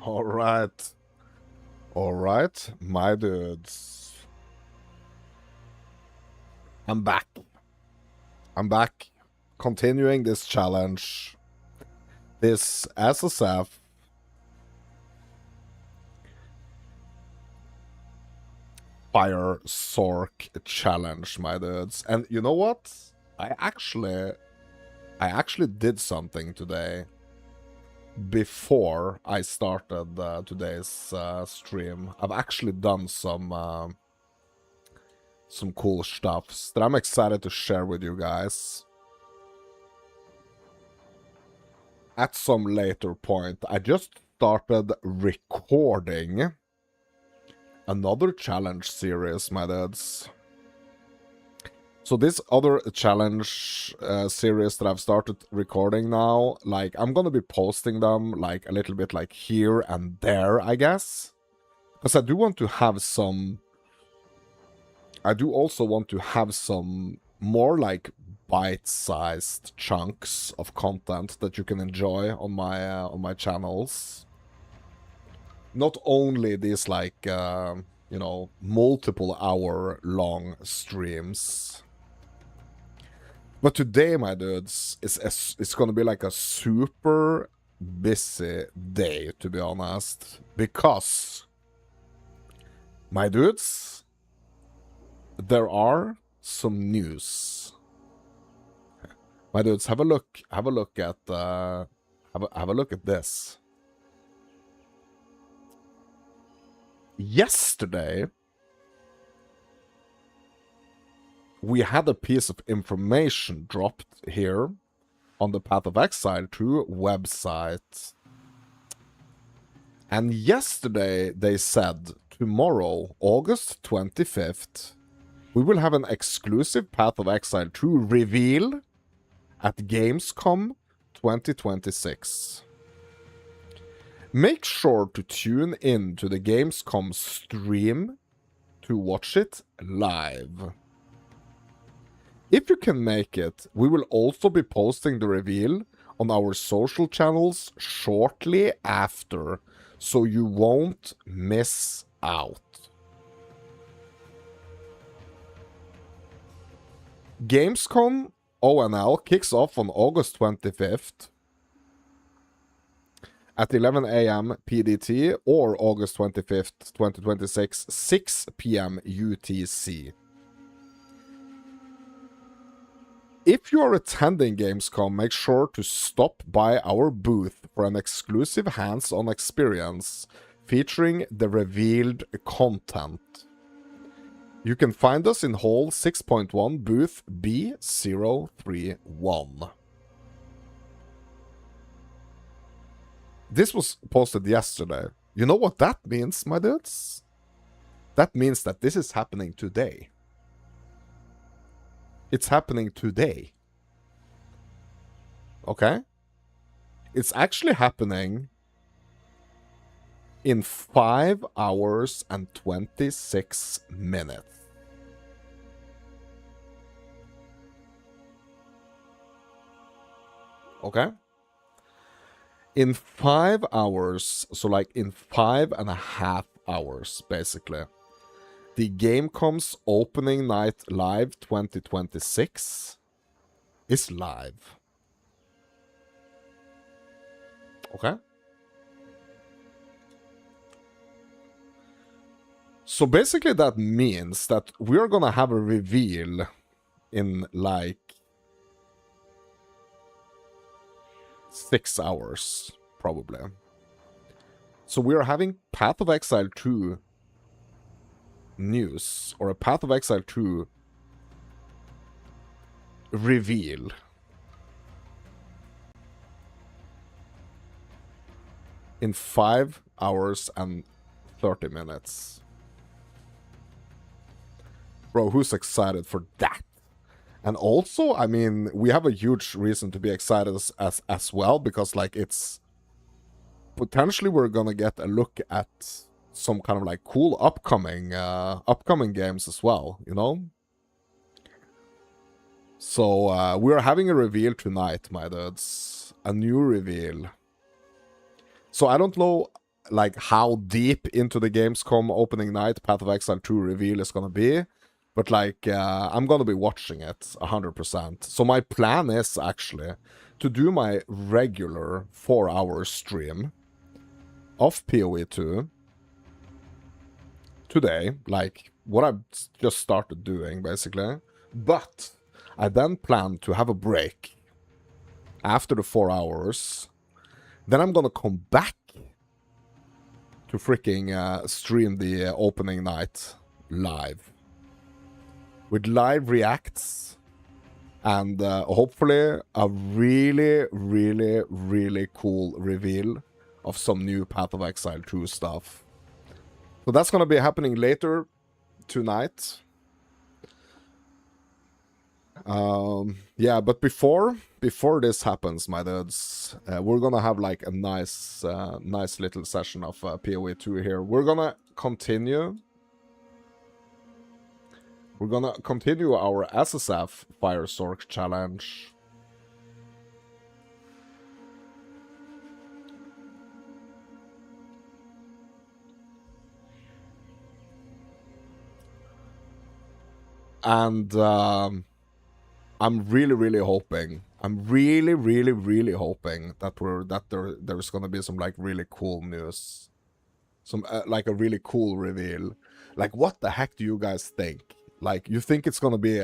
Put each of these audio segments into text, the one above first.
Alright. Alright, my dudes. I'm back. I'm back. Continuing this challenge. This SSF Fire Sorc challenge, my dudes. And you know what? I actually did something today before I started today's stream. I've actually done some cool stuff that I'm excited to share with you guys at some later point. I just started recording another challenge series, my dudes. So this other challenge series that I've started recording now, like, I'm gonna be posting them, like, a little bit, like, here and there, I guess. Because I do want to have some... I do also want to have some more, like, bite-sized chunks of content that you can enjoy on my channels. Not only these, like, you know, multiple hour-long streams. But today, my dudes, it's gonna be like a super busy day, to be honest. Because, my dudes, there are some news. My dudes, have a look at have a look at this. Yesterday, we had a piece of information dropped here on the Path of Exile 2 website. And yesterday they said, tomorrow, August 25th, we will have an exclusive Path of Exile 2 reveal at Gamescom 2026. Make sure to tune in to the Gamescom stream to watch it live. If you can make it, we will also be posting the reveal on our social channels shortly after, so you won't miss out. Gamescom ONL kicks off on August 25th at 11 a.m. PDT or August 25th, 2026, 6 p.m. UTC. If you are attending Gamescom, make sure to stop by our booth for an exclusive hands-on experience featuring the revealed content. You can find us in Hall 6.1, booth B031. This was posted yesterday. You know what that means, my dudes? That means that this is happening today. It's happening today. Okay? It's actually happening in 5 hours and 26 minutes. Okay? In 5 hours, so like in 5.5 hours, basically, the Gamescom's opening night live 2026 is live. Okay? So basically that means that we're gonna have a reveal in like 6 hours, probably. So we are having Path of Exile 2 news, or a Path of Exile 2 reveal. In 5 hours and 30 minutes. Bro, who's excited for that? And also, I mean, we have a huge reason to be excited as well, because, like, it's... potentially we're gonna get a look at some kind of, like, cool upcoming games as well, you know? So, we're having a reveal tonight, my dudes. A new reveal. So I don't know like how deep into the Gamescom opening night Path of Exile 2 reveal is gonna be. But like, I'm gonna be watching it 100%. So my plan is actually to do my regular 4-hour stream of PoE 2 today, like what I've just started doing, basically. But I then plan to have a break after the 4 hours. Then I'm gonna come back to freaking stream the opening night live. With live reacts and hopefully a really, really, really cool reveal of some new Path of Exile 2 stuff. So that's gonna be happening later tonight. Yeah, but before this happens, my dudes, we're gonna have like a nice little session of PoE 2 here. We're gonna continue our SSF Fire Sorc challenge. And I'm really hoping. I'm really hoping that there's gonna be some like really cool news, some like a really cool reveal. Like, what the heck do you guys think? Like, you think it's gonna be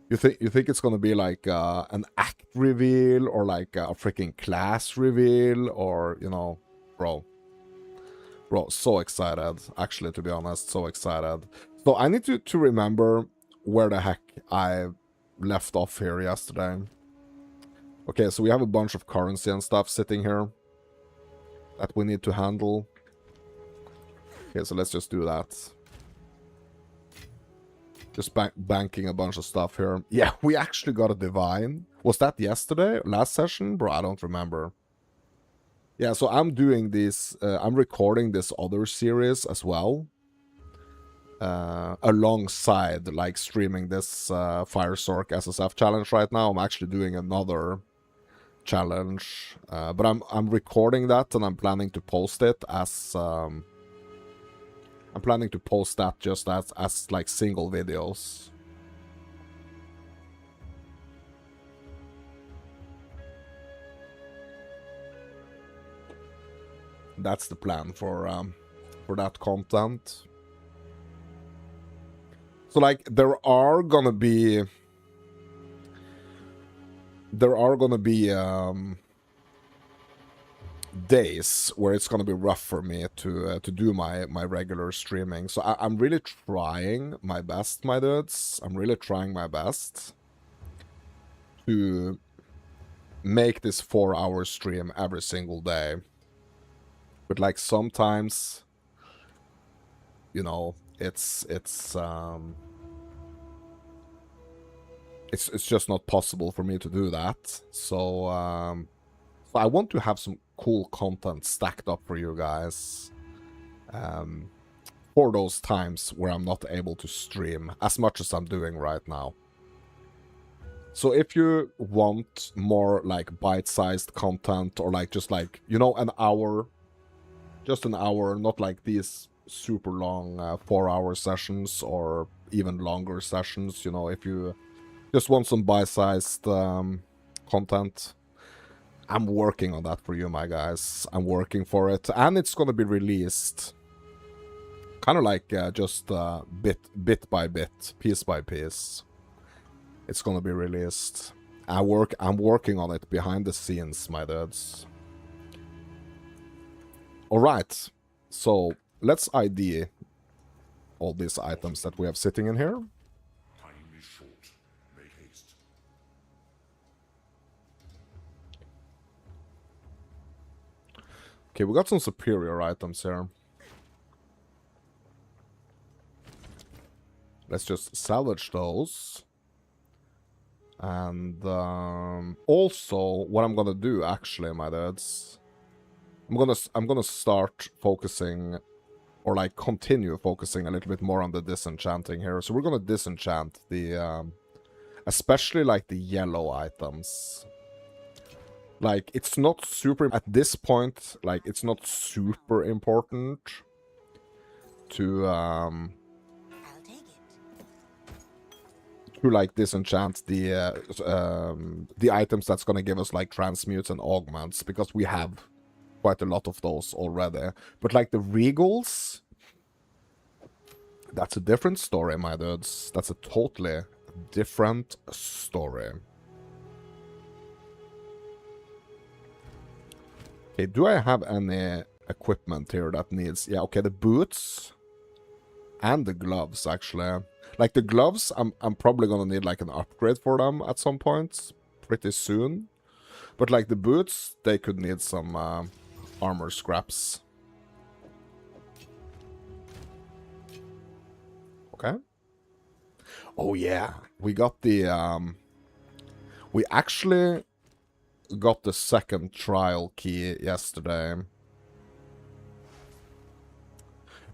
you think it's gonna be like an act reveal or like a freaking class reveal, or you know, bro, so excited. Actually, to be honest, so excited. So I need to remember where the heck I left off here yesterday. Okay, so we have a bunch of currency and stuff sitting here that we need to handle. Okay, so let's just do that. Just banking a bunch of stuff here. Yeah, we actually got a divine. Was that yesterday? Last session? Bro, I don't remember. Yeah, so I'm doing this, I'm recording this other series as well. Alongside, like, streaming this Fire Sorc SSF challenge right now. I'm actually doing another challenge. But I'm recording that and I'm planning to post it as... I'm planning to post that just as like single videos. That's the plan for that content. So like there are gonna be days where it's gonna be rough for me to do my regular streaming. So I'm really trying my best, my dudes. I'm really trying my best to make this 4-hour stream every single day. But like sometimes, you know, it's just not possible for me to do that. So I want to have some cool content stacked up for you guys for those times where I'm not able to stream as much as I'm doing right now. So if you want more like bite-sized content, or like just like, you know, an hour, just an hour, not like these super long 4-hour sessions or even longer sessions, you know, if you just want some bite-sized content, I'm working on that for you, my guys. I'm working for it, and it's gonna be released kind of like just bit by bit, piece by piece. It's gonna be released. I'm working on it behind the scenes, my dudes. All right, so let's ID all these items that we have sitting in here. Okay, we got some superior items here. Let's just salvage those. And also, what I'm gonna do, actually, my dudes, I'm gonna start focusing, or like continue focusing a little bit more on the disenchanting here. So we're gonna disenchant the, especially like the yellow items. Like, it's not super... At this point, like, it's not super important to, like, disenchant the items that's gonna give us, like, transmutes and augments, because we have quite a lot of those already. But, like, the regals... That's a different story, my dudes. That's a totally different story. Okay, do I have any equipment here that needs... Yeah, okay, the boots and the gloves, actually. Like, the gloves, I'm probably gonna need, like, an upgrade for them at some point pretty soon. But, like, the boots, they could need some armor scraps. Okay. Oh, yeah. We got the... we actually got the second trial key yesterday.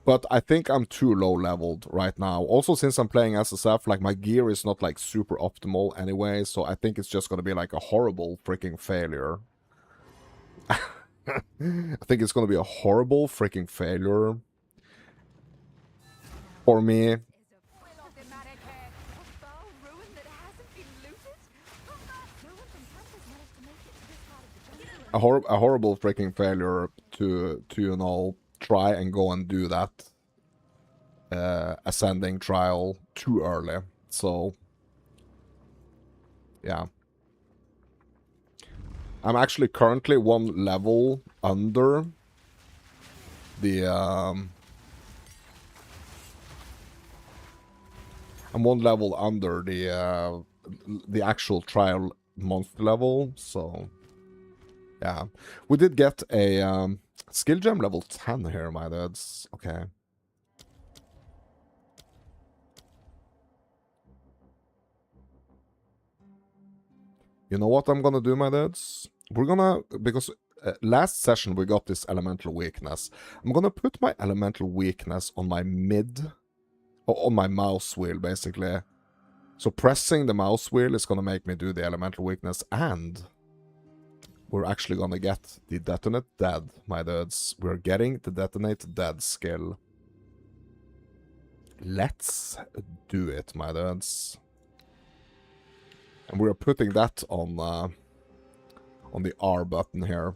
But I think I'm too low leveled right now. Also, since I'm playing SSF, like, my gear is not, like, super optimal anyway, so I think it's just gonna be, like, a horrible freaking failure. I think it's gonna be a horrible freaking failure for me. A horrible freaking failure to you know, try and go and do that ascending trial too early. So yeah, I'm actually currently one level under the I'm one level under the actual trial monster level. So yeah, we did get a skill gem level 10 here, my dudes. Okay. You know what I'm gonna do, my dudes? We're gonna, because last session we got this elemental weakness. I'm gonna put my elemental weakness on my on my mouse wheel, basically. So pressing the mouse wheel is gonna make me do the elemental weakness, and we're actually gonna get the detonate dead, my dudes. We're getting the detonate dead skill. Let's do it, my dudes. And we're putting that on the R button here.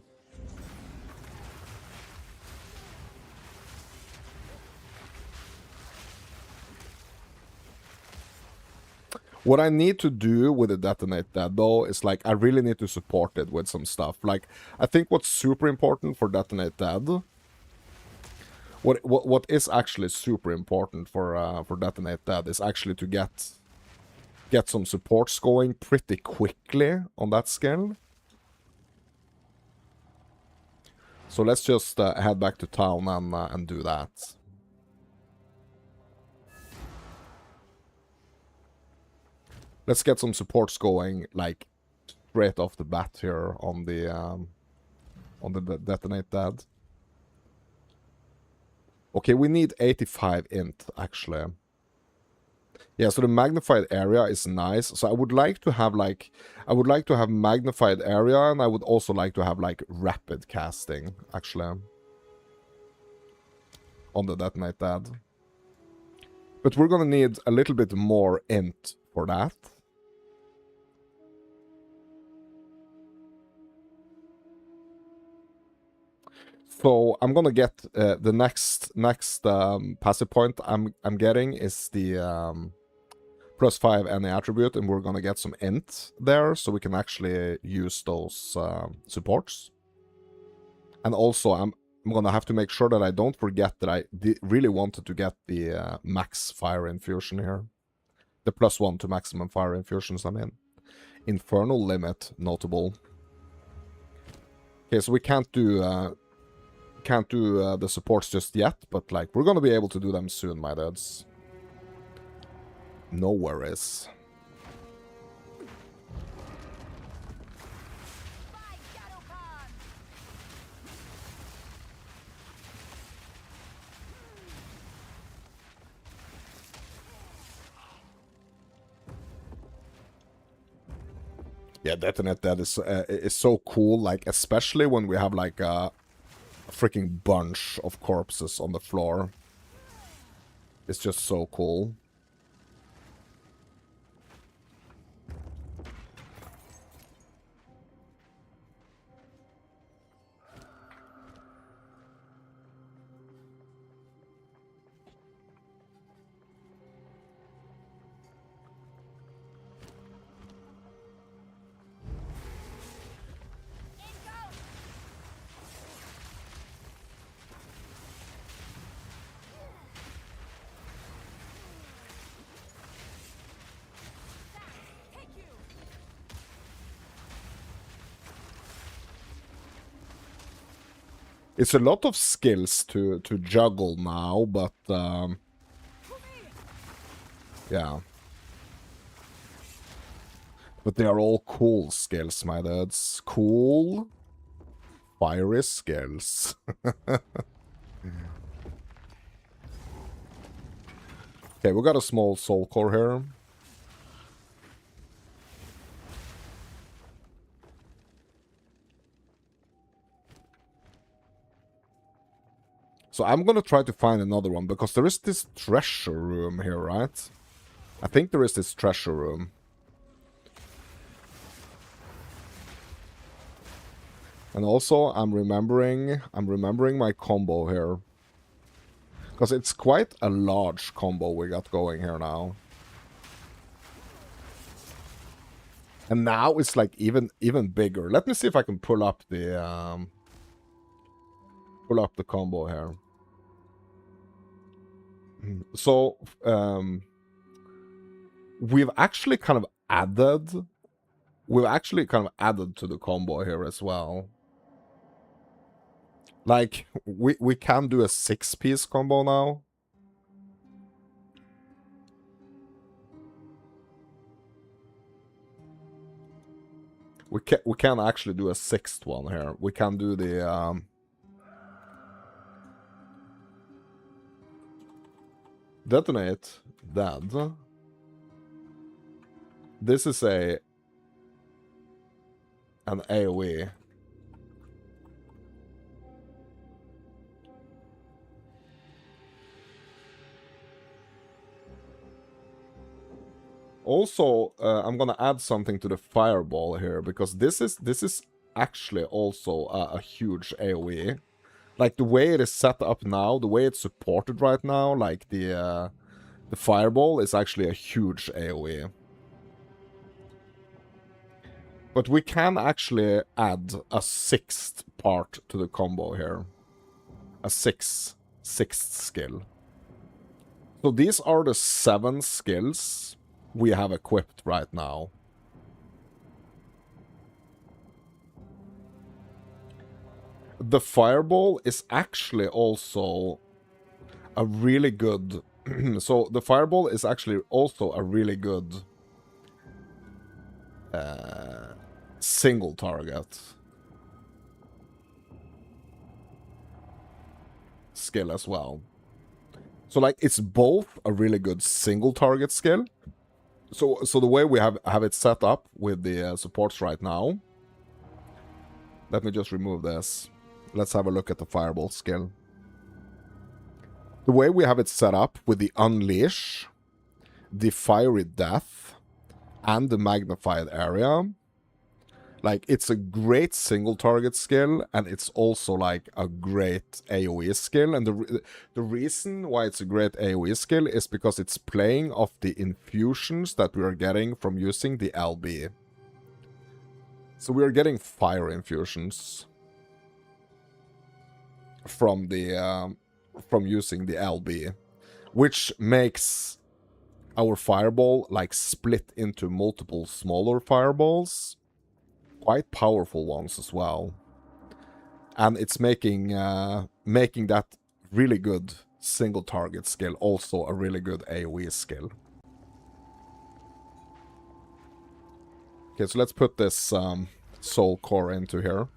What I need to do with the detonate dead, though, is, like, I really need to support it with some stuff. Like, I think what's super important for detonate dead, what is actually super important for detonate dead is actually to get some supports going pretty quickly on that skill. So let's just head back to town and do that. Let's get some supports going, like, straight off the bat here on the detonate dead. Okay, we need 85 int, actually. Yeah, so the magnified area is nice. So I would like to have, like, I would like to have magnified area, and I would also like to have, like, rapid casting, actually, on the detonate dead. But we're gonna need a little bit more int for that. So I'm gonna get the next passive point I'm getting is the +5 any attribute, and we're gonna get some int there, so we can actually use those supports. And also, I'm gonna have to make sure that I don't forget that I really wanted to get the max fire infusion here. The +1 to maximum fire infusions, I mean. Infernal limit, notable. Okay, so we can't do the supports just yet, but, like, we're gonna be able to do them soon, my dudes. No worries. Yeah, Detonate Dead is so cool, like, especially when we have, like, a freaking bunch of corpses on the floor. It's just so cool. It's a lot of skills to juggle now, but yeah. But they are all cool skills, my dudes. Cool, fiery skills. Okay, we got a small soul core here. So I'm gonna try to find another one, because there is this treasure room here, right? I think there is this treasure room. And also, I'm remembering my combo here. Because it's quite a large combo we got going here now. And now it's like even bigger. Let me see if I can pull up the combo here. So we've actually kind of added to the combo here as well. Like we can do a 6-piece combo now. We can actually do a 6th one here. We can do the Detonate Dead. This is an AoE. Also, I'm gonna add something to the fireball here, because this is actually also a huge AoE. Like, the way it is set up now, the way it's supported right now, like the fireball is actually a huge AoE. But we can actually add a 6th part to the combo here. A 6th skill. So these are the 7 skills we have equipped right now. The fireball is actually also a really good... so the fireball is actually also a really good single target skill as well. So, like, it's both a really good single target skill. So the way we have it set up with the supports right now. Let me just remove this. Let's have a look at the fireball skill. The way we have it set up with the Unleash, the Fiery Death, and the Magnified Area, like, it's a great single target skill, and it's also, like, a great AoE skill. And the reason why it's a great AoE skill is because it's playing off the infusions that we are getting from using the LB. So we are getting fire infusions from the from using the LB, which makes our fireball, like, split into multiple smaller fireballs, quite powerful ones as well. And it's making that really good single target skill also a really good AoE skill. Okay, so let's put this soul core into here.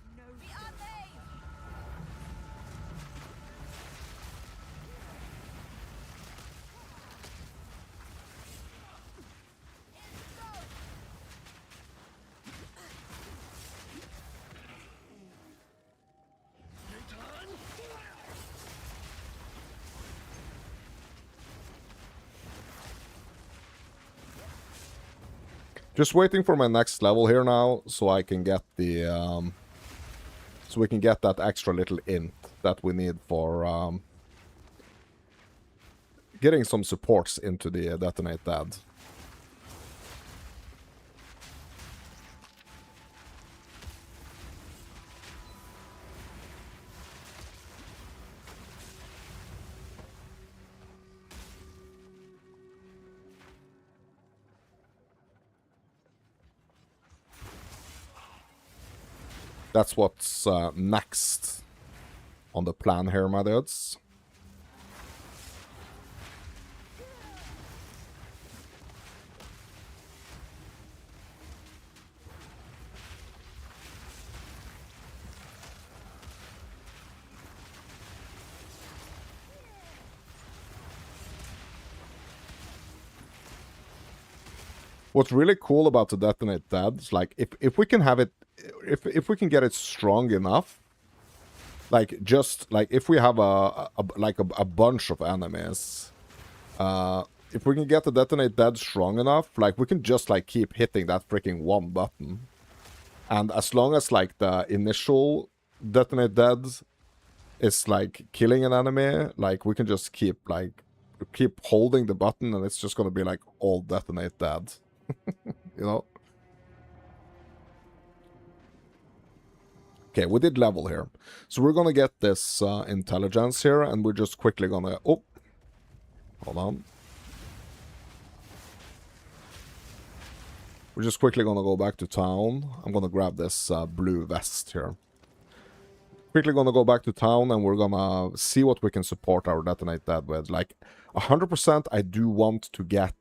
Just waiting for my next level here now, so I can get the, so we can get that extra little int that we need for, getting some supports into the Detonate Dead. That's what's next on the plan here, my dudes. What's really cool about the Detonate Dead is, like, if we can have it, if we can get it strong enough, like, just, like, if we have a bunch of enemies, if we can get the Detonate Dead strong enough, like, we can just, like, keep hitting that freaking one button. And as long as, like, the initial Detonate Dead is, like, killing an enemy, like, we can just keep holding the button, and it's just gonna be, like, all Detonate Dead. You know? Okay, we did level here. So we're gonna get this intelligence here, and we're just quickly gonna... Oh! Hold on. We're just quickly gonna go back to town. I'm gonna grab this blue vest here. Quickly gonna go back to town, and we're gonna see what we can support our Detonate Dead with. Like, 100% I do want to get...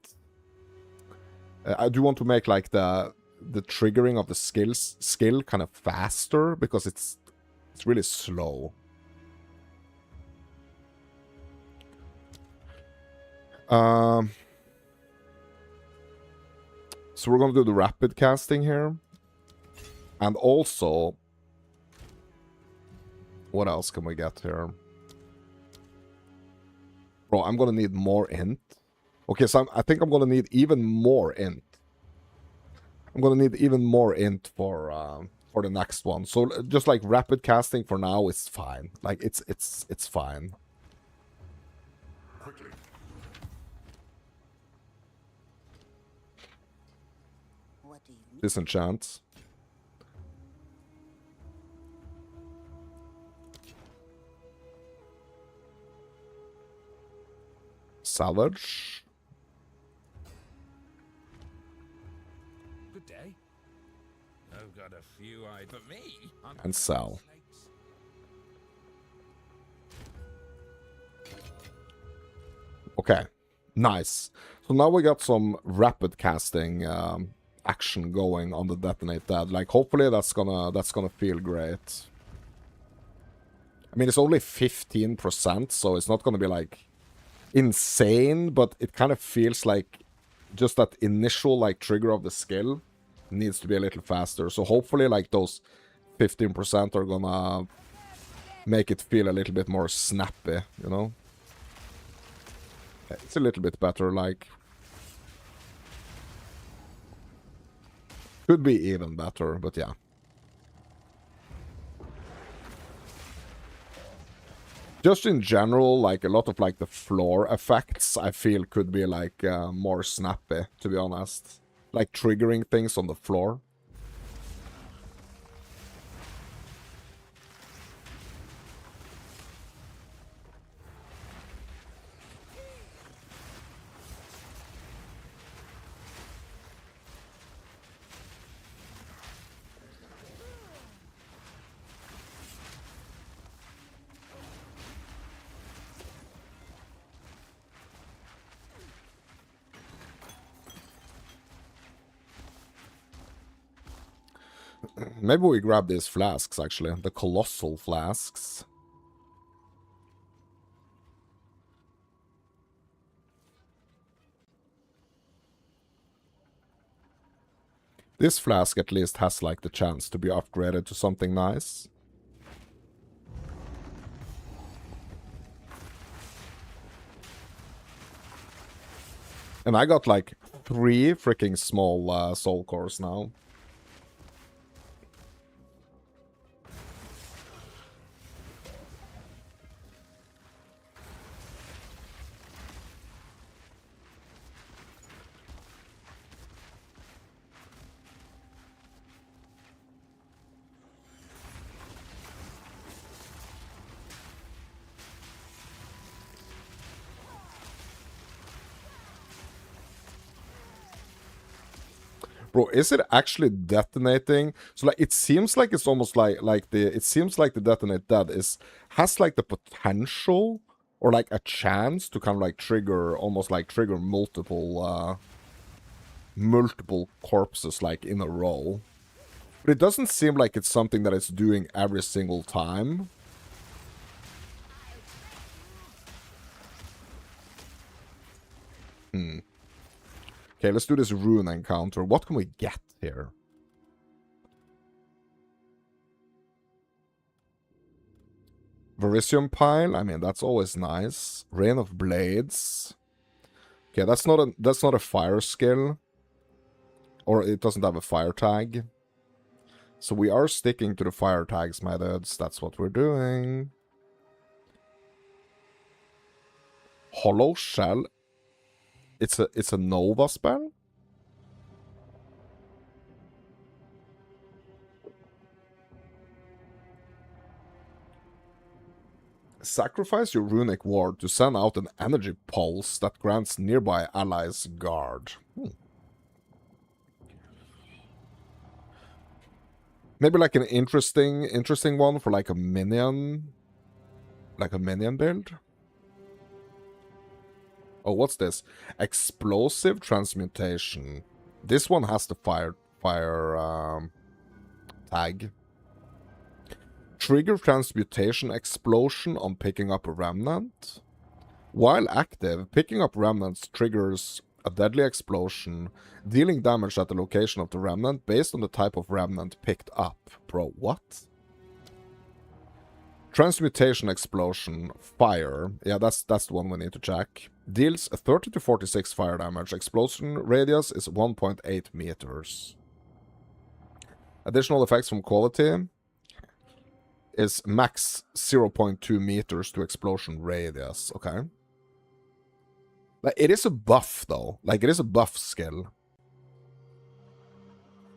I do want to make, like, the triggering of the skill kind of faster, because it's really slow. So we're gonna do the rapid casting here. And also, what else can we get here? Bro, I'm gonna need more int. Okay, so I think I'm gonna need even more int. I'm gonna need even more int for the next one. So just, like, rapid casting for now is fine. Like, it's fine. Quickly. What do you need? Disenchant. Salvage. Good day. I've got a few eyes for me. And sell. Okay, nice. So now we got some rapid casting action going on the Detonate Dead. Like, hopefully that's gonna feel great. I mean, it's only 15%, so it's not gonna be, like, insane, but it kind of feels like just that initial, like, trigger of the skill needs to be a little faster. So hopefully, like, those 15% are gonna make it feel a little bit more snappy, you know? It's a little bit better, like... Could be even better, but yeah. Just in general, like, a lot of, like, the floor effects, I feel could be, like, more snappy, to be honest. Like, triggering things on the floor. Maybe we grab these flasks, actually. The colossal flasks. This flask at least has, like, the chance to be upgraded to something nice. And I got, like, 3 freaking small soul cores now. Bro, is it actually detonating? So like it seems like it's almost like it seems like the detonate dead has like the potential or like a chance to kind of like trigger multiple corpses like in a row. But it doesn't seem like it's something that it's doing every single time. Okay, let's do this rune encounter. What can we get here? Verisium Pile, I mean, that's always nice. Rain of Blades. Okay, that's not a fire skill. Or it doesn't have a fire tag. So we are sticking to the fire tags, my dudes. That's what we're doing. Hollow Shell. It's a Nova spell? Sacrifice your runic ward to send out an energy pulse that grants nearby allies guard. Maybe like an interesting one for like a minion build. Oh, what's this? Explosive transmutation. This one has the fire tag. Trigger transmutation explosion on picking up a remnant. While active, picking up remnants triggers a deadly explosion, dealing damage at the location of the remnant based on the type of remnant picked up. Bro, what? Transmutation explosion, fire. Yeah, that's the one we need to check. Deals 30 to 46 fire damage. Explosion radius is 1.8 meters. Additional effects from quality is max 0.2 meters to explosion radius. Okay. Like, it is a buff, though. Like, it is a buff skill.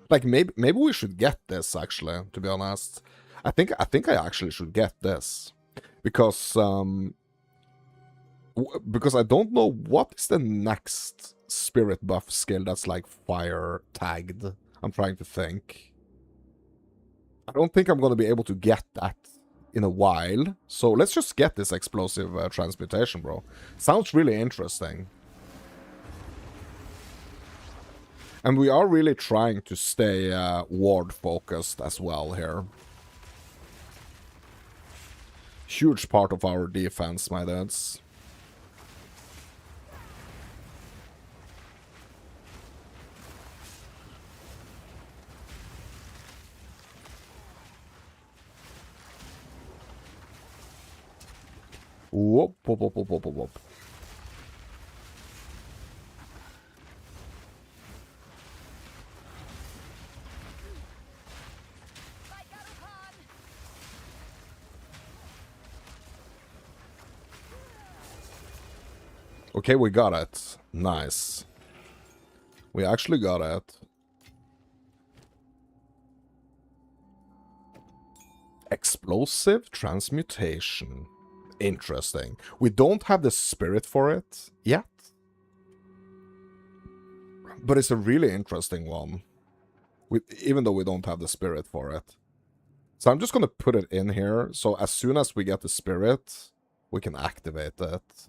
Like, maybe we should get this, actually, to be honest. I think I actually should get this. Because I don't know what is the next spirit buff skill that's, like, fire tagged. I'm trying to think. I don't think I'm going to be able to get that in a while. So let's just get this explosive transmutation, bro. Sounds really interesting. And we are really trying to stay ward focused as well here. Huge part of our defense, my dudes. Whoop, whoop, whoop, whoop, whoop, whoop. Okay, we got it. Nice. We actually got it. Explosive transmutation. Interesting. We don't have the spirit for it yet. But it's a really interesting one. Even though we don't have the spirit for it. So I'm just going to put it in here. So as soon as we get the spirit, we can activate it.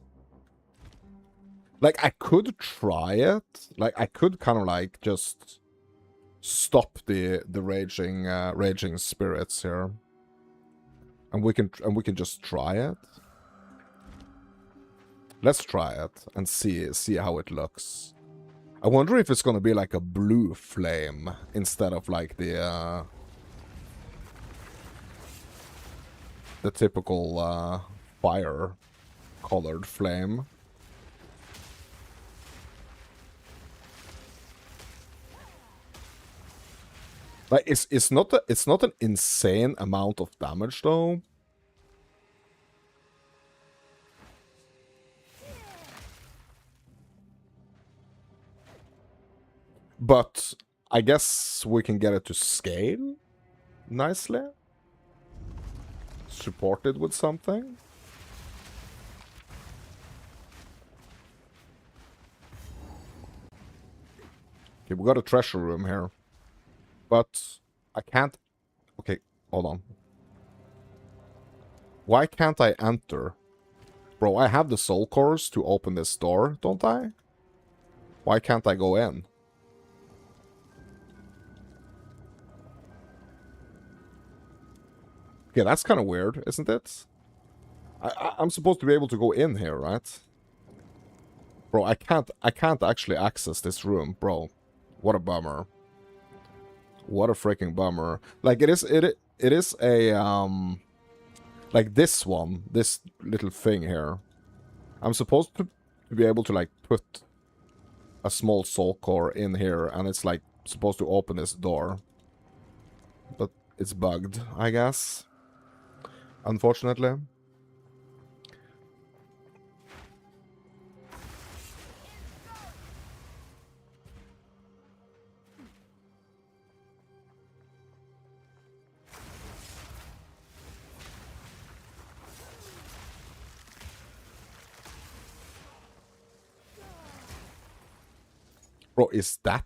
Like, I could try it. Like, I could kind of like just stop the raging spirits here. And we can just try it. Let's try it and see how it looks. I wonder if it's gonna be like a blue flame instead of like the typical fire colored flame. Like, it's not an insane amount of damage, though. But I guess we can get it to scale nicely. Supported with something. Okay, we got a treasure room here. But I can't... Okay, hold on. Why can't I enter? Bro, I have the soul cores to open this door, don't I? Why can't I go in? Okay, that's kind of weird, isn't it? I'm supposed to be able to go in here, right? Bro, I can't actually access this room, bro. What a bummer. What a freaking bummer. Like, it is a, like this one, this little thing here. I'm supposed to be able to, like, put a small soul core in here, and it's, like, supposed to open this door. But it's bugged, I guess. Unfortunately. Bro, is that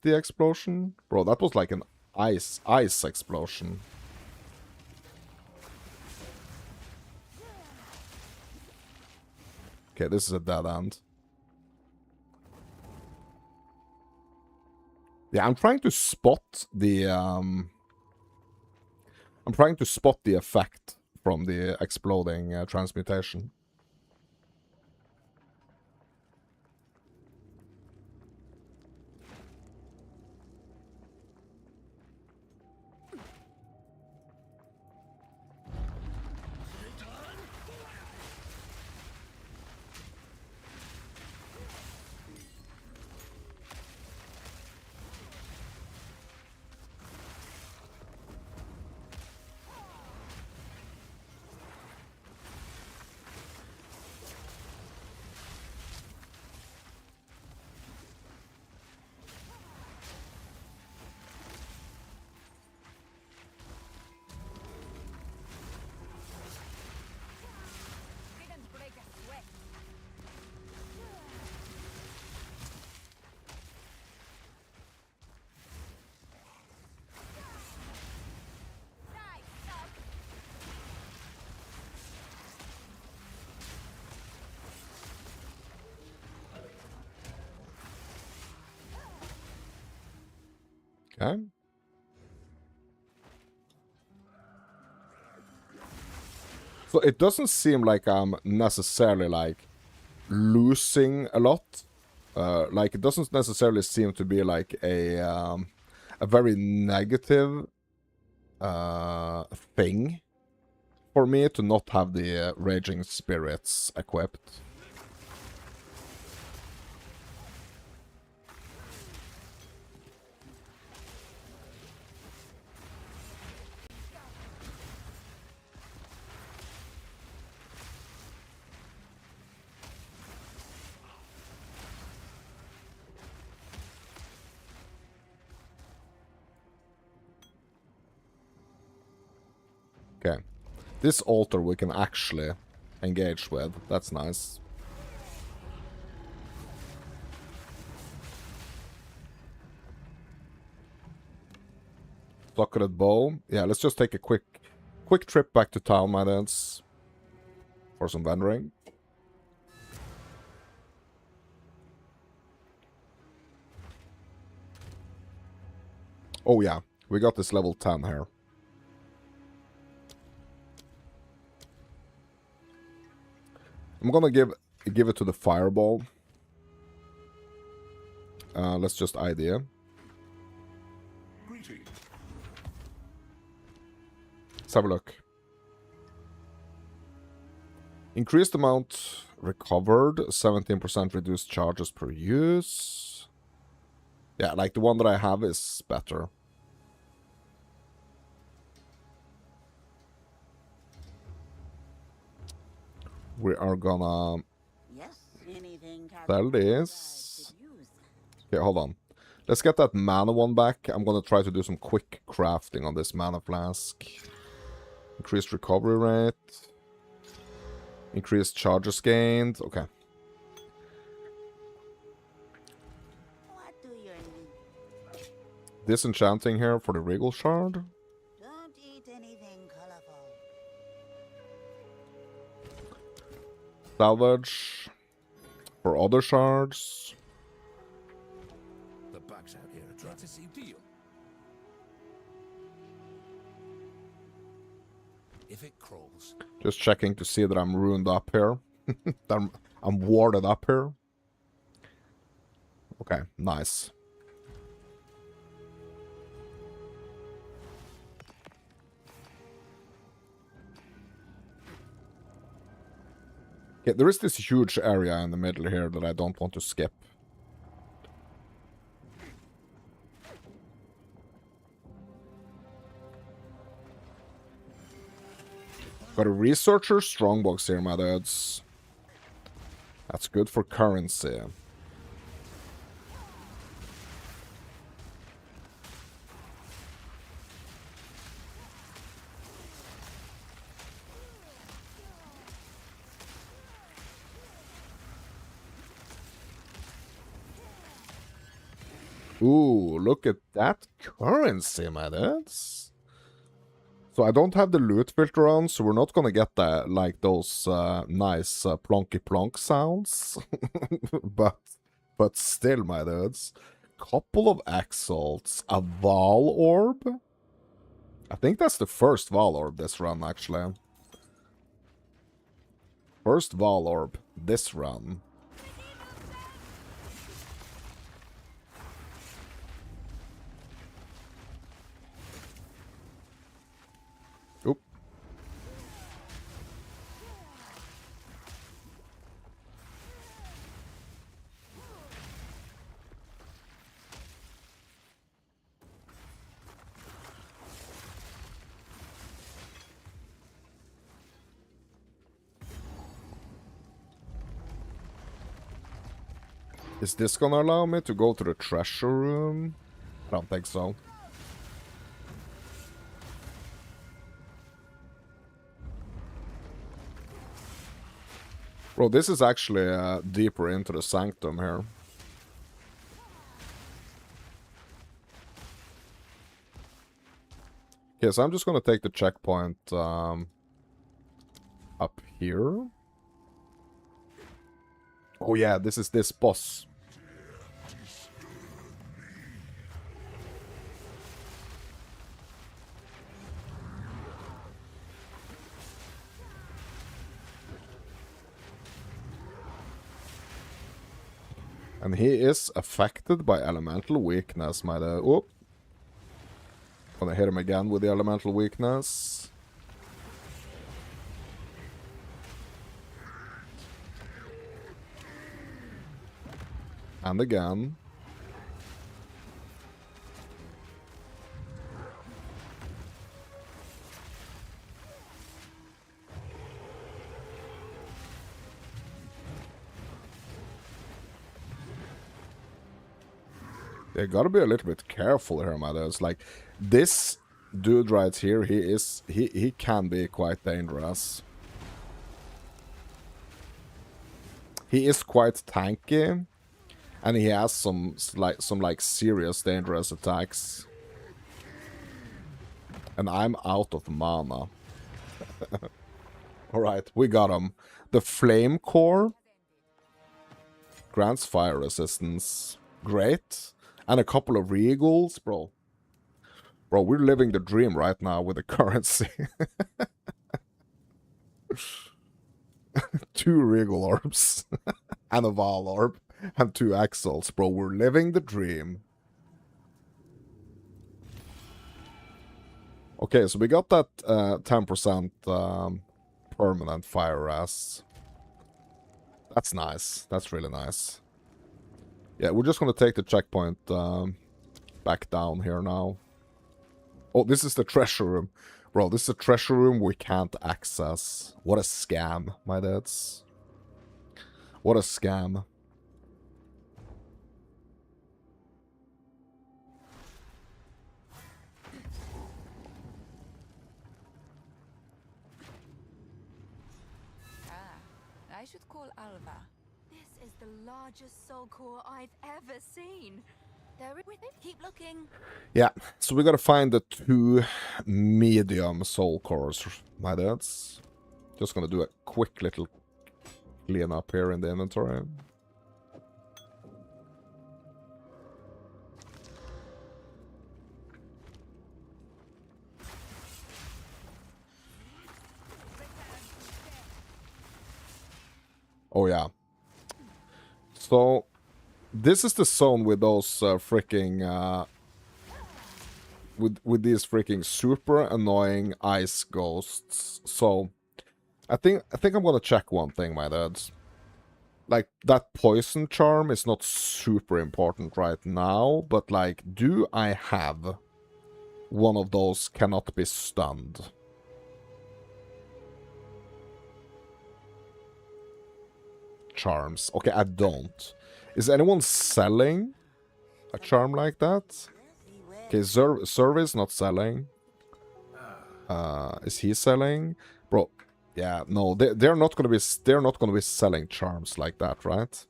the explosion? Bro, that was like an ice explosion. Okay, this is a dead end. Yeah, I'm trying to spot the effect from the exploding transmutation. Okay. So it doesn't seem like I'm necessarily, like, losing a lot. Like, it doesn't necessarily seem to be, like, a very negative thing for me to not have the Raging Spirits equipped. Okay. This altar we can actually engage with. That's nice. Docketed bow. Yeah, let's just take a quick trip back to town, my dudes. For some vendoring. Oh yeah, we got this level 10 here. I'm gonna give it to the fireball. Let's just idea. Let's have a look. Increased amount recovered, 17% reduced charges per use. Yeah, like the one that I have is better. We are gonna Yes, anything sell Path of Exile this. could use. Okay, hold on. Let's get that mana one back. I'm gonna try to do some quick crafting on this mana flask. Increased recovery rate. Increased charges gained. Okay. What do you need? Disenchanting here for the Regal Shard. Don't eat anything colorful. Salvage for other shards. The bugs out here are trying to see deal. If it crawls, Just checking to see that I'm ruined up here. that I'm warded up here. Okay, nice. Yeah, there is this huge area in the middle here that I don't want to skip. Got a researcher strongbox here, my dudes. That's good for currency. Ooh, look at that currency, my dudes. So I don't have the loot filter on, so we're not gonna get that, like those nice plonky plonk sounds. but still, my dudes. Couple of exalts, a Val orb. I think that's the first Val orb this run, actually. First Val orb this run. Oop. Is this gonna allow me to go to the treasure room? I don't think so. Bro, this is actually deeper into the sanctum here. Okay, so I'm just gonna take the checkpoint up here. Oh yeah, this is this boss. And he is affected by elemental weakness, my dude. Oh. Gonna hit him again with the elemental weakness. And again. They gotta be a little bit careful here, my dudes. Like, this dude right here, he can be quite dangerous. He is quite tanky, and he has some serious dangerous attacks. And I'm out of mana. Alright, we got him. The Flame Core grants fire resistance. Great. And a couple of Regals, bro. Bro, we're living the dream right now with the currency. 2 Regal Orbs. And a Val Orb. And 2 Exals, bro. We're living the dream. Okay, so we got that 10% permanent fire res. That's nice. That's really nice. Yeah, we're just gonna take the checkpoint back down here now. Oh, this is the treasure room. Bro, this is a treasure room we can't access. What a scam, my dads. What a scam. I should call Alva. This is the largest soul core I've ever seen. There with it. Keep looking. Yeah, so we gotta find the 2 medium soul cores, my dads. Just gonna do a quick little clean up here in the inventory. Oh yeah. So this is the zone with those freaking with these freaking super annoying ice ghosts. So I think I'm gonna check one thing, my dads. Like, that poison charm is not super important right now, but like, do I have one of those cannot be stunned? Charms. Okay, I don't. Is anyone selling a charm like that? Okay, Service not selling. Is he selling? Bro, yeah, no, they're not gonna be selling charms like that, right?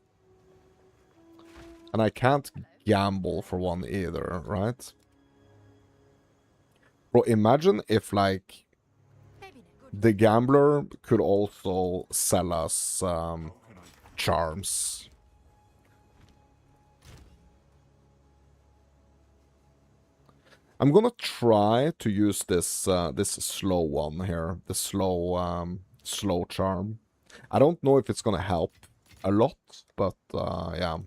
And I can't gamble for one either, right? Bro, imagine if like the gambler could also sell us charms. I'm gonna try to use this this slow one here, the slow charm. I don't know if it's gonna help a lot, but yeah.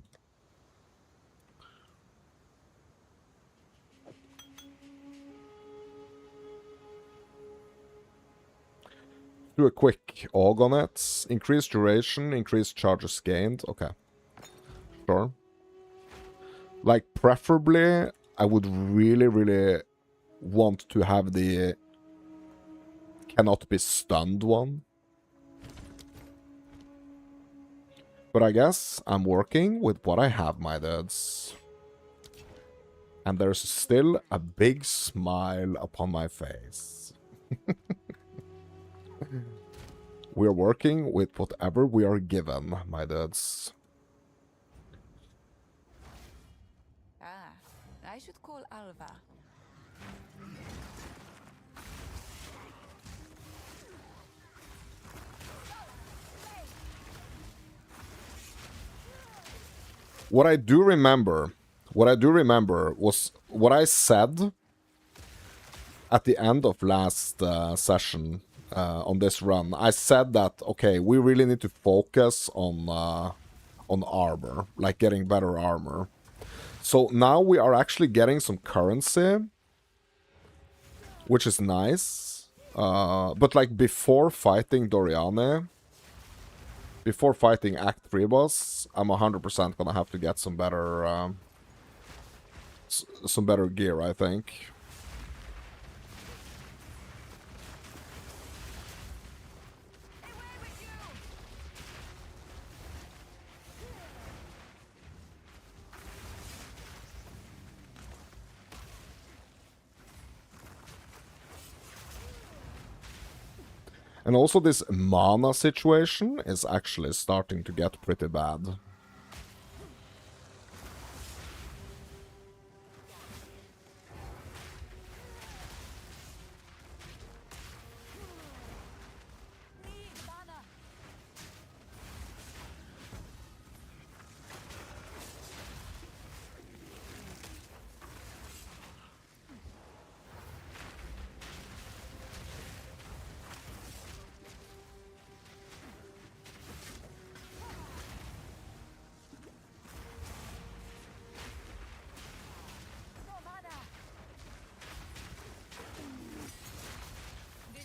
Do a quick AUG on it. Increase duration, increase charges gained. Okay. Sure. Like, preferably, I would really want to have the cannot be stunned one. But I guess I'm working with what I have, my dudes. And there's still a big smile upon my face. We're working with whatever we are given, my dudes. I should call Alva. What I do remember was what I said at the end of last session on this run. I said that, okay, we really need to focus on armor, like getting better armor. So now we are actually getting some currency, which is nice. But like before fighting Doriane, before fighting Act 3 boss, I'm 100% gonna have to get some better gear, I think. And also this mana situation is actually starting to get pretty bad.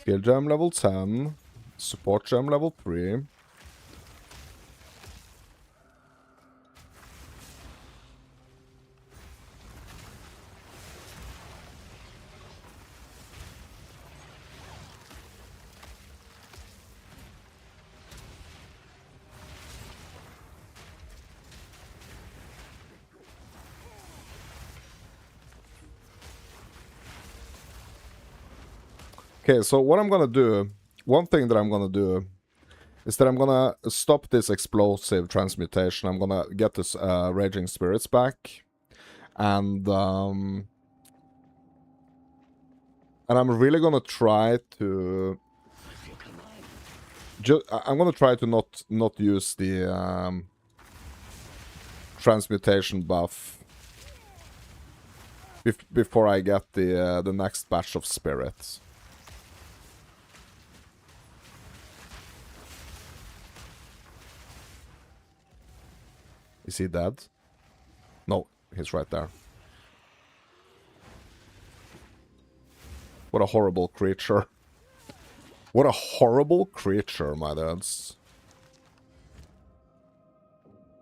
Skill gem level 10. Support gem level 3. Okay, so what I'm gonna do, one thing that I'm gonna do, is that I'm gonna stop this explosive transmutation. I'm gonna get this Raging Spirits back. And I'm really gonna try to... I'm gonna try to not use the transmutation buff before I get the next batch of spirits. Is he dead? No, he's right there. What a horrible creature. What a horrible creature, my dudes.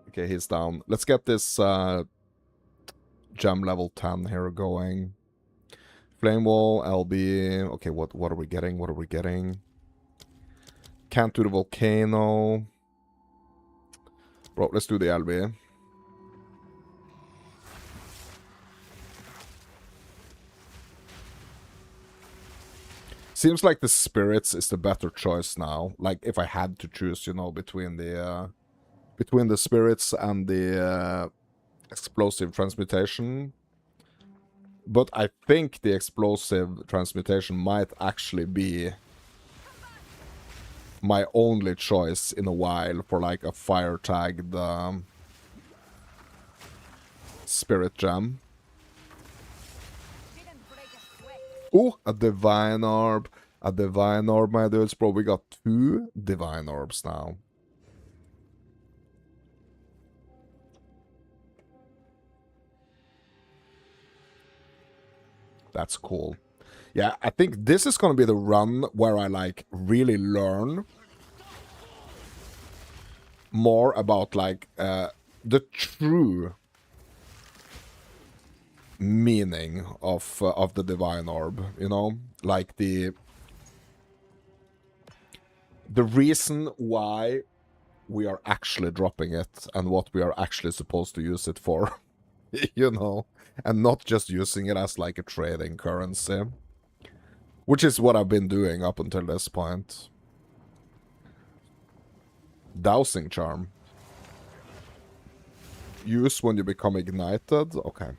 Okay, he's down. Let's get this gem level 10 here going. Flame Wall, LB. Okay, what are we getting? What are we getting? Can't do the volcano. Bro, let's do the LB. Seems like the spirits is the better choice now. Like, if I had to choose, you know, between the spirits and the explosive transmutation. But I think the explosive transmutation might actually be my only choice in a while for like a fire-tagged spirit gem. Oh, a divine orb. A divine orb, my dudes. Bro, we got 2 divine orbs now. That's cool. Yeah, I think this is gonna be the run where I, like, really learn more about, like, the true meaning of the divine orb, you know? Like, the reason why we are actually dropping it and what we are actually supposed to use it for, you know? And not just using it as, like, a trading currency. Which is what I've been doing up until this point. Dowsing Charm. Use when you become ignited? Okay.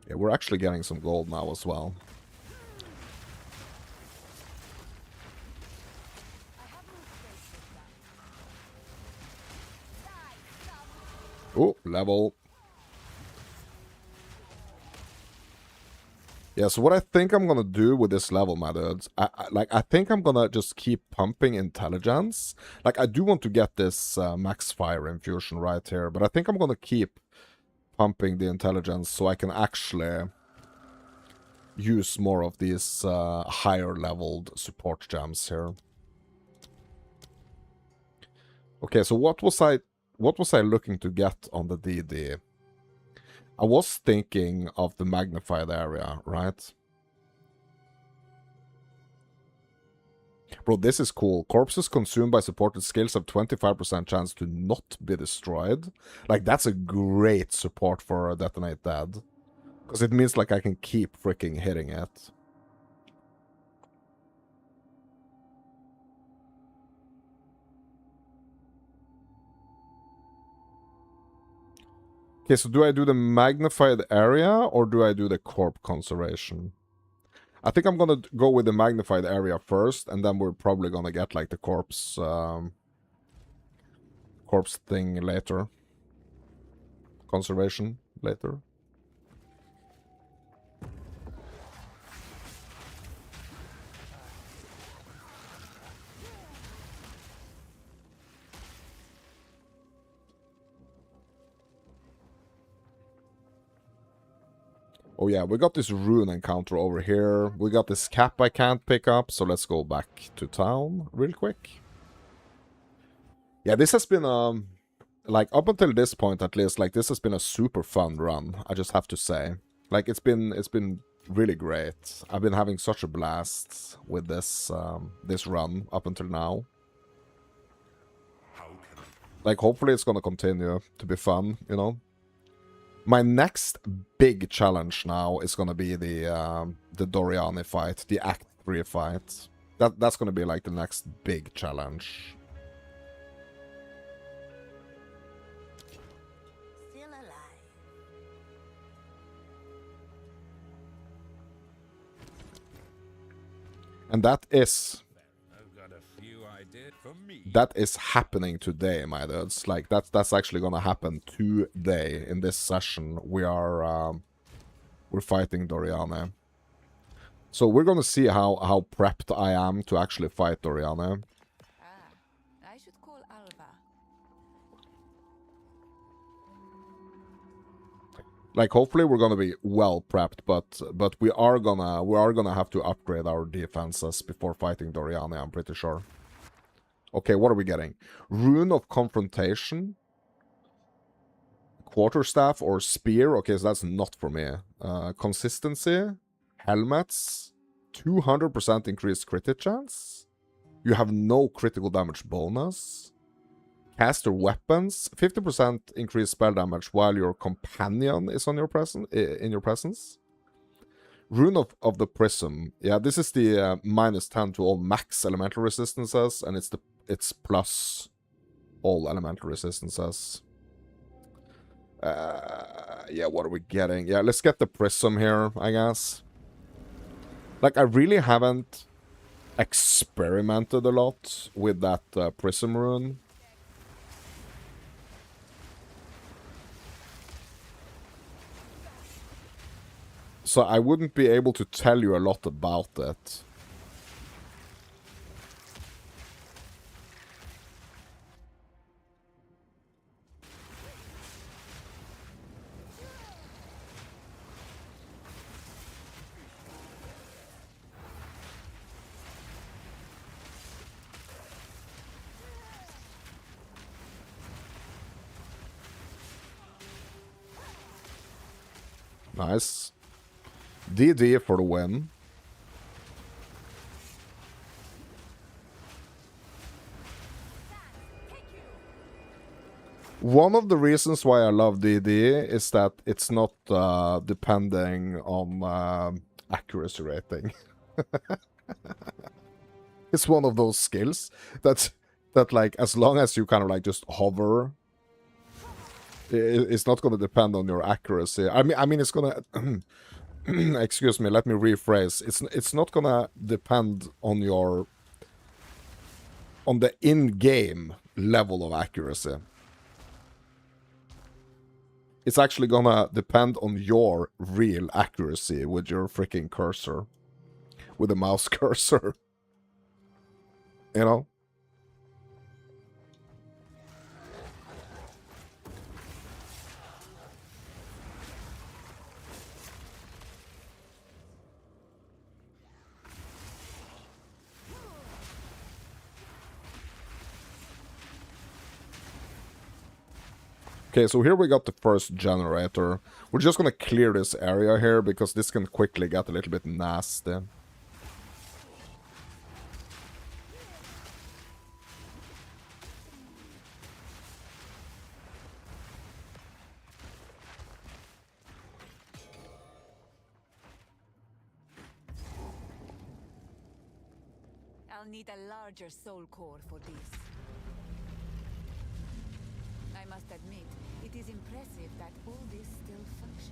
Yeah, we're actually getting some gold now as well. Oh, level. Yeah, so what I think I'm gonna do with this level, my dudes, I think I'm gonna just keep pumping intelligence. Like, I do want to get this max fire infusion right here, but I think I'm gonna keep pumping the intelligence so I can actually use more of these higher leveled support gems here. Okay, so what was I looking to get on the DD? I was thinking of the magnified area, right? Bro, this is cool. Corpses consumed by supported skills have 25% chance to not be destroyed. Like, that's a great support for Detonate Dead. Because it means, like, I can keep freaking hitting it. Okay, so do I do the magnified area or do I do the corp conservation? I think I'm gonna go with the magnified area first, and then we're probably gonna get, like, the corpse corpse thing later. Conservation later. Oh yeah, we got this rune encounter over here. We got this cap I can't pick up, so let's go back to town real quick. Yeah, this has been, like, up until this point at least, like, this has been a super fun run, I just have to say. Like, it's been really great. I've been having such a blast with this, this run up until now. Like, hopefully it's gonna continue to be fun, you know? My next big challenge now is gonna be the Doriani fight, the Act 3 fight. That's gonna be like the next big challenge. Still alive. And that is I've got a few ideas for me. that is happening today, my dudes. Like that's actually gonna happen today in this session. We're fighting Doriani. So we're gonna see how prepped I am to actually fight Doriani. Ah, I should call Alva. Like, hopefully we're gonna be well prepped, but we are gonna have to upgrade our defenses before fighting Doriani, I'm pretty sure. Okay, what are we getting? Rune of Confrontation, Quarterstaff, or Spear. Okay, so that's not for me. Consistency, Helmets, 200% increased crit chance. You have no critical damage bonus. Caster weapons, 50% increased spell damage while your companion is on your in your presence. Rune of the Prism. Yeah, this is the -10 to all max elemental resistances, and it's plus all elemental resistances. Yeah, what are we getting? Yeah, let's get the Prism here, I guess. Like, I really haven't experimented a lot with that Prism rune. So I wouldn't be able to tell you a lot about it. Nice. DD for the win. One of the reasons why I love DD is that it's not depending on accuracy rating. It's one of those skills that like, as long as you kind of like just hover, it's not going to depend on your accuracy. I mean, it's gonna. Excuse me. Let me rephrase. It's not gonna depend on the in-game level of accuracy. It's actually gonna depend on your real accuracy with your freaking cursor, with the mouse cursor. You know. Okay, so here we got the first generator. We're just gonna clear this area here, because this can quickly get a little bit nasty. I'll need a larger soul core for this. I must admit, it is impressive that all this still functions.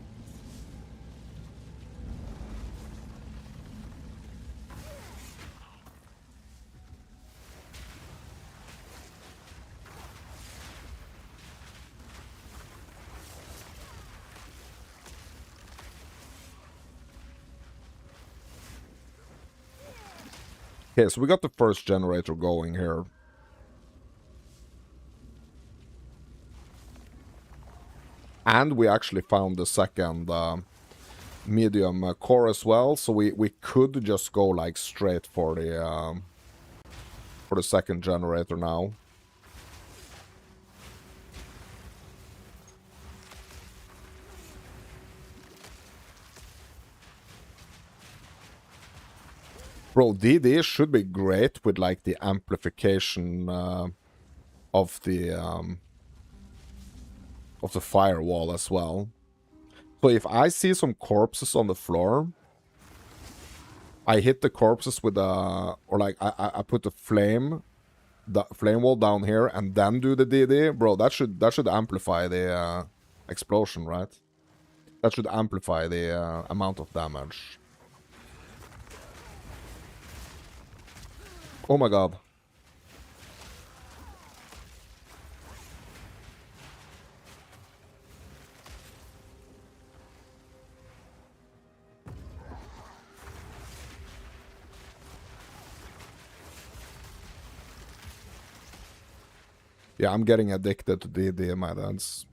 Okay, so we got the first generator going here. And we actually found the second medium core as well, so we could just go like straight for the second generator now. Bro, DD should be great with like the amplification of the of the firewall as well. So if I see some corpses on the floor, I hit the corpses with a, or like I put the flame wall down here and then do the DD, bro. That should amplify the explosion, right? That should amplify the amount of damage. Oh my god. Yeah, I'm getting addicted to DD, my dads.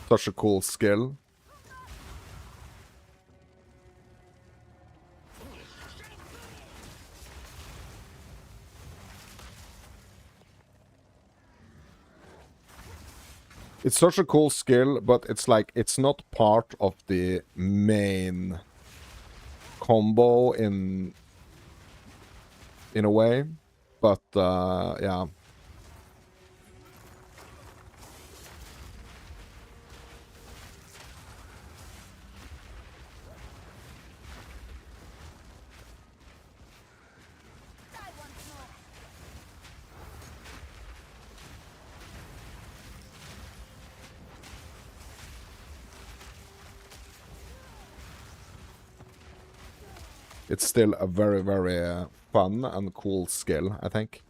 Such a cool skill. It's such a cool skill, but it's like, it's not part of the main combo in a way. But, yeah. It's still a very, very fun and cool skill, I think.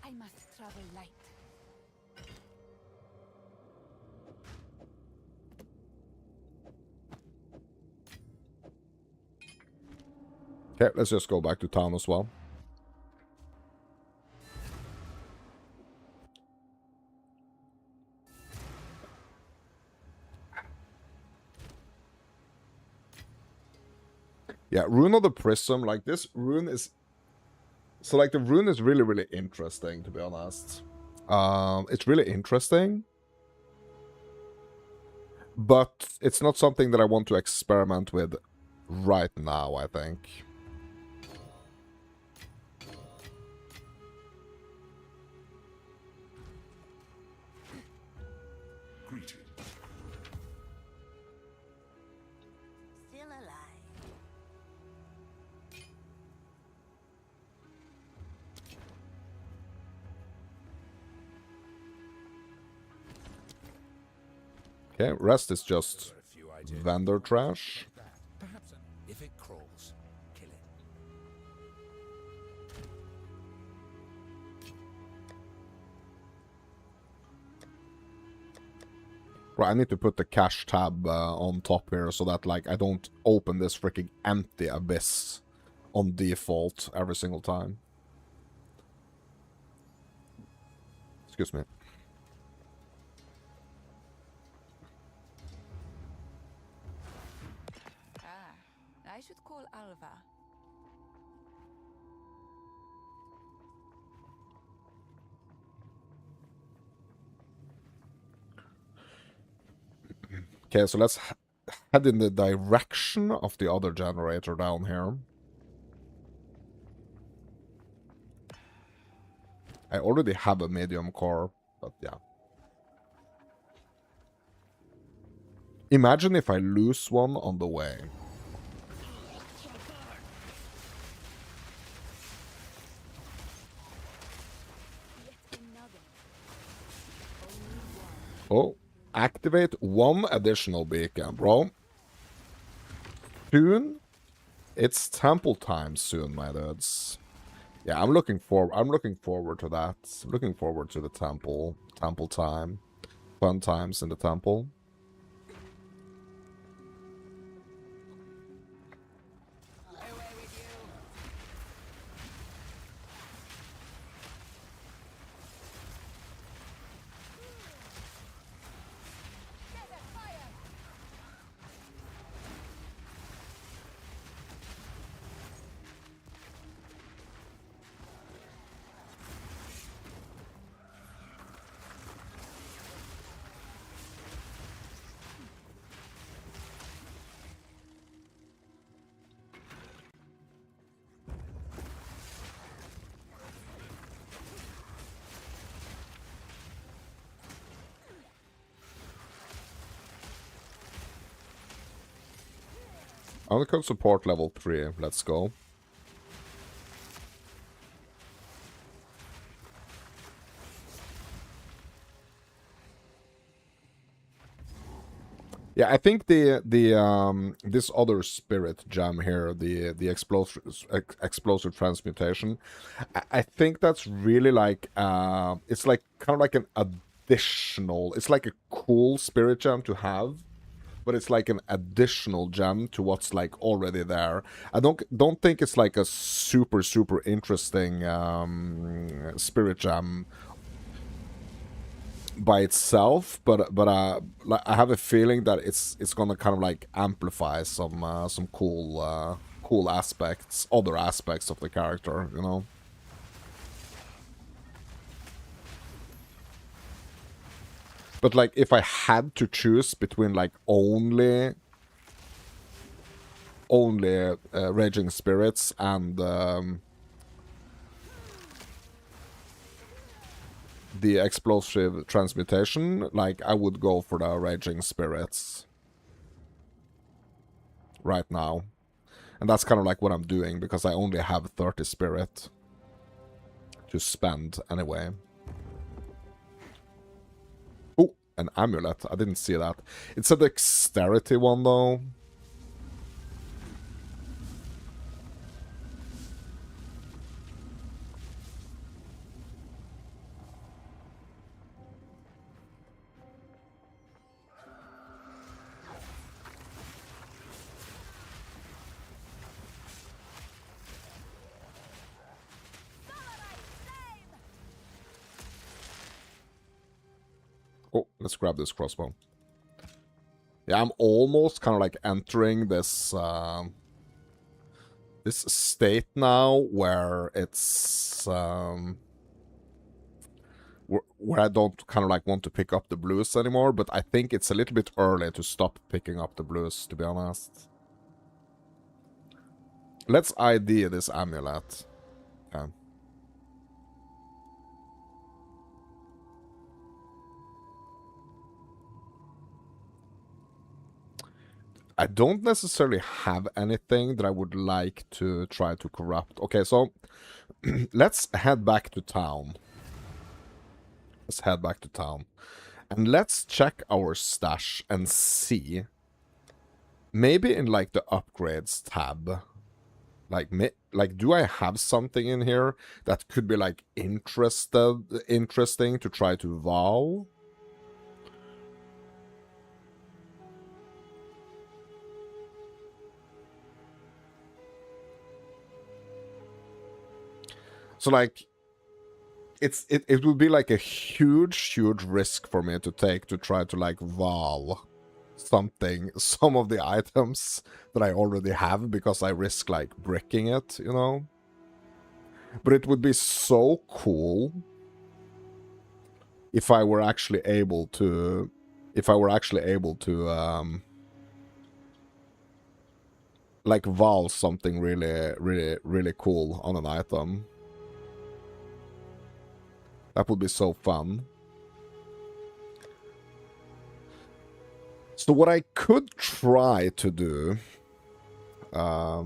I must travel light. Okay, let's just go back to town as well. Yeah, Rune of the Prism, like this rune is... So like the rune is really, really interesting, to be honest. It's really interesting. But it's not something that I want to experiment with right now, I think. Still alive. Okay, rest is just Got a few ideas. vendor trash. Perhaps if it crawls, kill it. Right, I need to put the cache tab on top here so that like I don't open this freaking empty abyss on default every single time. Excuse me. I should call Alva. Okay, so let's head in the direction of the other generator down here. I already have a medium core, but yeah. Imagine if I lose one on the way. Oh, activate one additional beacon, bro. Soon, it's temple time soon, my dudes. Yeah, I'm looking forward to that. I'm looking forward to the temple time, fun times in the temple. Unicode support level 3. Let's go. Yeah, I think this other spirit gem here, the explosive transmutation, I think that's really like it's like kind of like an additional. It's like a cool spirit gem to have, but it's like an additional gem to what's like already there. I don't think it's like a super interesting spirit gem by itself, but like, I have a feeling that it's gonna kind of like amplify some cool aspects, other aspects of the character, you know. But like if I had to choose between like only raging spirits and the explosive transmutation, like I would go for the raging spirits right now. And that's kind of like what I'm doing, because I only have 30 spirit to spend anyway. Oh, an amulet. I didn't see that. It's a dexterity one though. Oh, let's grab this crossbow. Yeah, I'm almost kind of like entering this this state now where it's where I don't kind of like want to pick up the blues anymore, but I think it's a little bit early to stop picking up the blues, to be honest. Let's ID this amulet. Okay. I don't necessarily have anything that I would like to try to corrupt. Okay, so let's head back to town. Let's head back to town. And let's check our stash and see. Maybe in like the upgrades tab. Like do I have something in here that could be like interesting to try to vow? So like it would be like a huge risk for me to take to try to like vow some of the items that I already have, because I risk like bricking it, you know. But it would be so cool if I were actually able to like vow something really cool on an item. That would be so fun. So what I could try to do, I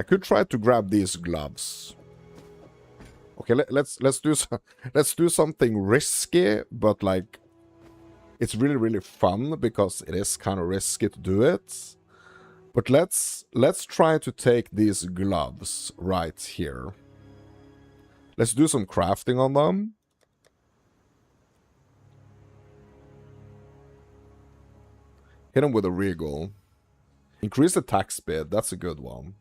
could try to grab these gloves. Okay, let's do something risky, but like it's really fun because it is kind of risky to do it. But let's try to take these gloves right here. Let's do some crafting on them. Hit them with a regal. Increase attack speed. That's a good one.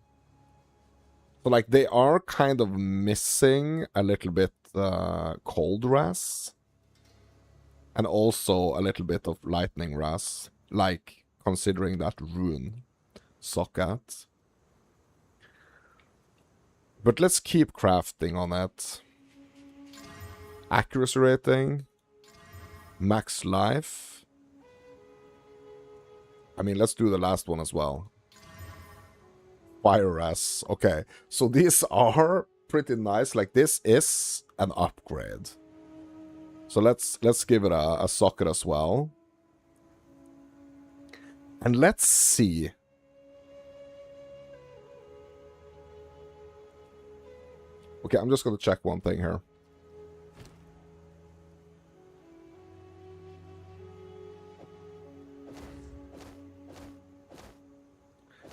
So like they are kind of missing a little bit cold ras. And also a little bit of lightning ras. Like considering that rune socket. But let's keep crafting on it. Accuracy rating. Max life. I mean, let's do the last one as well. Fire S. Okay, so these are pretty nice. Like this is an upgrade. So let's give it a socket as well. And let's see. Okay, I'm just gonna check one thing here.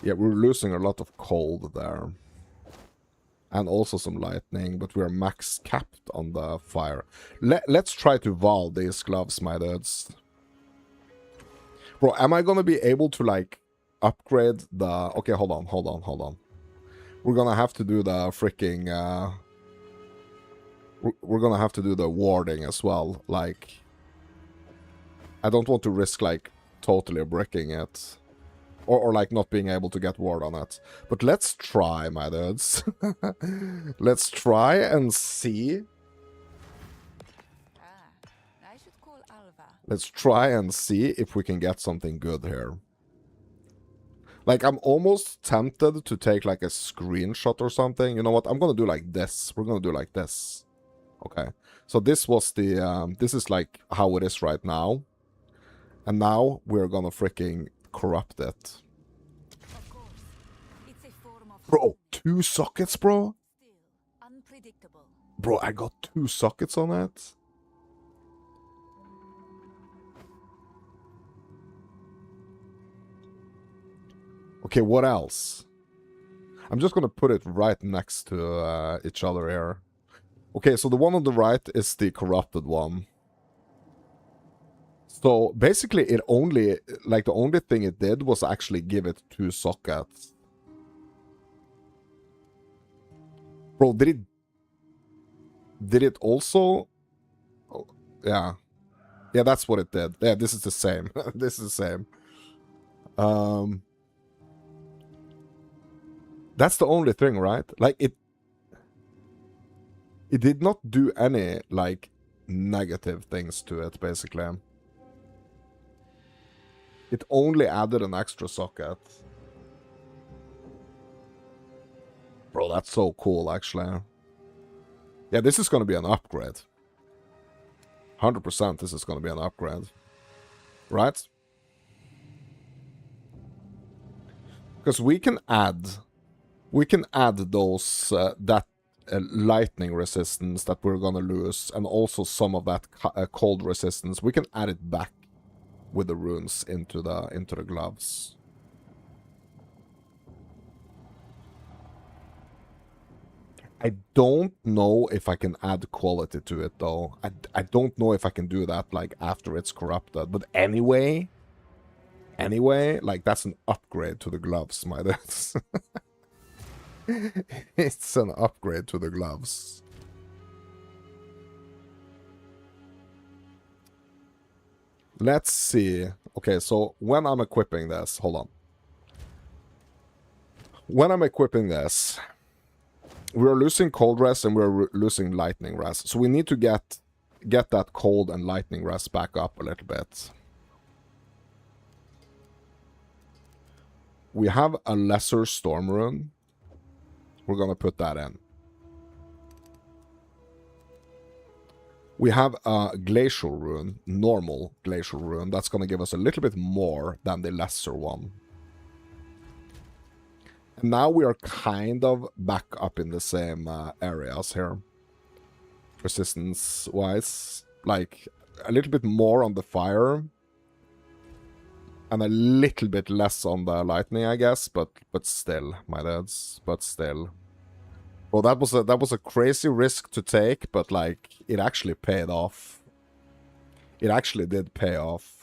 Yeah, we're losing a lot of cold there. And also some lightning, but we're max capped on the fire. Let's try to Val these gloves, my dudes. Bro, am I gonna be able to, like, upgrade the... Okay, hold on. We're gonna have to do the freaking... We're gonna have to do the warding as well. Like, I don't want to risk, like, totally bricking it. Or like, not being able to get ward on it. But let's try, my dudes. Let's try and see. I should call Alva. Let's try and see if we can get something good here. Like, I'm almost tempted to take, like, a screenshot or something. You know what? I'm gonna do like this. We're gonna do like this. Okay. So this was the... this is, like, how it is right now. And now we're gonna freaking corrupt it. Of course, it's a form of Bro, 2 sockets, bro? still unpredictable. Bro, I got 2 sockets on it? Okay, what else? I'm just gonna put it right next to each other here. Okay, so the one on the right is the corrupted one. So basically it only, like, the only thing it did was actually give it 2 sockets. Bro, did it also... Oh, yeah. Yeah, that's what it did. Yeah, this is the same. This is the same. That's the only thing, right? Like, it did not do any, like, negative things to it, basically. It only added an extra socket. Bro, that's so cool, actually. Yeah, this is gonna be an upgrade. 100% this is gonna be an upgrade. Right? Because we can add those, that lightning resistance that we're gonna lose, and also some of that cold resistance. We can add it back with the runes into the gloves. I don't know if I can add quality to it, though. I don't know if I can do that, like, after it's corrupted. But anyway, like, that's an upgrade to the gloves, my dudes. It's an upgrade to the gloves. Let's see. Okay, so when I'm equipping this, hold on. When I'm equipping this, we're losing cold rest and we're losing lightning rest. So we need to get that cold and lightning rest back up a little bit. We have a lesser storm rune. We're gonna put that in. We have a glacial rune, normal glacial rune. That's gonna give us a little bit more than the lesser one. And now we are kind of back up in the same areas here. Resistance-wise. Like, a little bit more on the fire. And a little bit less on the lightning, I guess. But still, my dads. But still. Well, that was a crazy risk to take, but, like, it actually paid off. It actually did pay off.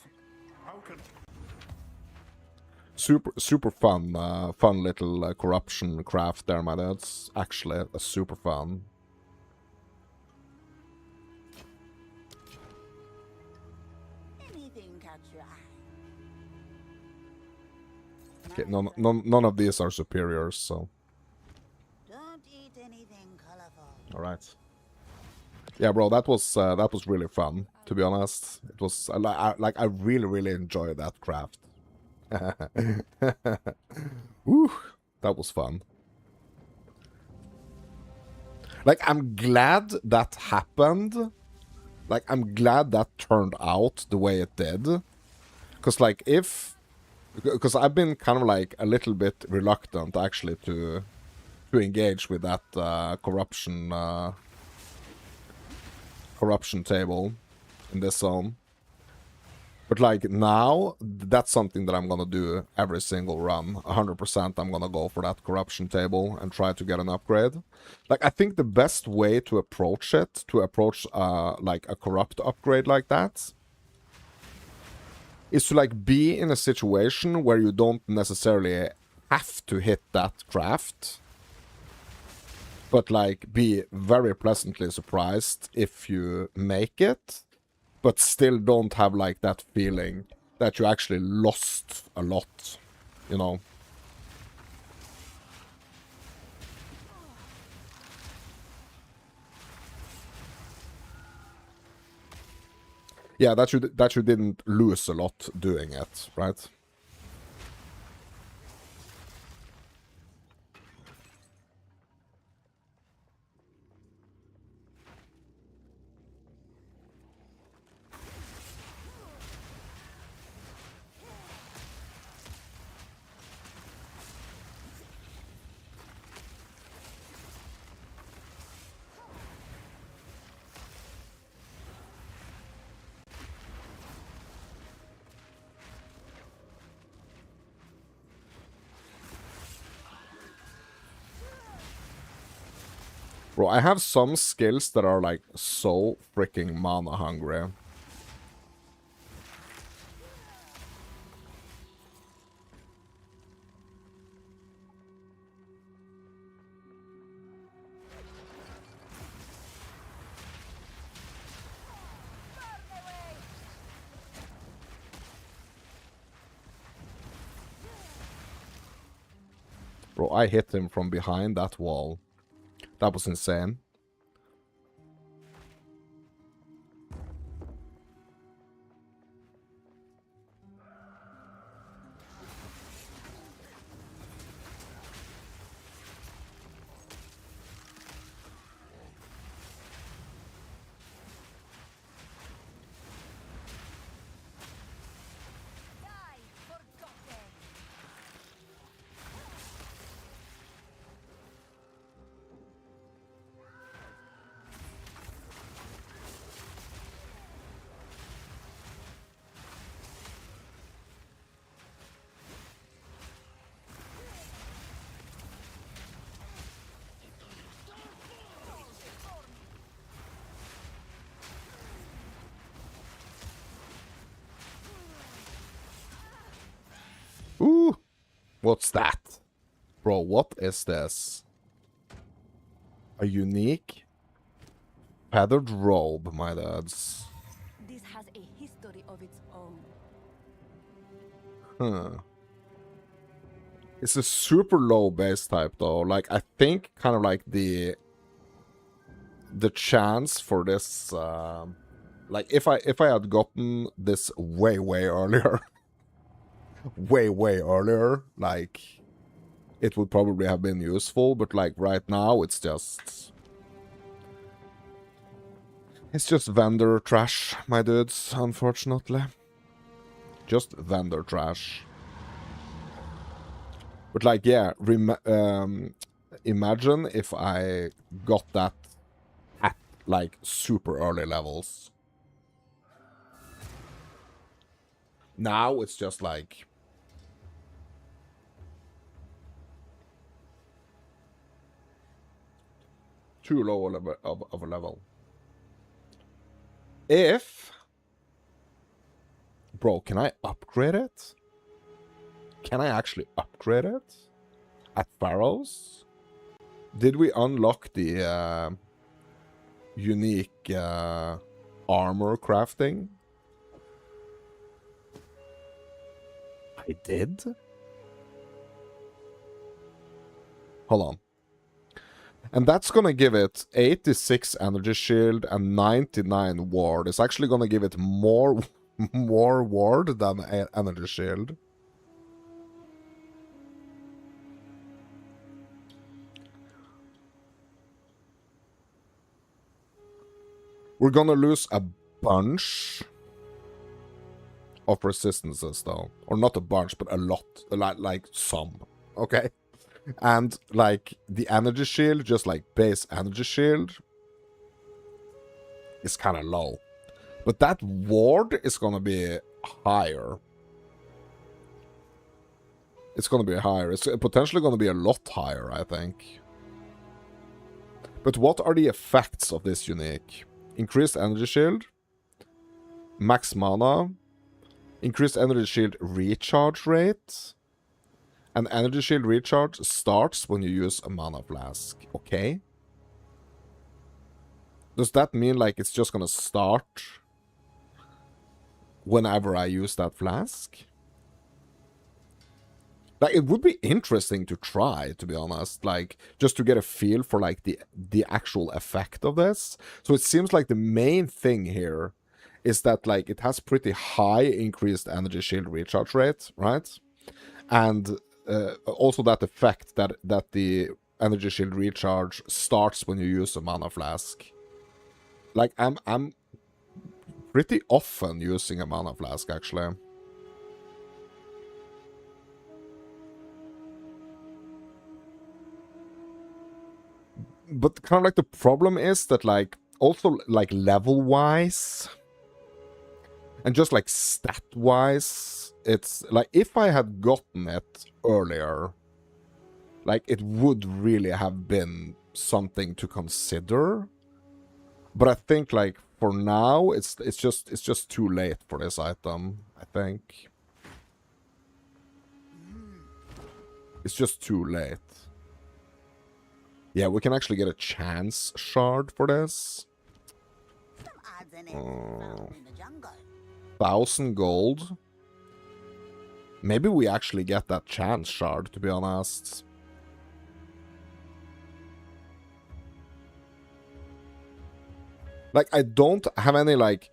Super fun, fun little corruption craft there, my dads. Actually, a super fun. Anything catch your eye? Okay, none of these are superiors, so. Don't eat anything colorful. All right. Yeah, bro, that was really fun. To be honest, it was like I really enjoyed that craft. Woo, that was fun. Like, I'm glad that happened. Like, I'm glad that turned out the way it did. Because, like, if Because I've been kind of like a little bit reluctant actually to engage with that corruption table in this zone. But like now, that's something that I'm gonna do every single run. 100% I'm gonna go for that corruption table and try to get an upgrade. Like, I think the best way to approach it, like a corrupt upgrade like that, is to like be in a situation where you don't necessarily have to hit that craft, but like be very pleasantly surprised if you make it, but still don't have like that feeling that you actually lost a lot, you know? Yeah, that you didn't lose a lot doing it, right? Bro, I have some skills that are like so freaking mana hungry. Bro, I hit him from behind that wall. That was insane. Ooh! What's that? Bro, what is this? A unique feathered robe, my dads. This has a history of its own. Huh. It's a super low base type though. Like, I think kind of like the chance for this like if I had gotten this way earlier way earlier, like it would probably have been useful, but like right now it's just vendor trash, my dudes, unfortunately. Just vendor trash. But like, yeah, imagine if I got that at like super early levels. Now it's just like too low of a level. If... Bro, can I upgrade it? Can I actually upgrade it? At Pharaohs? Did we unlock the unique armor crafting? I did? Hold on. And that's gonna give it 86 energy shield and 99 ward. It's actually gonna give it more ward than energy shield. We're gonna lose a bunch of resistances, though. Or not a bunch, but a lot. Like some. Okay? And, like, the energy shield, just like base energy shield, is kind of low. But that ward is gonna be higher. It's gonna be higher. It's potentially gonna be a lot higher, I think. But what are the effects of this unique? Increased energy shield, max mana, increased energy shield recharge rate, and energy shield recharge starts when you use a mana flask. Okay. Does that mean like it's just gonna start whenever I use that flask? Like, it would be interesting to try, to be honest, like, just to get a feel for, like, the actual effect of this. So it seems like the main thing here is that, like, it has pretty high increased energy shield recharge rate, right? And also that effect that the energy shield recharge starts when you use a mana flask. Like, I'm pretty often using a mana flask, actually. But kind of like the problem is that, like, also like level wise and just like stat wise, it's like if I had gotten it earlier, like it would really have been something to consider. But I think like for now it's just too late for this item, I think. It's just too late. Yeah, we can actually get a chance shard for this. Some odds and ends found in the jungle. 1,000 gold. Maybe we actually get that chance shard, to be honest. Like, I don't have any, like...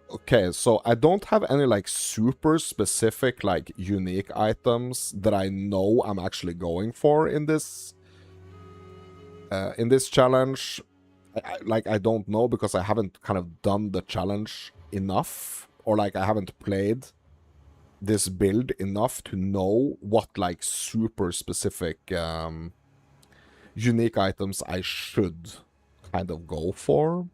okay, so I don't have any, like, super specific, like, unique items that I know I'm actually going for in this... in this challenge. I don't know because I haven't kind of done the challenge enough, or like I haven't played this build enough to know what like super specific unique items I should kind of go for.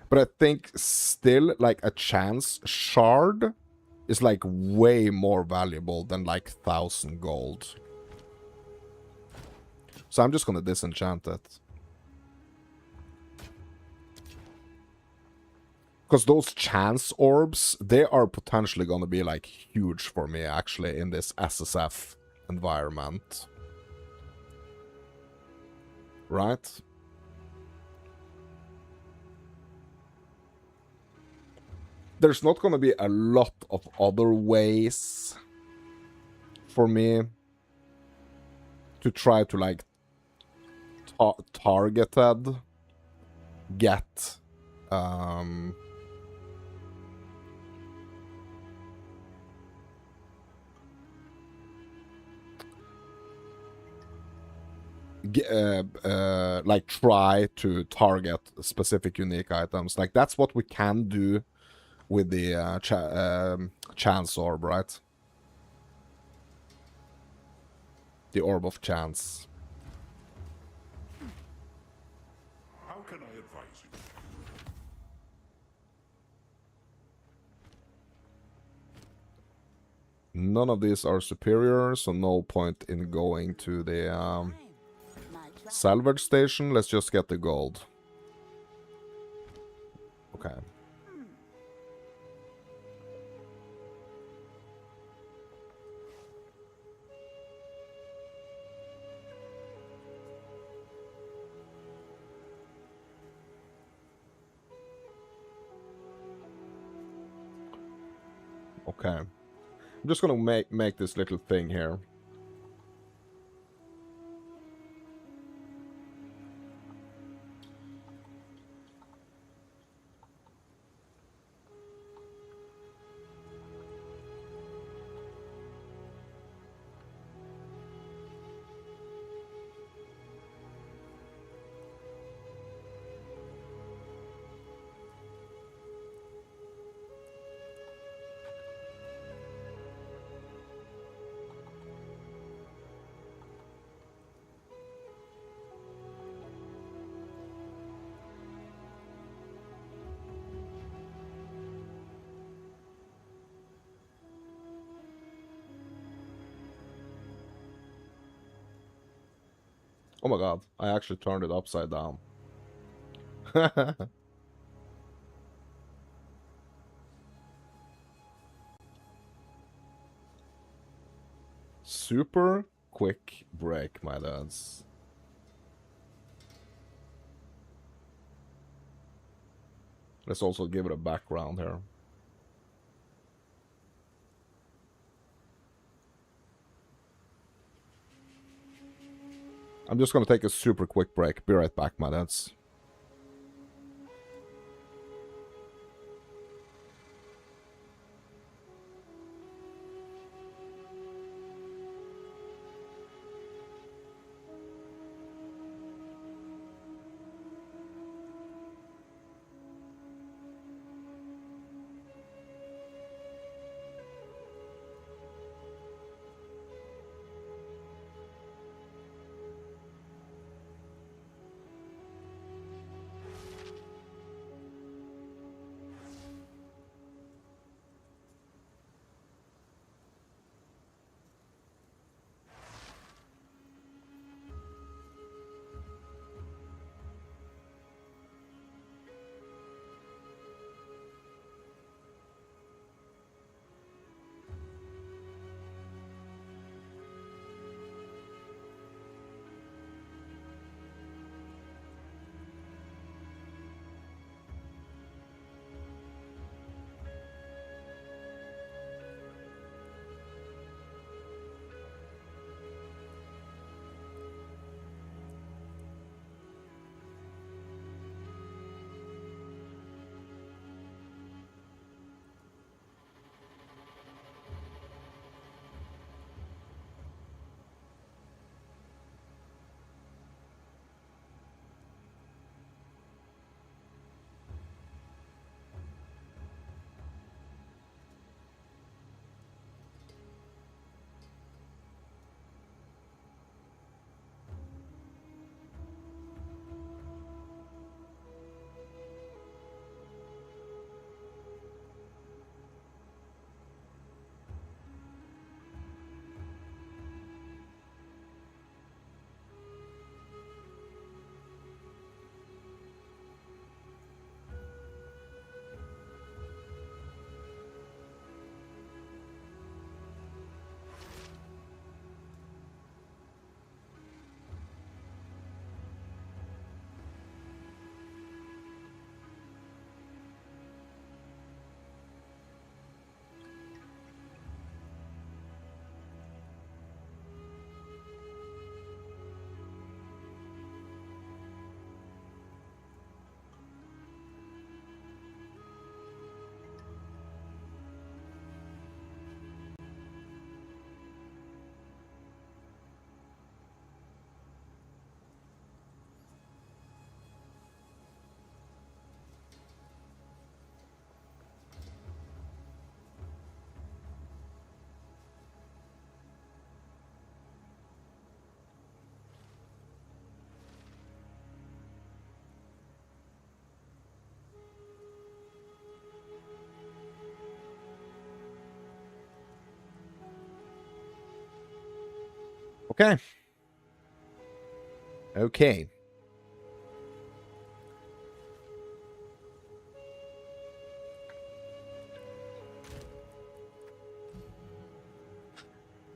But I think still like a chance shard is like way more valuable than like 1,000 gold. So I'm just gonna disenchant it. Because those chance orbs, they are potentially gonna be like huge for me actually in this SSF environment. Right? There's not gonna be a lot of other ways for me to try to like targeted get like try to target specific unique items. Like that's what we can do with the chance orb, right? The orb of chance. How can I advise you? None of these are superior, so no point in going to the salvage station. Let's just get the gold. Okay. Okay. I'm just gonna make this little thing here. Oh my god, I actually turned it upside down. Super quick break, my lads. Let's also give it a background here. I'm just gonna take a super quick break. Be right back, my lads. Okay. Okay.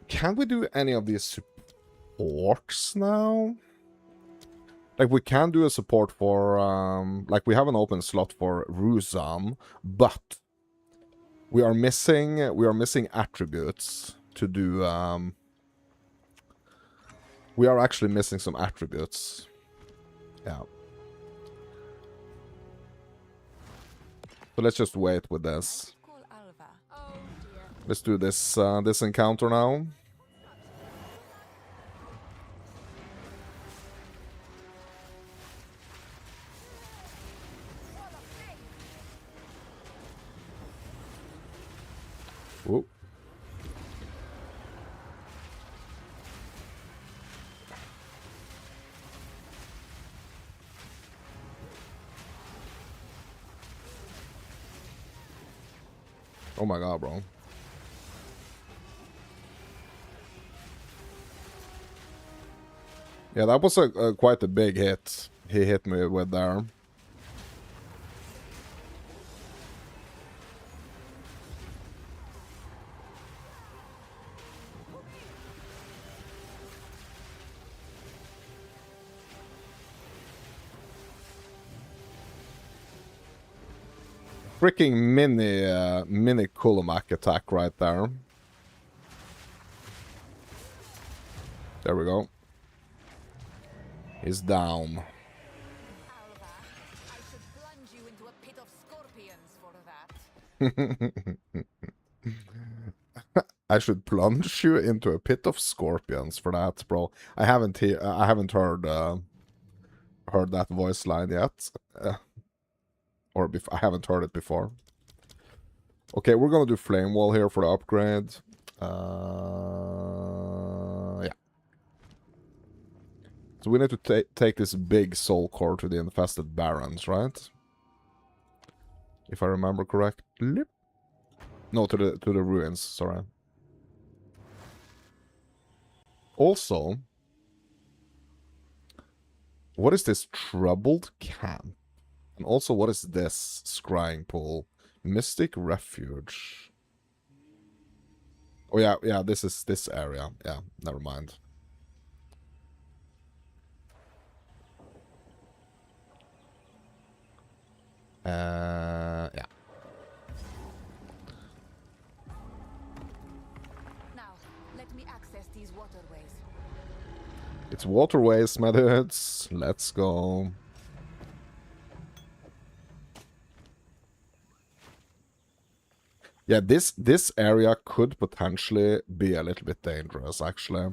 Can we do any of these supports now? Like, we can do a support for, like, we have an open slot for Ruzam, but we are missing attributes to do, we are actually missing some attributes. Yeah. So let's just wait with this. Call Alva. Oh dear. Let's do this, this encounter now. Whoa. Oh my god, bro. Yeah, that was a quite a big hit he hit me with there. Freaking mini Kulamak attack right there. There we go. He's down. Alva, I should plunge you into a pit of scorpions for that. I should plunge you into a pit of scorpions for that, bro. I haven't heard heard that voice line yet, I haven't heard it before. Okay, we're gonna do flame wall here for the upgrade. Yeah. So we need to take this big soul core to the infested barons, right? If I remember correctly. No, to the ruins. Sorry. Also, what is this troubled camp? And also, what is this scrying pool? Mystic refuge. Oh yeah, this is this area. Yeah, never mind. Yeah. Now, let me access these waterways. It's waterways, my dudes. Let's go. Yeah, this area could potentially be a little bit dangerous, actually.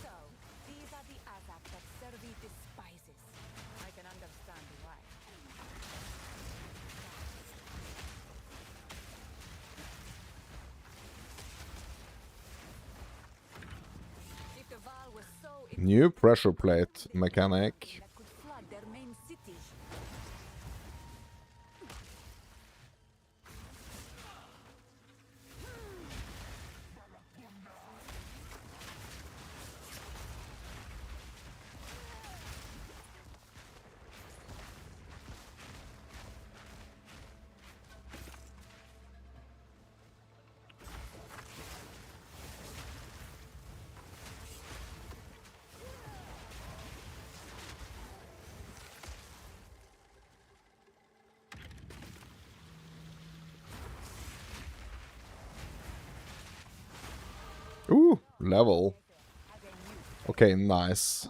So, these are the Azak that Servi despises. I can understand why. If the Val was so New pressure plate mechanic. that could flood their main city. Ooh, level. Okay, nice.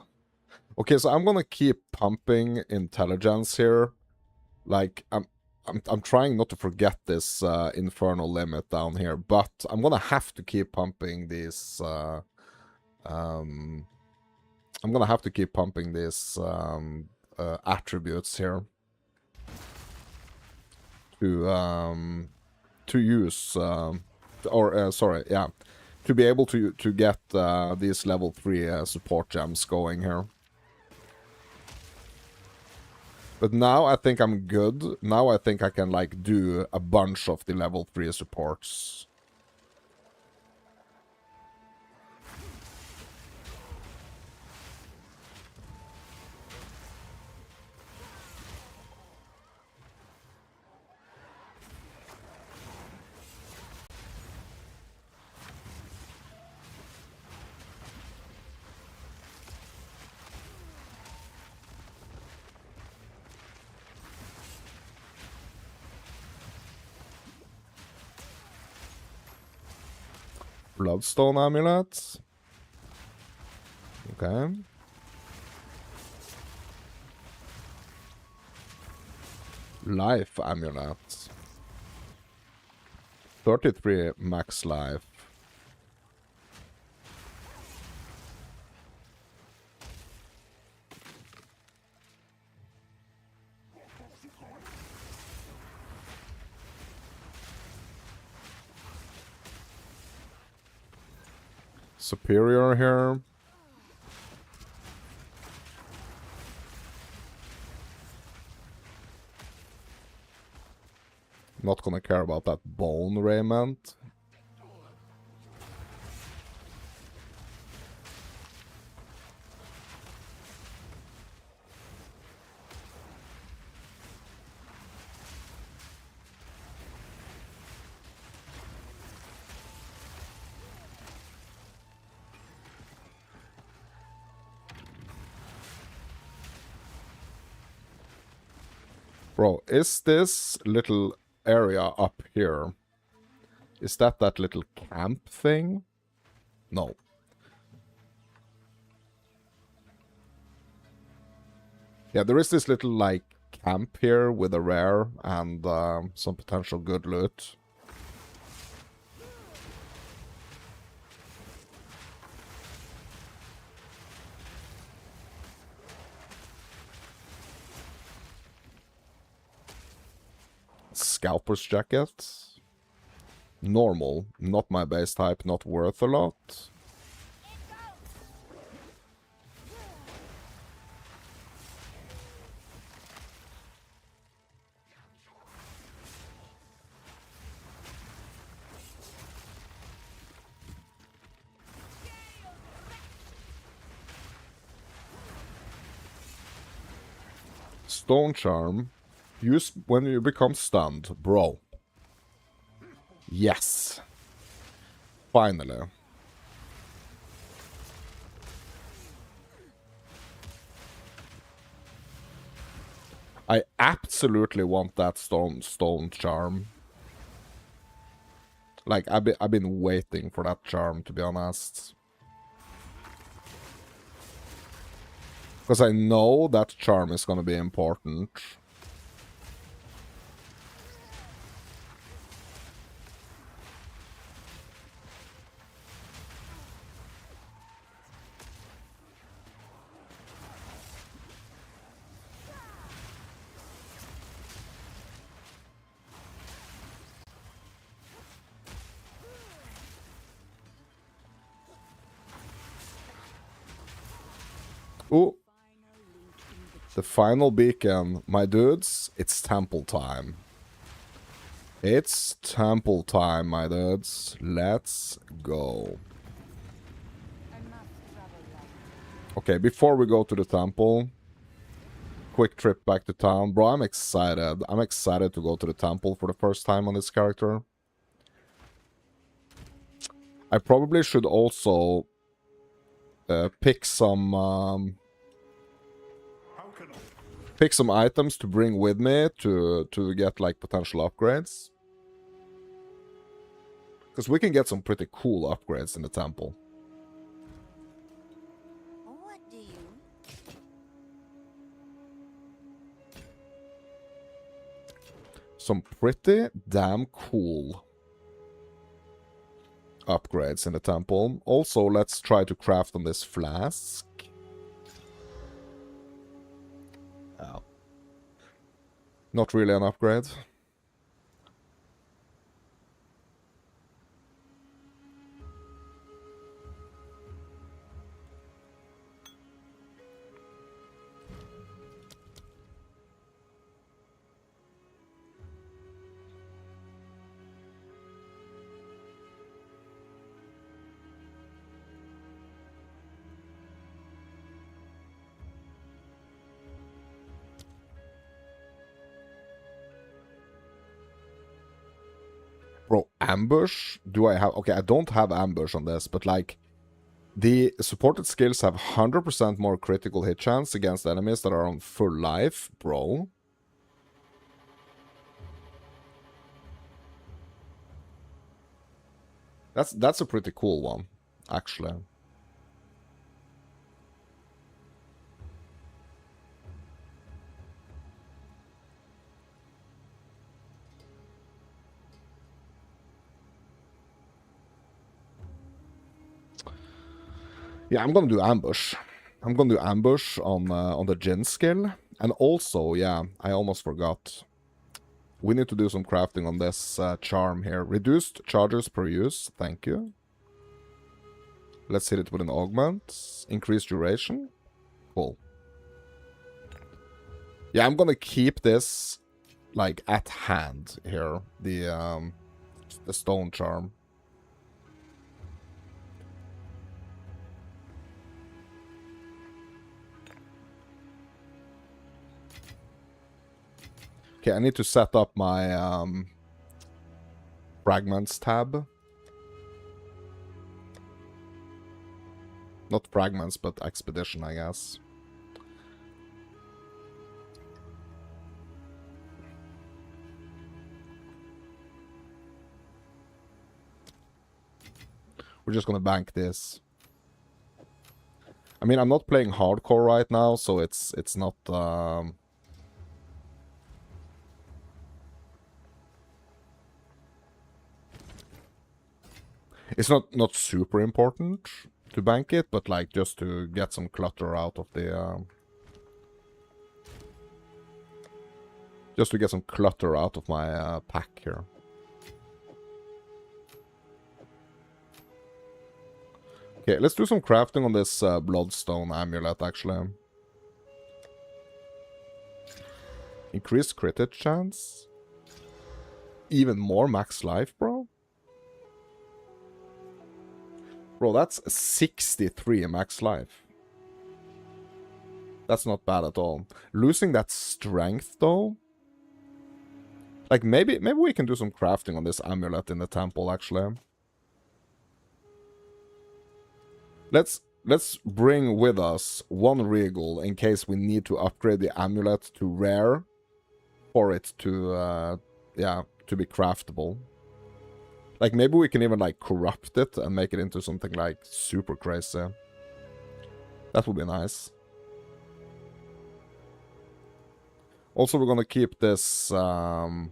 Okay, so I'm gonna keep pumping intelligence here. Like, I'm trying not to forget this infernal limit down here, but I'm gonna have to keep pumping these. I'm gonna have to keep pumping these attributes here to use sorry, yeah, to be able to get these level 3 support gems going here. But now I think I'm good. Now I think I can, like, do a bunch of the level 3 supports. Bloodstone amulet. Okay. Life amulet. 33 max life. Superior here. Not gonna care about that bone raiment. Bro, is this little area up here? Is that little camp thing? No. Yeah, there is this little, like, camp here with a rare and some potential good loot. Scalper's jacket. Normal. Not my base type, not worth a lot. Stone Charm. Use when you become stunned, bro. Yes. Finally. I absolutely want that stone charm. Like, I've been waiting for that charm, to be honest. Because I know that charm is gonna be important. Ooh. The final beacon. My dudes, it's temple time. It's temple time, my dudes. Let's go. Okay, before we go to the temple, quick trip back to town. Bro, I'm excited. I'm excited to go to the temple for the first time on this character. I probably should also pick some items to bring with me to get like potential upgrades. Because we can get some pretty cool upgrades in the temple. What do you? Some pretty damn cool upgrades in the temple. Also, let's try to craft on this flask. Oh. Not really an upgrade. Bro, ambush? Do I have... Okay, I don't have ambush on this, but like... The supported skills have 100% more critical hit chance against enemies that are on full life, bro. That's a pretty cool one, actually. Yeah, I'm gonna do ambush. I'm gonna do ambush on the Jin skill. And also, yeah, I almost forgot. We need to do some crafting on this charm here. Reduced charges per use, thank you. Let's hit it with an augment. Increased duration. Cool. Yeah, I'm gonna keep this like at hand here, the stone charm. Okay, I need to set up my fragments tab. Not fragments, but expedition, I guess. We're just gonna bank this. I mean, I'm not playing hardcore right now, so it's not it's not super important to bank it, but like just to get some clutter out of the just to get some clutter out of my pack here. Okay, let's do some crafting on this bloodstone amulet, actually. Increased crit hit chance. Even more max life, bro. Bro, that's 63 max life. That's not bad at all. Losing that strength, though. Like, maybe we can do some crafting on this amulet in the temple, actually. Let's bring with us one regal in case we need to upgrade the amulet to rare for it to, yeah, to be craftable. Like, maybe we can even, like, corrupt it and make it into something, like, super crazy. That would be nice. Also, we're gonna keep this, we're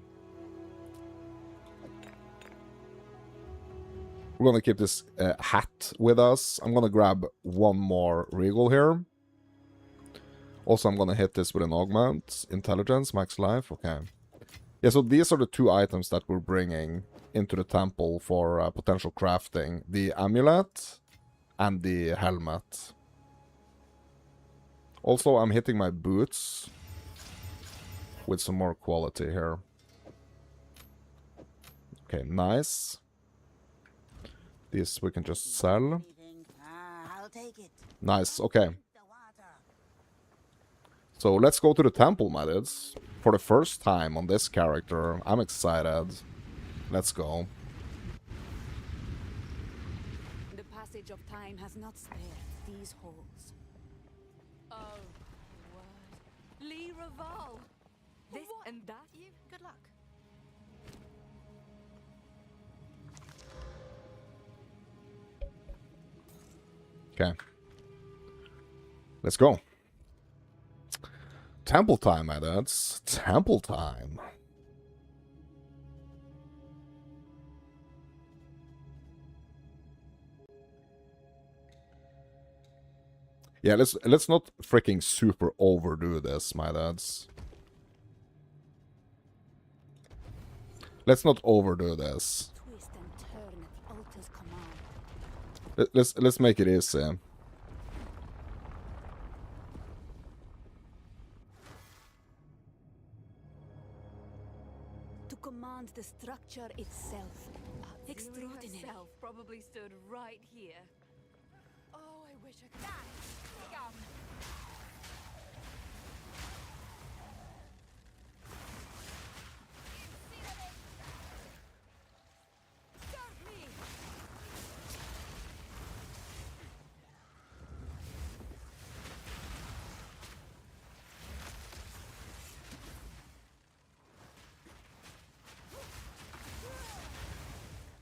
gonna keep this hat with us. I'm gonna grab one more regal here. Also, I'm gonna hit this with an augment. Intelligence, max life, okay. Yeah, so these are the two items that we're bringing into the temple for potential crafting. The amulet and the helmet. Also, I'm hitting my boots with some more quality here. Okay, nice. This we can just sell. I'll take it. Nice, okay. The water. So let's go to the temple, my dudes. For the first time on this character. I'm excited. Let's go. The passage of time has not spared these halls. Oh, word. Lee Raval! This and that? You? Good luck. Okay. Let's go. Temple time, my dudes. Temple time. Yeah, let's not freaking super overdo this, my dads. Let's not overdo this. Twist and turn at the altar's command. Let's make it easy. To command the structure itself. Extraordinary. Myself probably stood right here. Oh, I wish I could.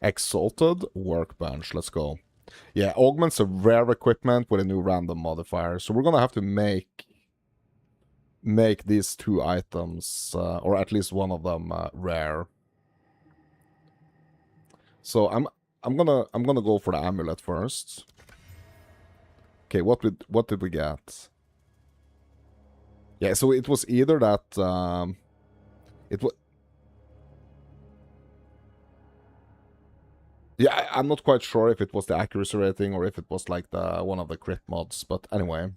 Exalted Workbench. Let's go. Yeah, augments a rare equipment with a new random modifier. So we're gonna have to make these two items, or at least one of them, rare. So I'm gonna go for the amulet first. Okay, what did we get? Yeah, so it was either that it was. Yeah, I'm not quite sure if it was the accuracy rating or if it was like the one of the crit mods, but anyway.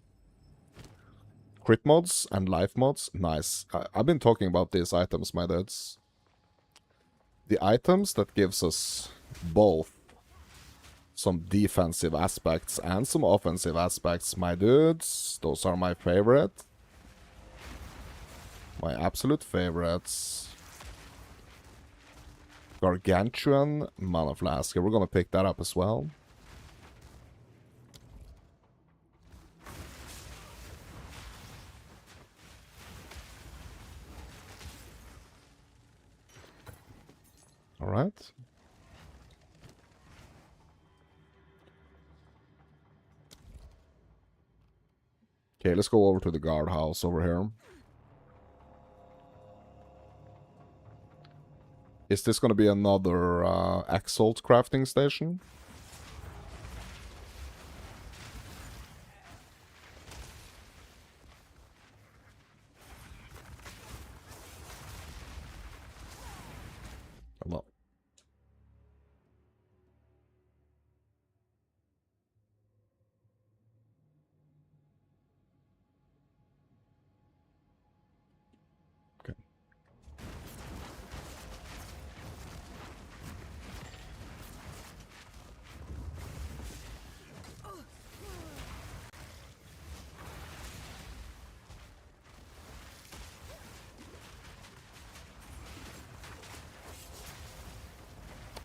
Crit mods and life mods, nice. I've been talking about these items, my dudes. The items that gives us both some defensive aspects and some offensive aspects, my dudes. Those are my favorite. My absolute favorites. Gargantuan Mana Flask. We're gonna pick that up as well. Alright. Okay, let's go over to the guardhouse over here. Is this going to be another Exalt crafting station? No. Okay.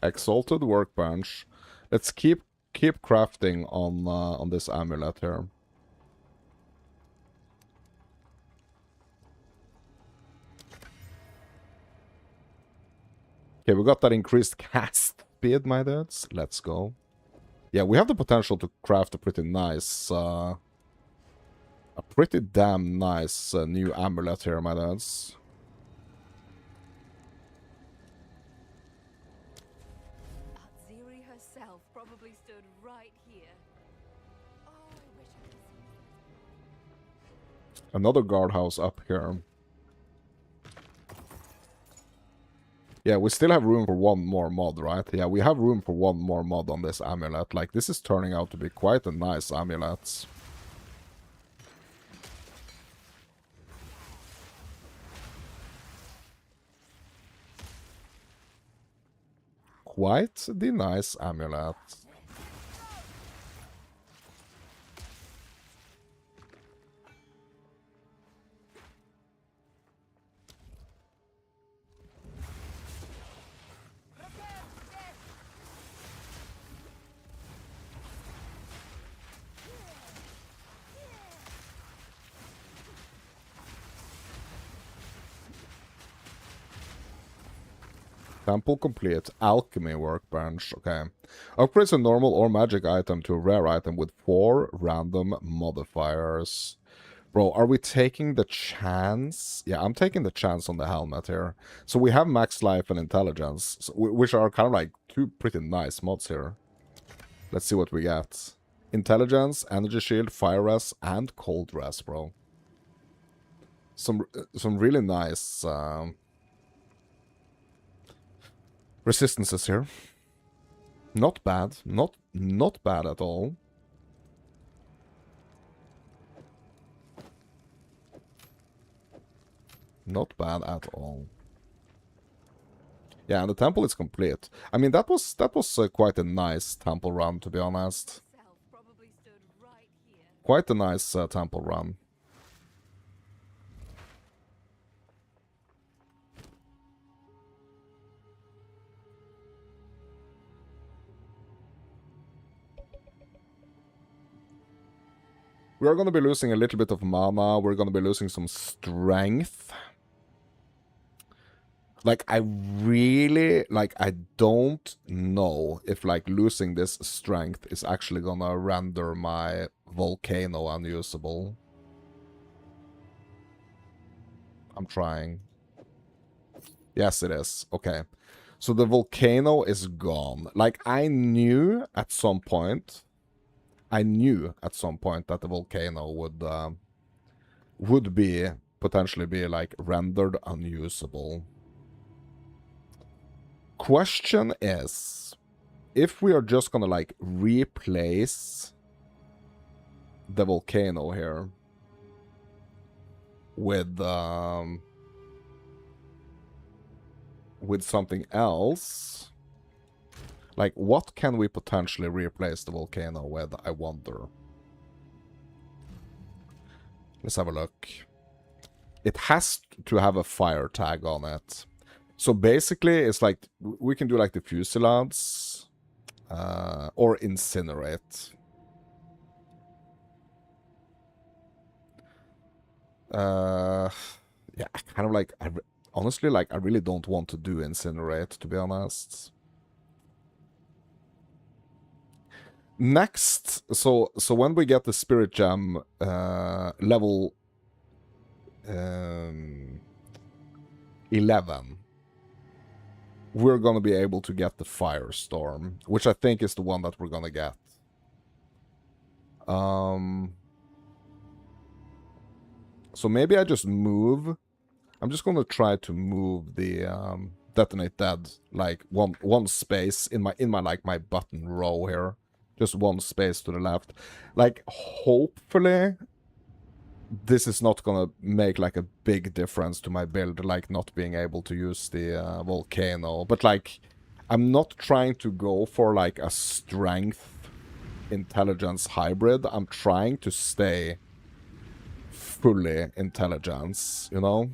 Exalted Workbench. Let's keep crafting on this amulet here. Okay, we got that increased cast speed, my dudes. Let's go. Yeah, we have the potential to craft a pretty nice, a pretty damn nice new amulet here, my dudes. Ziri herself probably stood right here. Oh, I wish I could see. Another guardhouse up here. Yeah, we still have room for one more mod, right? Yeah, we have room for one more mod on this amulet. Like, this is turning out to be quite a nice amulet. Quite the nice amulet. Temple complete. Alchemy workbench. Okay. Upgrades a normal or magic item to a rare item with 4 random modifiers. Bro, are we taking the chance? Yeah, I'm taking the chance on the helmet here. So we have max life and intelligence, which are kind of like 2 pretty nice mods here. Let's see what we get. Intelligence, energy shield, fire res, and cold res, bro. Some really nice resistances here. Not bad. Not bad at all. Not bad at all. Yeah, and the temple is complete. I mean, that was quite a nice temple run, to be honest. Quite a nice temple run. We are going to be losing a little bit of mana. We're going to be losing some strength. Like, I really, like, I don't know if, like, losing this strength is actually going to render my volcano unusable. I'm trying. Yes, it is. Okay. So the volcano is gone. Like, I knew at some point that the volcano would be potentially be like rendered unusable. Question is, if we are just gonna like replace the volcano here, with something else. Like, what can we potentially replace the volcano with, I wonder? Let's have a look. It has to have a fire tag on it. So basically, it's like, we can do like the Fusillades, or Incinerate. Yeah, kind of like, honestly, like, I really don't want to do Incinerate, to be honest. Next, so when we get the Spirit Gem level 11, we're gonna be able to get the Firestorm, which I think is the one that we're gonna get. So maybe I just move. I'm just gonna try to move the Detonate Dead like one space in my like my button row here. Just one space to the left. Like, hopefully this is not gonna make like a big difference to my build, like not being able to use the volcano. But like, I'm not trying to go for like a strength intelligence hybrid. I'm trying to stay fully intelligence, you know?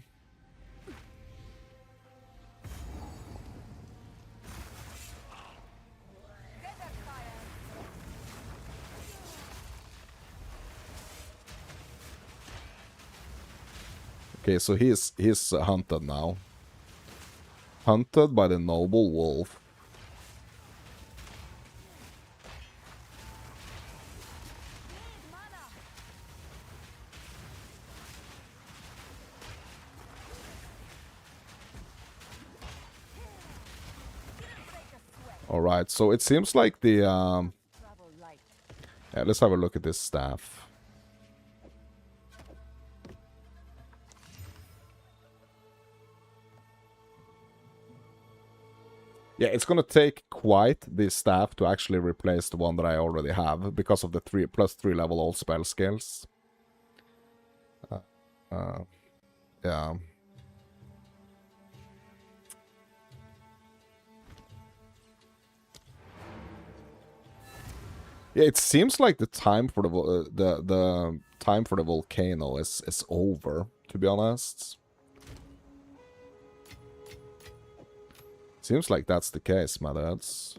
Okay, so he's hunted now. Hunted by the noble wolf. Alright, so it seems like the... yeah, let's have a look at this staff. Yeah, it's gonna take quite the staff to actually replace the one that I already have because of the +3 level old spell skills. Yeah. Yeah, it seems like the time for the time for the volcano is over, to be honest. Seems like that's the case, my dudes.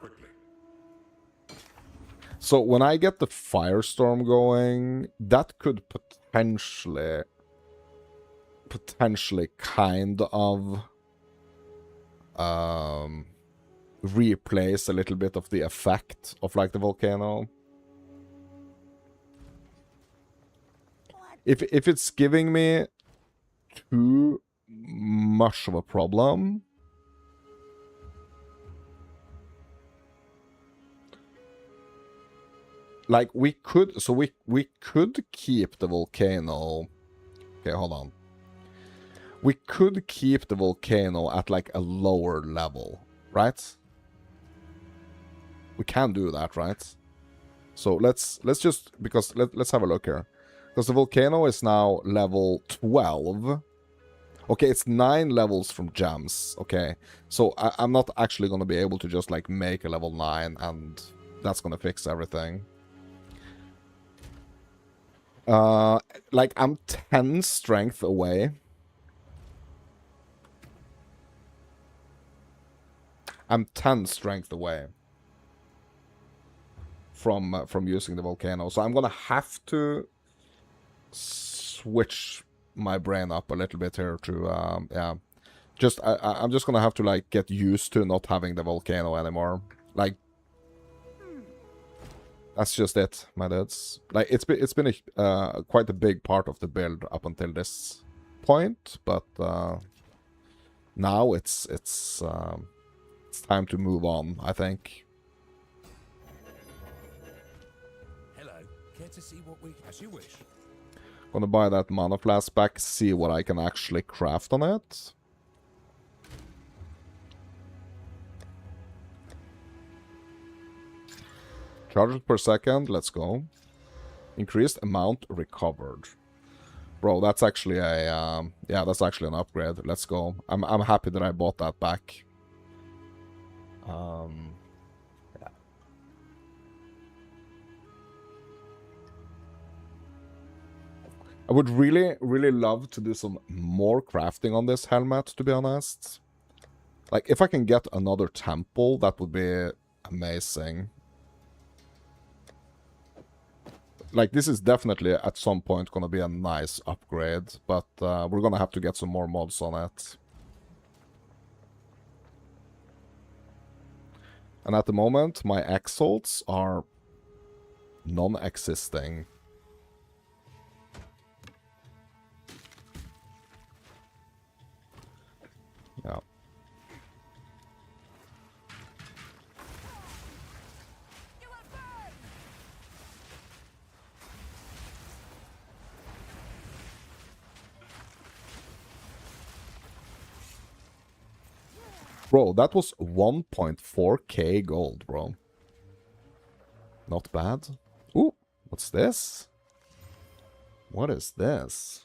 Quickly. So when I get the Firestorm going, that could potentially kind of replace a little bit of the effect of like the volcano. If it's giving me too much of a problem, like we could keep the volcano. Okay, hold on. We could keep the volcano at like a lower level, right? We can do that, right? So let's just, because let's have a look here. Because the volcano is now level 12. Okay, it's 9 levels from gems. Okay, so I'm not actually going to be able to just like make a level 9 and that's going to fix everything. Like I'm 10 strength away. I'm 10 strength away from using the volcano. So I'm going to have to switch my brain up a little bit here to yeah, just I'm just gonna have to like get used to not having the volcano anymore. Like that's just it, my dudes. Like it's been a quite a big part of the build up until this point, but now it's time to move on, I think. Hello. Care to see what we... As you wish. Gonna buy that mana flask back, see what I can actually craft on it. Charges per second, let's go. Increased amount recovered. Bro, that's actually a yeah, that's actually an upgrade. Let's go. I'm happy that I bought that back. Yeah. I would really, really love to do some more crafting on this helmet, to be honest. Like, if I can get another temple, that would be amazing. Like, this is definitely at some point gonna be a nice upgrade, but we're gonna have to get some more mods on it. And at the moment, my exalts are non-existing. Yeah. Bro, that was 1.4k gold, bro. Not bad. Ooh, what's this? What is this?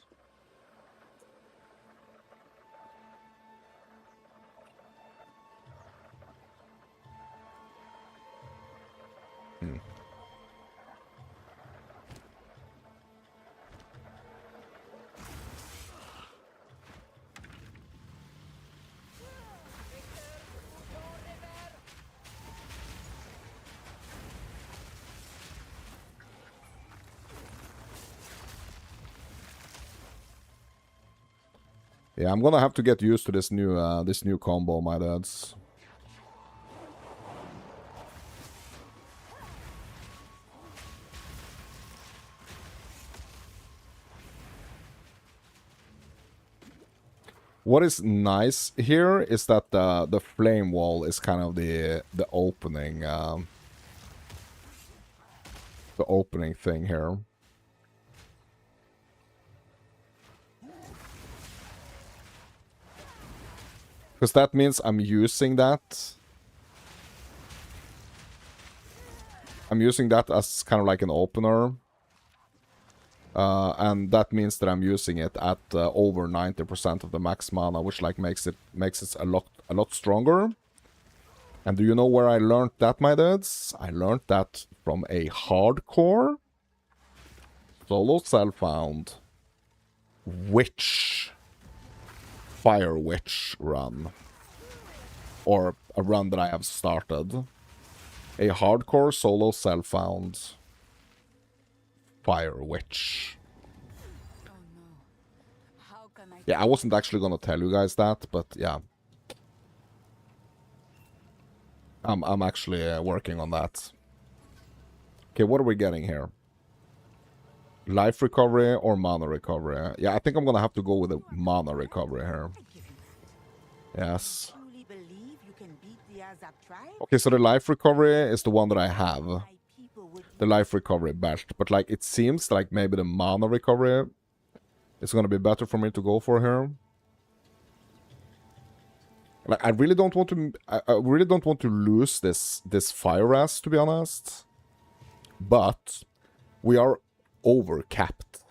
Yeah, I'm gonna have to get used to this new combo, my dads. What is nice here is that the flame wall is kind of the opening thing here. Because that means I'm using that. I'm using that as kind of like an opener. And that means that I'm using it at over 90% of the max mana, which like makes it a lot stronger. And do you know where I learned that, my dudes? I learned that from a hardcore solo self-found Fire Witch run. Or a run that I have started. A hardcore solo self-found Fire Witch. Oh no. How can I Yeah, I wasn't actually gonna tell you guys that, but yeah. I'm actually working on that. Okay, what are we getting here? Life recovery or mana recovery? Yeah, I think I'm gonna have to go with a mana recovery here. Yes. Truly believe you can beat the Azap tribe? Okay, so the life recovery is the one that I have. My people would The life recovery best. But like, it seems like maybe the mana recovery is gonna be better for me to go for here. Like, I really don't want to. I really don't want to lose this fire ass, to be honest. But we are over capped,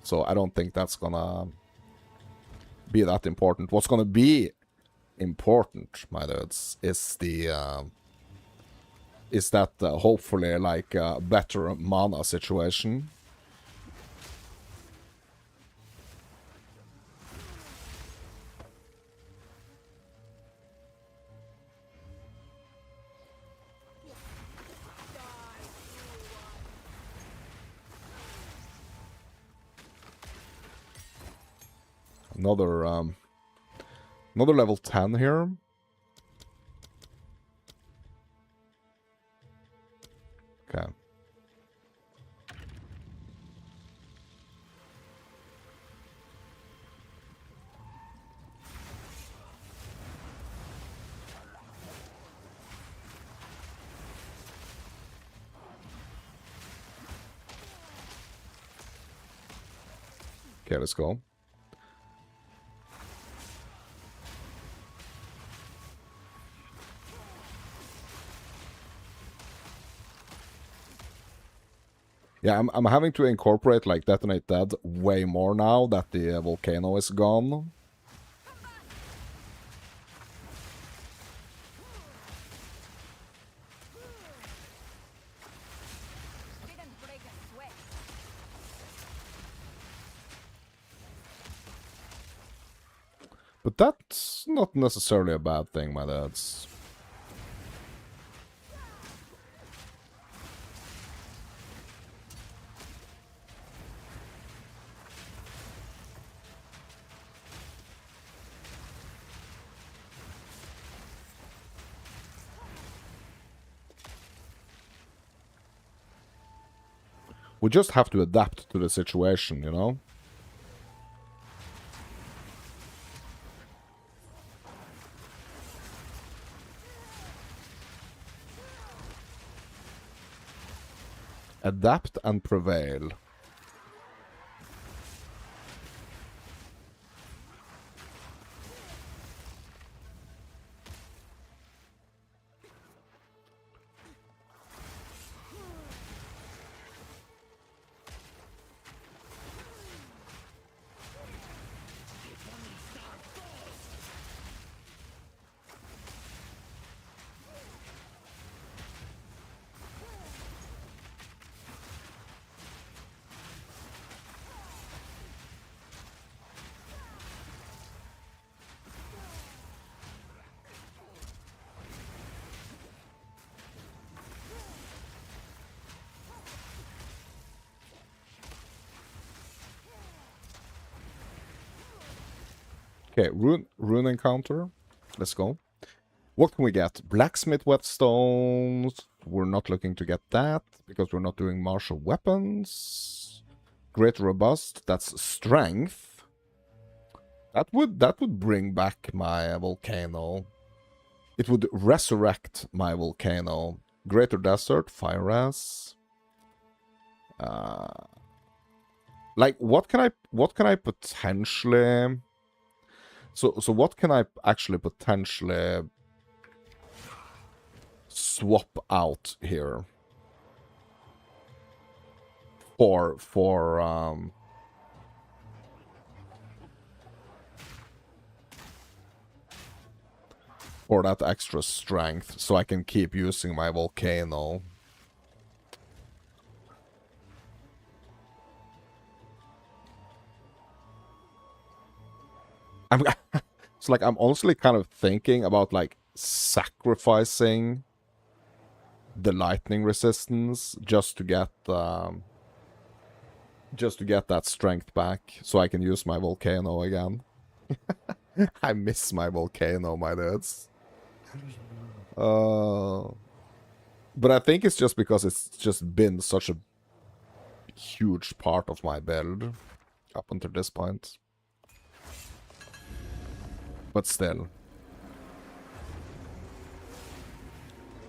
so I don't think that's gonna be that important. What's gonna be important, my dudes, is that hopefully like a better mana situation. Another level 10 here. Okay. Okay, let's go. Yeah, I'm having to incorporate, like, Detonate Dead way more now that the volcano is gone. Didn't break a sweat. But that's not necessarily a bad thing, my dads. We just have to adapt to the situation, you know? Adapt and prevail. Okay, rune encounter. Let's go. What can we get? Blacksmith whetstones. We're not looking to get that because we're not doing martial weapons. Great robust. That's strength. That would bring back my volcano. It would resurrect my volcano. Greater desert. Fire as. Like what can I potentially? So what can I actually potentially swap out here for that extra strength so I can keep using my volcano? It's like I'm honestly kind of thinking about like sacrificing the lightning resistance just to get that strength back so I can use my volcano again. I miss my volcano, my dudes. But I think it's just because it's just been such a huge part of my build up until this point. But still,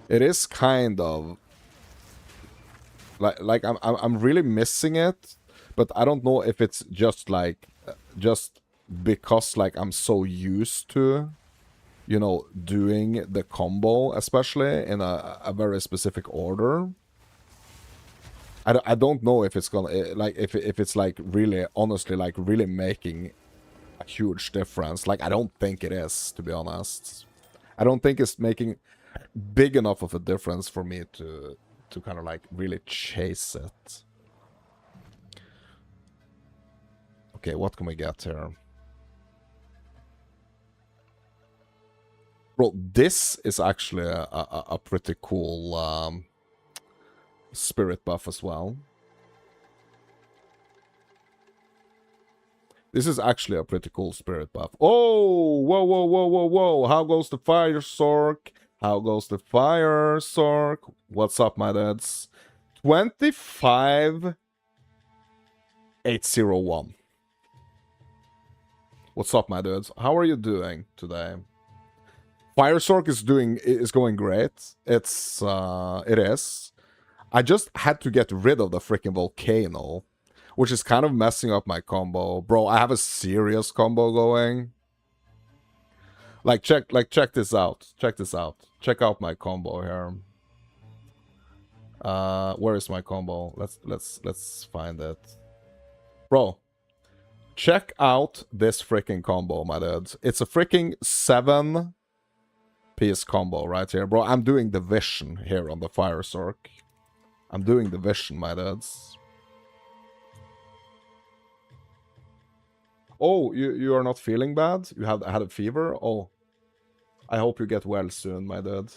it is kind of like I'm really missing it, but I don't know if it's just like just because like I'm so used to, you know, doing the combo, especially in a very specific order. I don't know if it's gonna like if it's like really honestly like really making a huge difference. Like I don't think it is, to be honest. I don't think it's making big enough of a difference for me to kind of like really chase it. Okay, what can we get here? Bro, this is actually a pretty cool spirit buff as well. This is actually a pretty cool spirit buff. Oh, whoa, whoa, whoa, whoa, whoa. How goes the Fire Sorc? How goes the Fire Sorc? What's up, my dads? 25,801. What's up, my dudes? How are you doing today? Fire Sorc is going great. It is. I just had to get rid of the freaking volcano, which is kind of messing up my combo. Bro, I have a serious combo going. Check this out. Check this out. Check out my combo here. Where is my combo? Let's find it. Bro, check out this freaking combo, my dudes. It's a freaking 7-piece combo right here. Bro, I'm doing the vision here on the Fire Sorc. I'm doing the vision, my dudes. Oh, you are not feeling bad? You have had a fever? Oh, I hope you get well soon, my dude.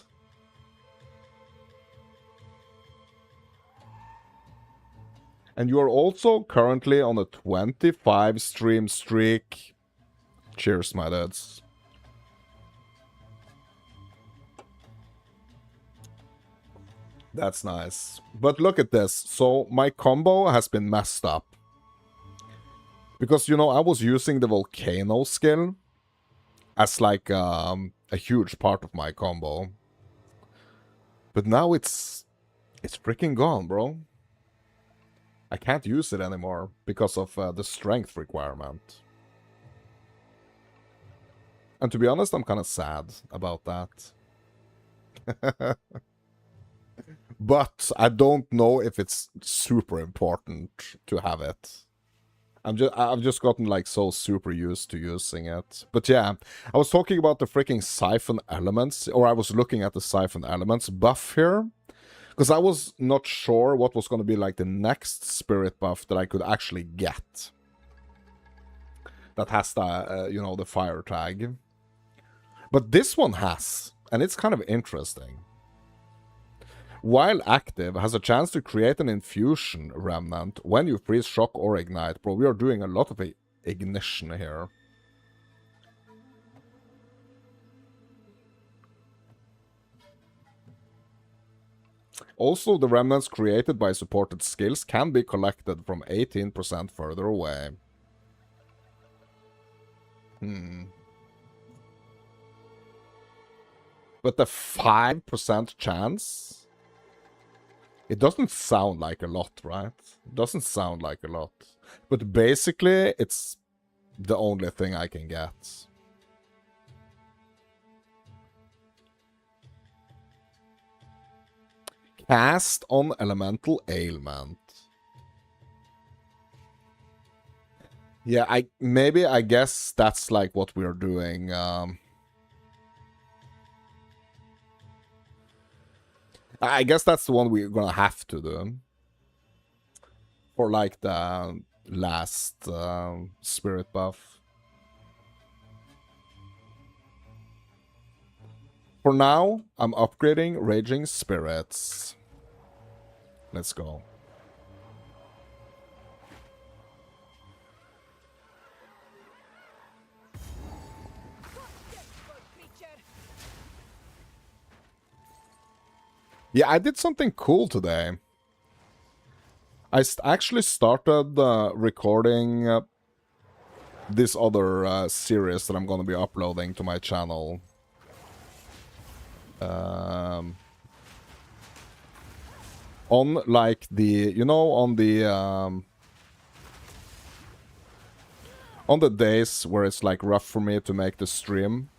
And you are also currently on a 25 stream streak. Cheers, my dudes. That's nice. But look at this. So my combo has been messed up. Because, you know, I was using the volcano skill as like a huge part of my combo. But now it's freaking gone, bro. I can't use it anymore because of the strength requirement. And to be honest, I'm kind of sad about that. But I don't know if it's super important to have it. I've just gotten like so super used to using it. But yeah, I was talking about the freaking siphon elements, or I was looking at the siphon elements buff here. Because I was not sure what was going to be like the next spirit buff that I could actually get. That has the, you know, the fire tag. But this one has, and it's kind of interesting. While active, has a chance to create an infusion remnant when you freeze, shock, or ignite. Bro, we are doing a lot of ignition here. Also, the remnants created by supported skills can be collected from 18% further away. But the 5% chance? It doesn't sound like a lot, right? It doesn't sound like a lot. But basically, it's the only thing I can get. Cast on elemental ailment. Yeah, I guess that's like what we're doing. I guess that's the one we're gonna have to do. For like the last spirit buff. For now, I'm upgrading Raging Spirits. Let's go. Yeah, I did something cool today. I actually started recording this other series that I'm going to be uploading to my channel. On like the, you know, on the days where it's like rough for me to make the stream,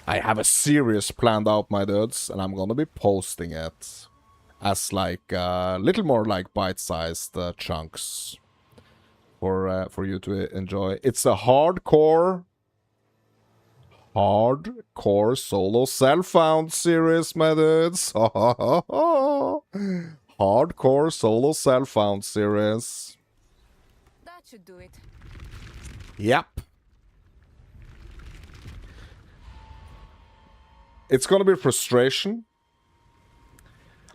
I have a series planned out, my dudes, and I'm gonna be posting it as like little more like bite-sized chunks for you to enjoy. It's a hardcore solo self-found series, my dudes. Hardcore solo self-found series. That should do it. Yep. It's gonna be frustration.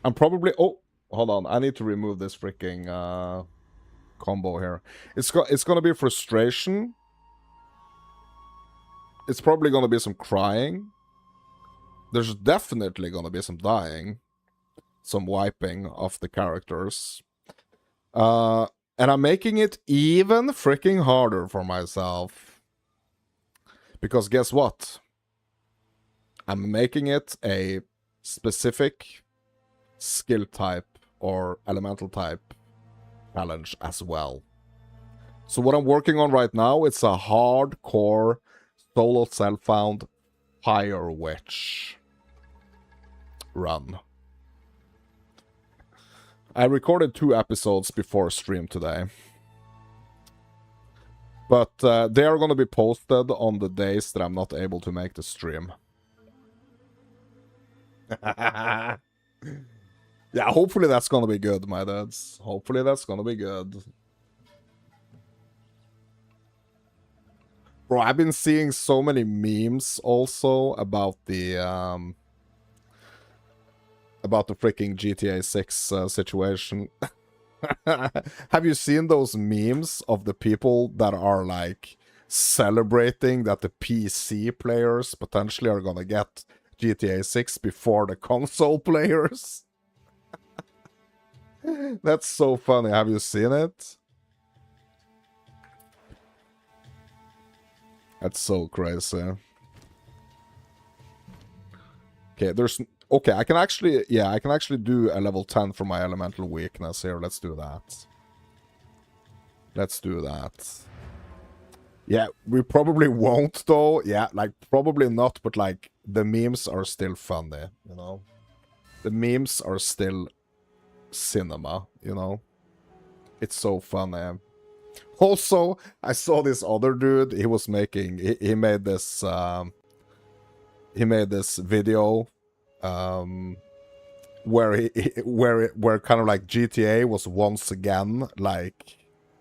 I'm probably... Oh, hold on. I need to remove this freaking combo here. It's gonna be frustration. It's probably gonna be some crying. There's definitely gonna be some dying. Some wiping of the characters. And I'm making it even freaking harder for myself. Because guess what? I'm making it a specific skill type or elemental type challenge as well. So what I'm working on right now, it's a hardcore solo self-found Fire Witch run. I recorded 2 episodes before stream today. But they are going to be posted on the days that I'm not able to make the stream. Yeah, hopefully that's going to be good, my dudes. Hopefully that's going to be good. Bro, I've been seeing so many memes also about the freaking GTA 6 situation. Have you seen those memes of the people that are like celebrating that the PC players potentially are gonna get GTA 6 before the console players? That's so funny. Have you seen it? That's so crazy. Okay, there's... Okay, I can actually... Yeah, I can actually do a level 10 for my elemental weakness here. Let's do that. Let's do that. Yeah, we probably won't, though. Yeah, like, probably not, but, like, the memes are still funny, you know? The memes are still cinema, you know? It's so funny. Also, I saw this other dude, he was making... He made this... He made this video... where kind of like GTA was once again like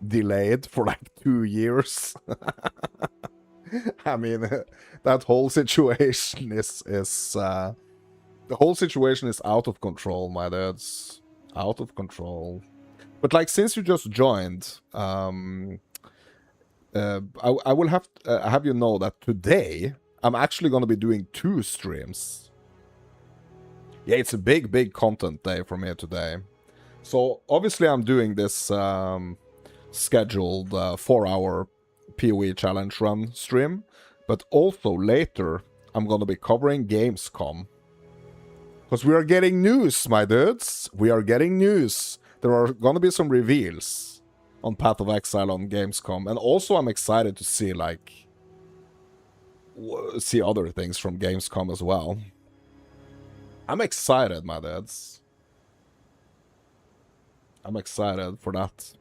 delayed for like 2 years. I mean, that whole situation is the whole situation is out of control, my dudes. Out of control. But like, since you just joined, I will have you know that today I'm actually going to be doing 2 streams. Yeah, it's a big content day for me today. So, obviously I'm doing this scheduled 4-hour PoE challenge run stream. But also later, I'm gonna be covering Gamescom. Because we are getting news, my dudes. We are getting news. There are gonna be some reveals on Path of Exile on Gamescom. And also I'm excited to see, like... see other things from Gamescom as well. I'm excited, my dads. I'm excited for that.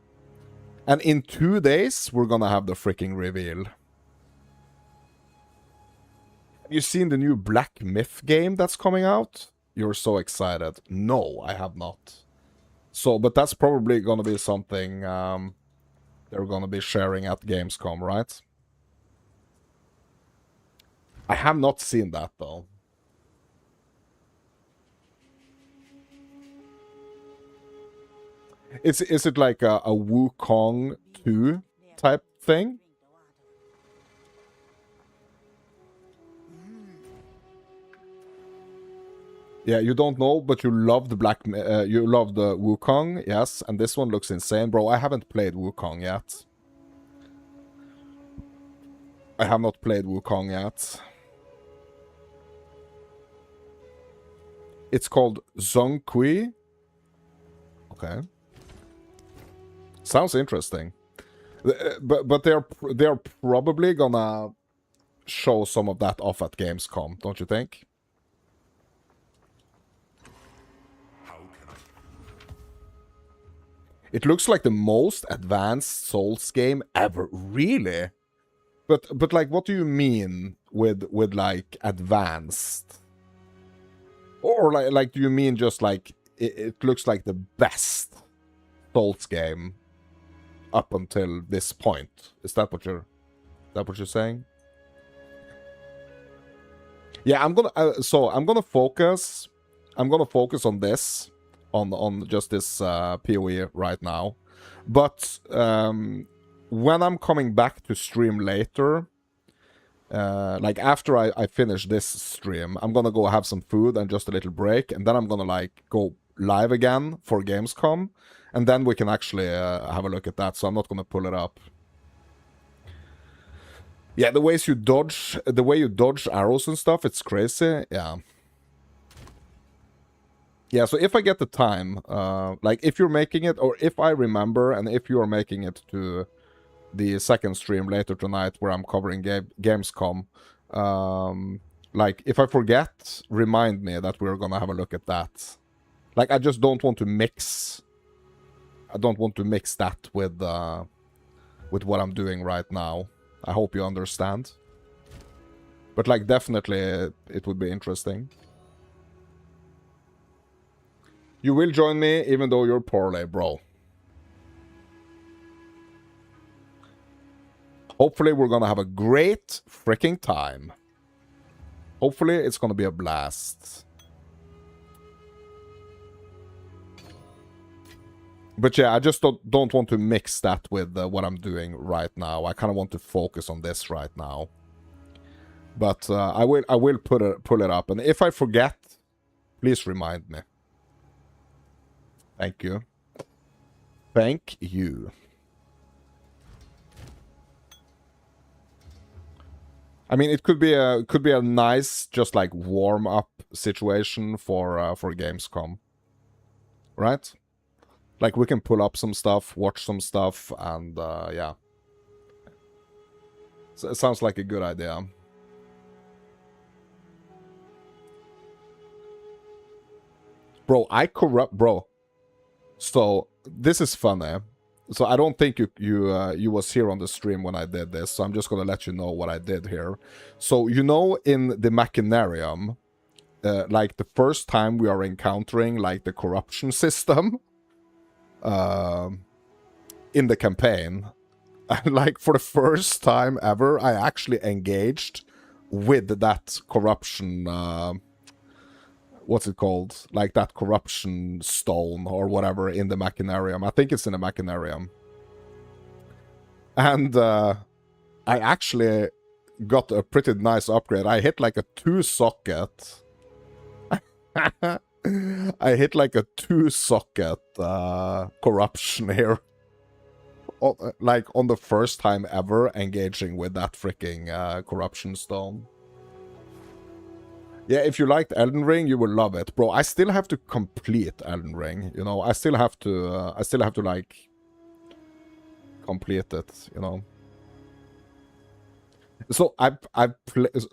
And in 2 days, we're gonna have the freaking reveal. Have you seen the new Black Myth game that's coming out? You're so excited. No, I have not. So, but that's probably gonna be something they're gonna be sharing at Gamescom, right? I have not seen that, though. Is it like a Wukong 2 type thing? Yeah, you don't know, but you love the you love the Wukong, yes, and this one looks insane, bro. I haven't played Wukong yet. I have not played Wukong yet. It's called Zhongqi. Okay. Sounds interesting. But they're probably gonna show some of that off at Gamescom, don't you think? How can I? It looks like the most advanced Souls game ever, really. But like, what do you mean with like advanced? Or like do you mean just like it looks like the best Souls game up until this point? Is that what you're saying? Yeah, I'm gonna focus on this, on just this PoE right now. But when I'm coming back to stream later, like after I finish this stream, I'm gonna go have some food and just a little break, and then I'm gonna like go live again for Gamescom, and then we can actually have a look at that. So I'm not gonna pull it up. Yeah, the way you dodge arrows and stuff, it's crazy. Yeah. Yeah, so if I get the time, like if you're making it, or if I remember, and if you are making it to the second stream later tonight where I'm covering Gamescom, like if I forget, remind me that we're gonna have a look at that. Like, I just don't want to mix I don't want to mix that with what I'm doing right now. I hope you understand. But like, definitely it would be interesting. You will join me even though you're poorly, bro. Hopefully we're gonna have a great freaking time. Hopefully it's gonna be a blast. But yeah, I just don't want to mix that with what I'm doing right now. I kind of want to focus on this right now. But I will pull it up, and if I forget, please remind me. Thank you. Thank you. I mean, it could be a nice, just like warm up situation for Gamescom, right? Like, we can pull up some stuff, watch some stuff, and yeah. So it sounds like a good idea. Bro. So this is funny. So I don't think you was here on the stream when I did this, so I'm just gonna let you know what I did here. So, you know, in the Machinarium, like the first time we are encountering like the corruption system in the campaign, like for the first time ever, I actually engaged with that corruption. What's it called? Like that corruption stone or whatever in the Machinarium. I think it's in the Machinarium. And I actually got a pretty nice upgrade. I hit like a 2-socket. I hit like a 2-socket corruption here. Like on the first time ever engaging with that freaking corruption stone. Yeah, if you liked Elden Ring, you will love it, bro. I still have to complete Elden Ring. You know, I still have to like complete it. You know. So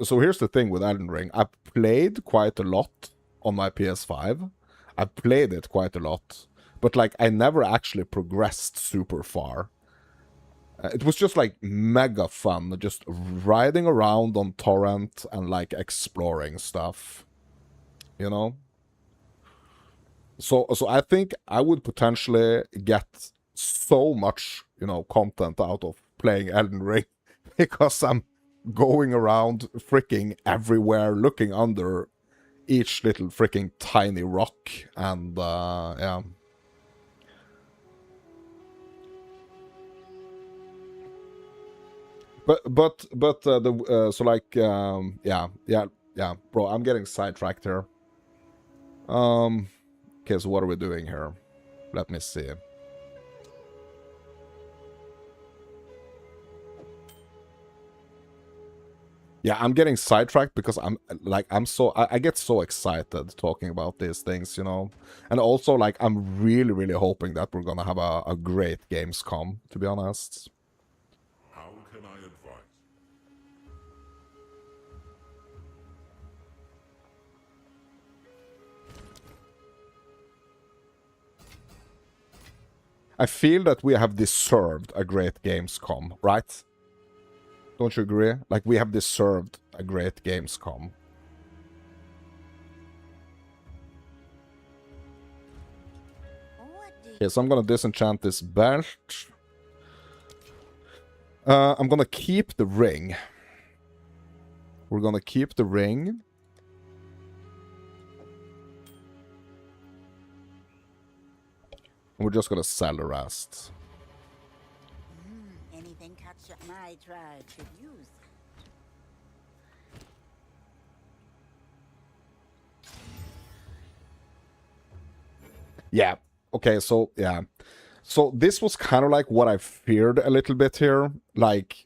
so here's the thing with Elden Ring. I played quite a lot on my PS5. I played it quite a lot, but like I never actually progressed super far. It was just like mega fun, just riding around on Torrent and like exploring stuff, you know? So I think I would potentially get so much, you know, content out of playing Elden Ring because I'm going around freaking everywhere, looking under each little freaking tiny rock, and yeah. But so like yeah, bro, I'm getting sidetracked here. Okay, so what are we doing here? Let me see. Yeah, I'm getting sidetracked because I get so excited talking about these things, you know. And also, like, I'm really hoping that we're gonna have a great Gamescom, to be honest. How can I advise? I feel that we have deserved a great Gamescom, right? Don't you agree? Like, we have deserved a great Gamescom. Okay, so I'm gonna disenchant this belt. I'm gonna keep the ring. We're gonna keep the ring. We're just gonna sell the rest. Anything catch up my tribe could use. Yeah. Okay, so, yeah. So this was kind of like what I feared a little bit here. Like,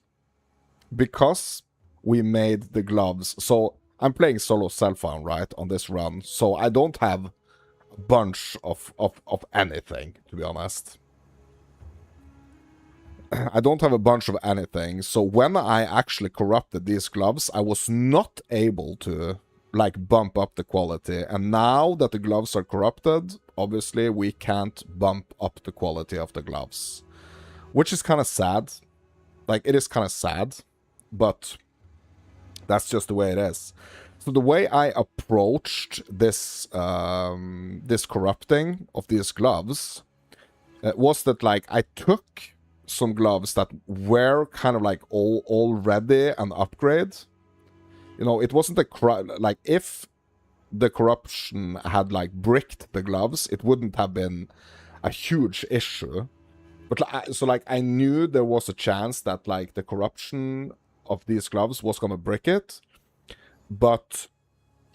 because we made the gloves. So I'm playing solo self-found, right, on this run. So I don't have a bunch of anything, to be honest. I don't have a bunch of anything. So when I actually corrupted these gloves, I was not able to like bump up the quality. And now that the gloves are corrupted, obviously we can't bump up the quality of the gloves, which is kind of sad. Like, it is kind of sad, but that's just the way it is. So the way I approached this this corrupting of these gloves was that, like, I took some gloves that were kind of like already an upgrade. You know, it wasn't like, if the corruption had like bricked the gloves, it wouldn't have been a huge issue. But so, like, I knew there was a chance that, like, the corruption of these gloves was gonna brick it. But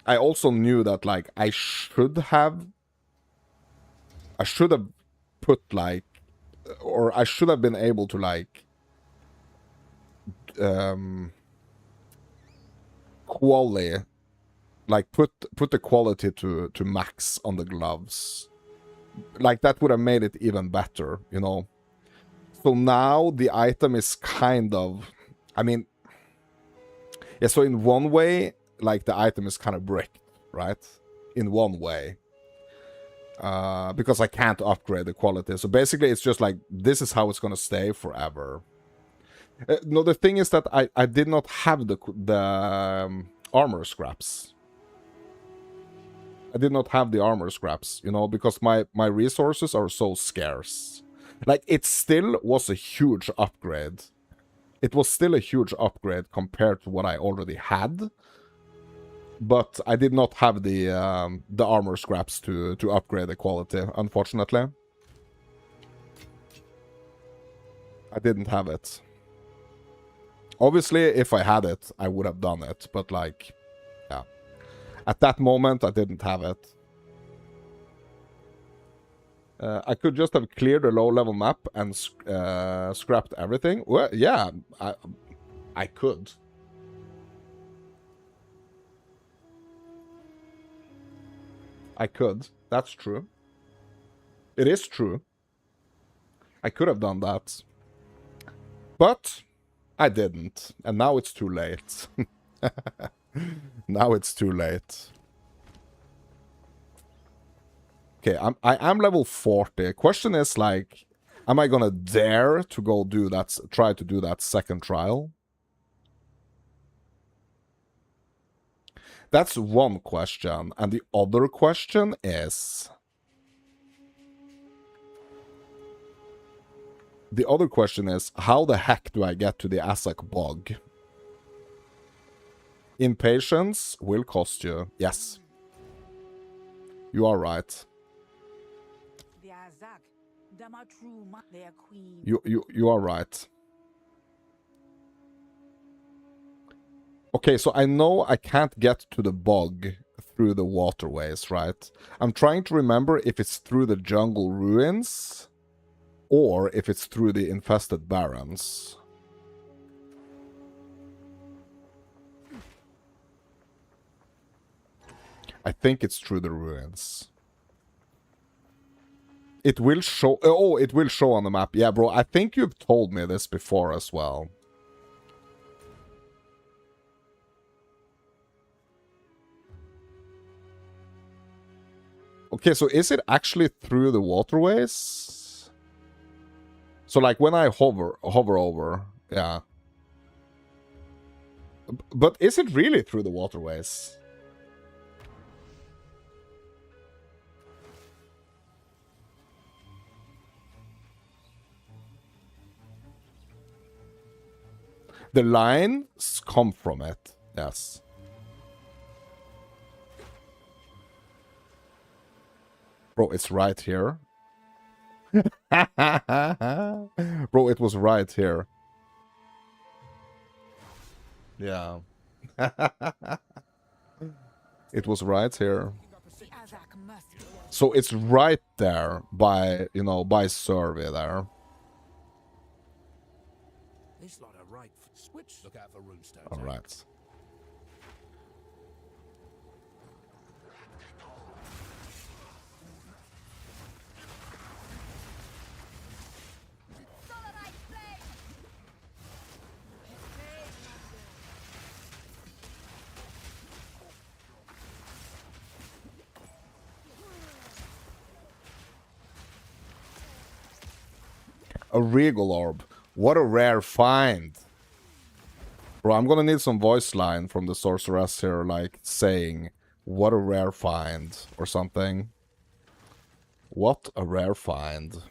I also knew that, like, I should have put, like, or I should have been able to, like, quality, like, put the quality to max on the gloves. Like, that would have made it even better, you know. So now the item is kind of, I mean, yeah, so in one way, like, the item is kind of bricked, right? In one way. Because I can't upgrade the quality. So basically, it's just like, this is how it's gonna stay forever. No, the thing is that I did not have the armor scraps. I did not have the armor scraps, you know, because my resources are so scarce. Like, it still was a huge upgrade. It was still a huge upgrade compared to what I already had. But I did not have the armor scraps to upgrade the quality, unfortunately. I didn't have it. Obviously, if I had it, I would have done it. But, like, yeah. At that moment, I didn't have it. I could just have cleared the low-level map and scrapped everything. Well, yeah, I could. I could. That's true. It is true. I could have done that. But I didn't. And now it's too late. Now it's too late. Okay, I am level 40. Question is, like, am I gonna dare to go do that, try to do that second trial? That's one question. And the other question is... The other question is, how the heck do I get to the Azak bog? Impatience will cost you. Yes. You are right. The Azak, them are true, their queen. You are right. Okay, so I know I can't get to the bog through the waterways, right? I'm trying to remember if it's through the jungle ruins or if it's through the infested barrens. I think it's through the ruins. It will show... Oh, it will show on the map. Yeah, bro, I think you've told me this before as well. Okay, so is it actually through the waterways? So, like, when I hover over, yeah. But is it really through the waterways? The lines come from it, yes. Bro, it's right here. Bro, it was right here. Yeah. It was right here. So it's right there by, you know, by survey there. This lot are right. Switch. Look out for runestones. All right. A regal orb. What a rare find. Bro, I'm gonna need some voice line from the sorceress here, like saying, what a rare find, or something. What a rare find.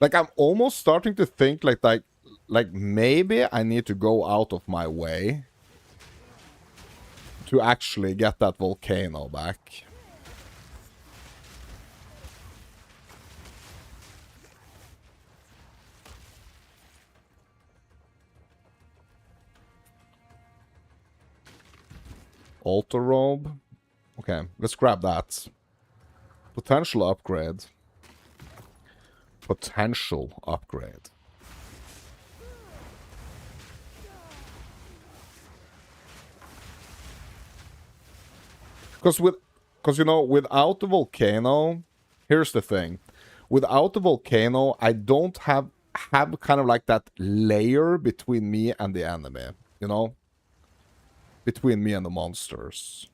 Like, I'm almost starting to think like maybe I need to go out of my way to actually get that volcano back. Altar robe. Okay, let's grab that. Potential upgrade. Potential upgrade. Because you know, without the volcano, here's the thing. Without the volcano, I don't have kind of like that layer between me and the enemy, you know? Between me and the monsters.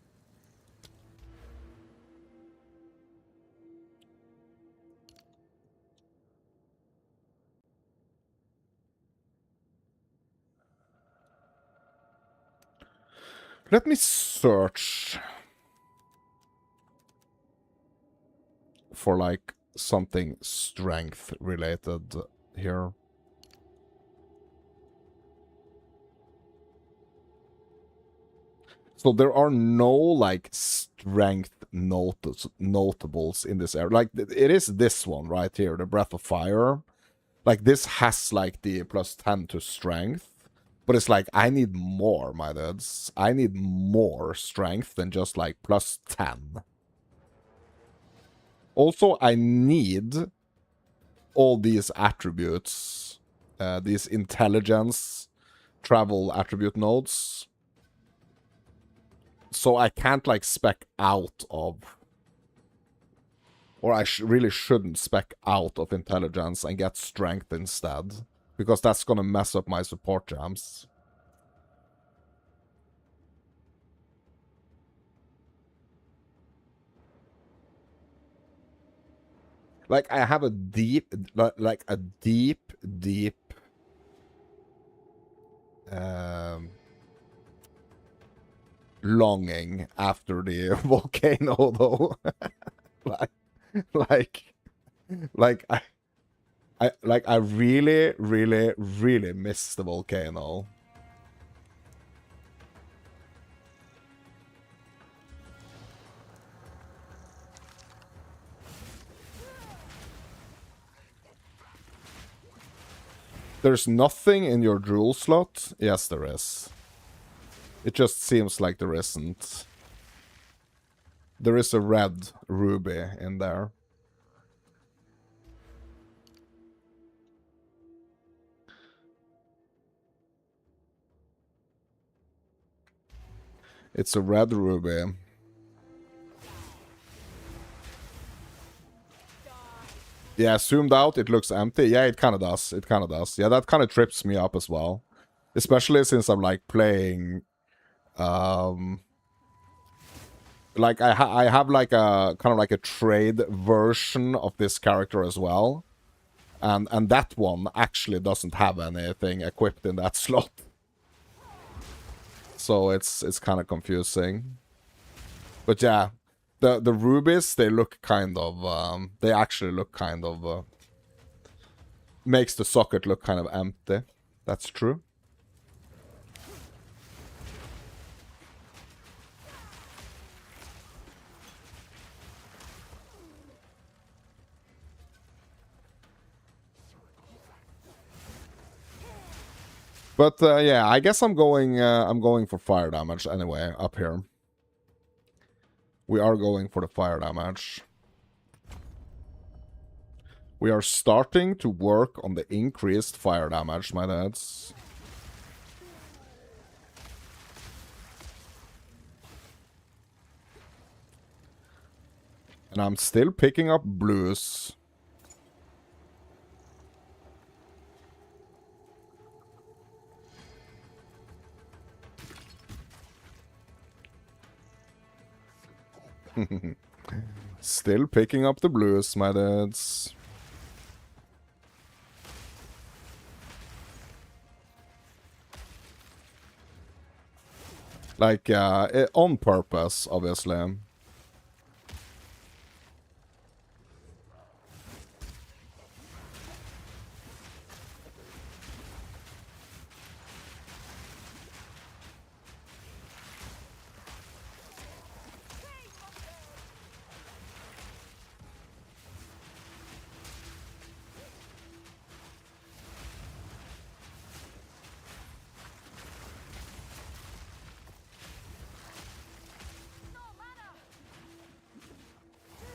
Let me search for like something strength related here. So there are no like strength notables in this area. Like it is this one right here, the Breath of Fire. Like this has like the +10 to strength. But it's like, I need more, my dudes. I need more strength than just like +10. Also, I need all these attributes. These intelligence, travel attribute nodes. So I can't like spec out of... Or I really shouldn't spec out of intelligence and get strength instead. Because that's gonna mess up my support jams. Like, I have a deep, like a deep longing after the volcano, though. I really miss the volcano. There's nothing in your jewel slot? Yes, there is. It just seems like there isn't. There is a red ruby in there. It's a red ruby. Yeah, zoomed out, it looks empty. Yeah, it kind of does. It kind of does. Yeah, that kind of trips me up as well. Especially since I'm, like, playing... like, I have, like, a... kind of like a trade version of this character as well. And that one actually doesn't have anything equipped in that slot. So it's kind of confusing. But yeah, the rubies, they look kind of, they actually look kind of, makes the socket look kind of empty. That's true. But yeah, I guess I'm going for fire damage anyway up here. We are going for the fire damage. We are starting to work on the increased fire damage, my dads. And I'm still picking up blues. Still picking up the blues, my dudes. Like, on purpose, obviously.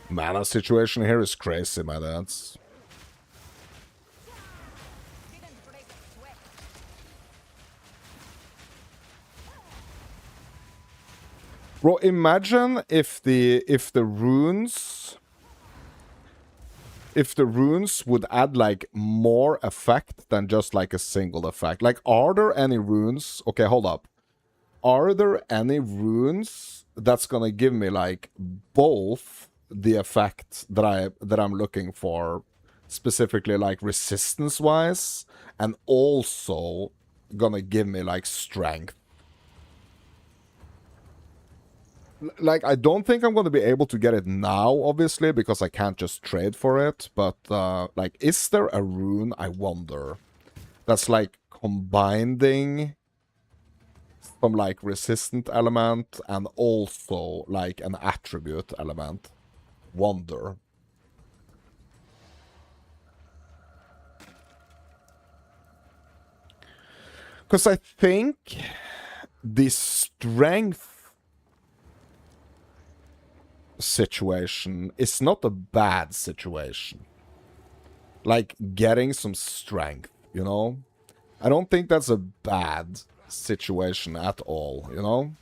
Mana situation here is crazy, my dudes. Bro, imagine if the runes would add like more effect than just like a single effect. Like, are there any runes? Okay, hold up. Are there any runes that's gonna give me like both the effect that I'm looking for, specifically like resistance wise, and also gonna give me like strength? Like, I don't think I'm going to be able to get it now, obviously, because I can't just trade for it. But, like, is there a rune, I wonder, that's, like, combining some, like, resistant element and also, like, an attribute element? Wonder. Because I think the strength situation is not a bad situation. Like, getting some strength, you know? I don't think that's a bad situation at all, you know?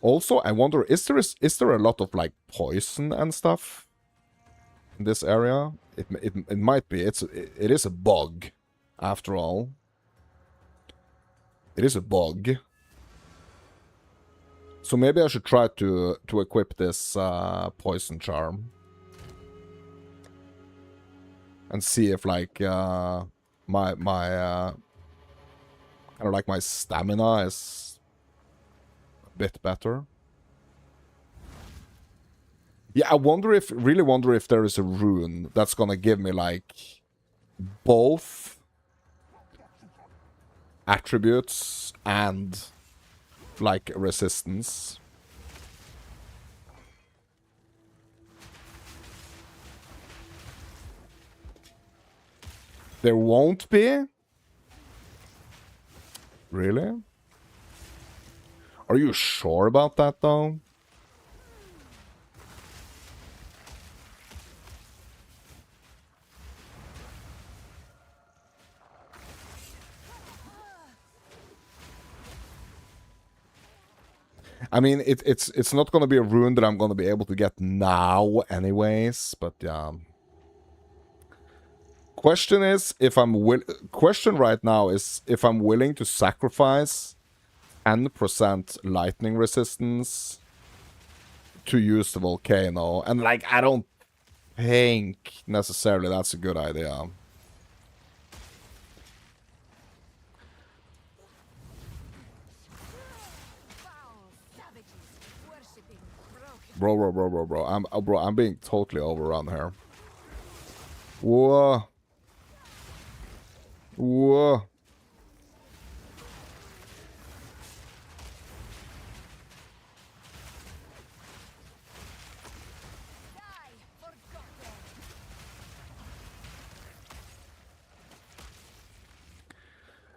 Also, I wonder, is there a lot of, like, poison and stuff in this area? It might be. It is a bug, after all. It is a bug. So maybe I should try to equip this poison charm. And see if, like, my kind of like my stamina is a bit better. Yeah, I really wonder if there is a rune that's gonna give me, like, both attributes and, like, resistance. There won't be? Really? Are you sure about that, though? I mean, it's not going to be a rune that I'm going to be able to get now anyways, but yeah. Question right now is if I'm willing to sacrifice 10% lightning resistance to use the volcano. And, like, I don't think necessarily that's a good idea. Bro, I'm being totally overrun here. Whoa. Whoa.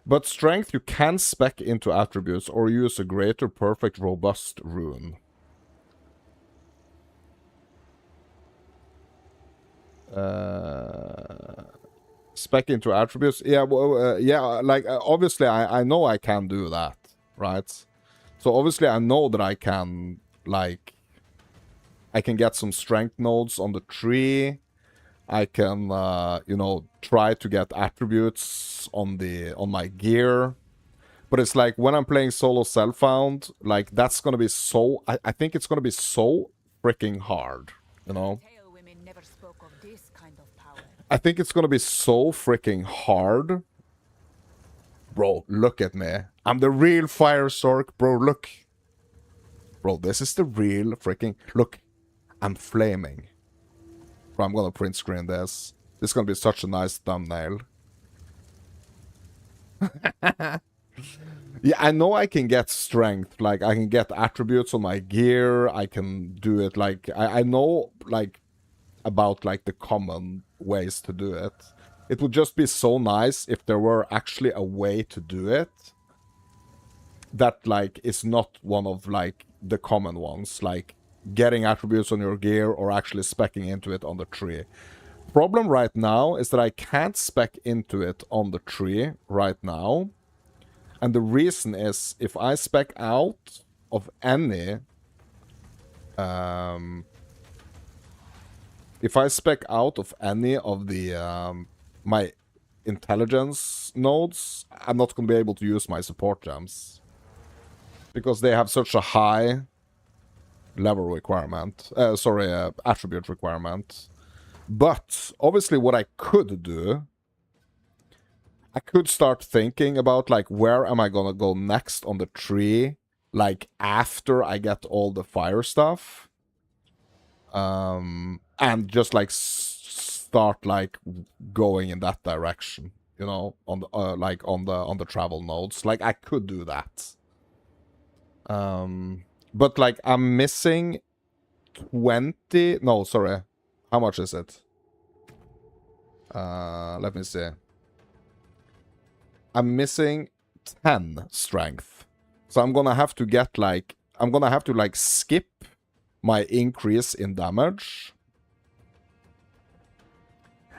But strength you can spec into attributes or use a greater perfect robust rune. Spec into attributes. Yeah, well, yeah, like, obviously I know I can do that, right? So obviously I know that I can, like, I can get some strength nodes on the tree. I can, you know, try to get attributes on my gear. But it's like when I'm playing solo self-found, like that's gonna be so. I think it's gonna be so freaking hard, you know. Tale women never spoke of this kind of power. I think it's gonna be so freaking hard. Bro, look at me. I'm the real Fire Sorc, bro. Look, bro. This is the real freaking. Look, I'm flaming. Bro, I'm gonna print screen this. This is gonna be such a nice thumbnail. Yeah, I know I can get strength. Like, I can get attributes on my gear. I can do it. Like, I know, like, about, like, the common ways to do it. It would just be so nice if there were actually a way to do it that, like, is not one of, like, the common ones. Like, getting attributes on your gear or actually speccing into it on the tree. Problem right now is that I can't spec into it on the tree right now. And the reason is, if I spec out of any... if I spec out of any of the... my intelligence nodes, I'm not going to be able to use my support gems. Because they have such a high level requirement. Attribute requirement. But, obviously, what I could do... I could start thinking about, like, where am I gonna go next on the tree, like, after I get all the fire stuff. And just, like, start, like, going in that direction, you know, on the, like, on the travel nodes. Like, I could do that. But, like, I'm missing 20... No, sorry. How much is it? Let me see. I'm missing 10 strength. So I'm gonna have to get, like... I'm gonna have to, like, skip my increase in damage.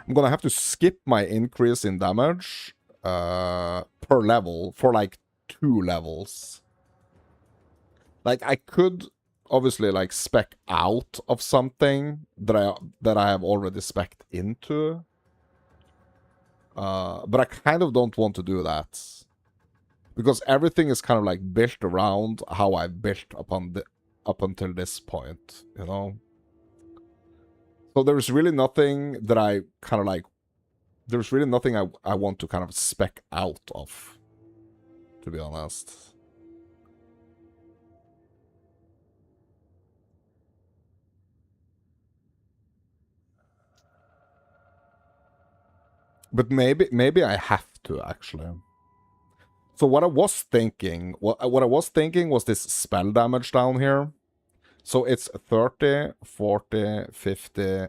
I'm gonna have to skip my increase in damage per level for, like, 2 levels. Like, I could obviously, like, spec out of something that I have already spec'd into. But I kind of don't want to do that. Because everything is kind of, like, built around how I built up until this point, you know? So there's really nothing that I kind of, like... There's really nothing I want to kind of spec out of, to be honest. But maybe I have to, actually. So what I was thinking was this spell damage down here. So it's 30, 40, 50,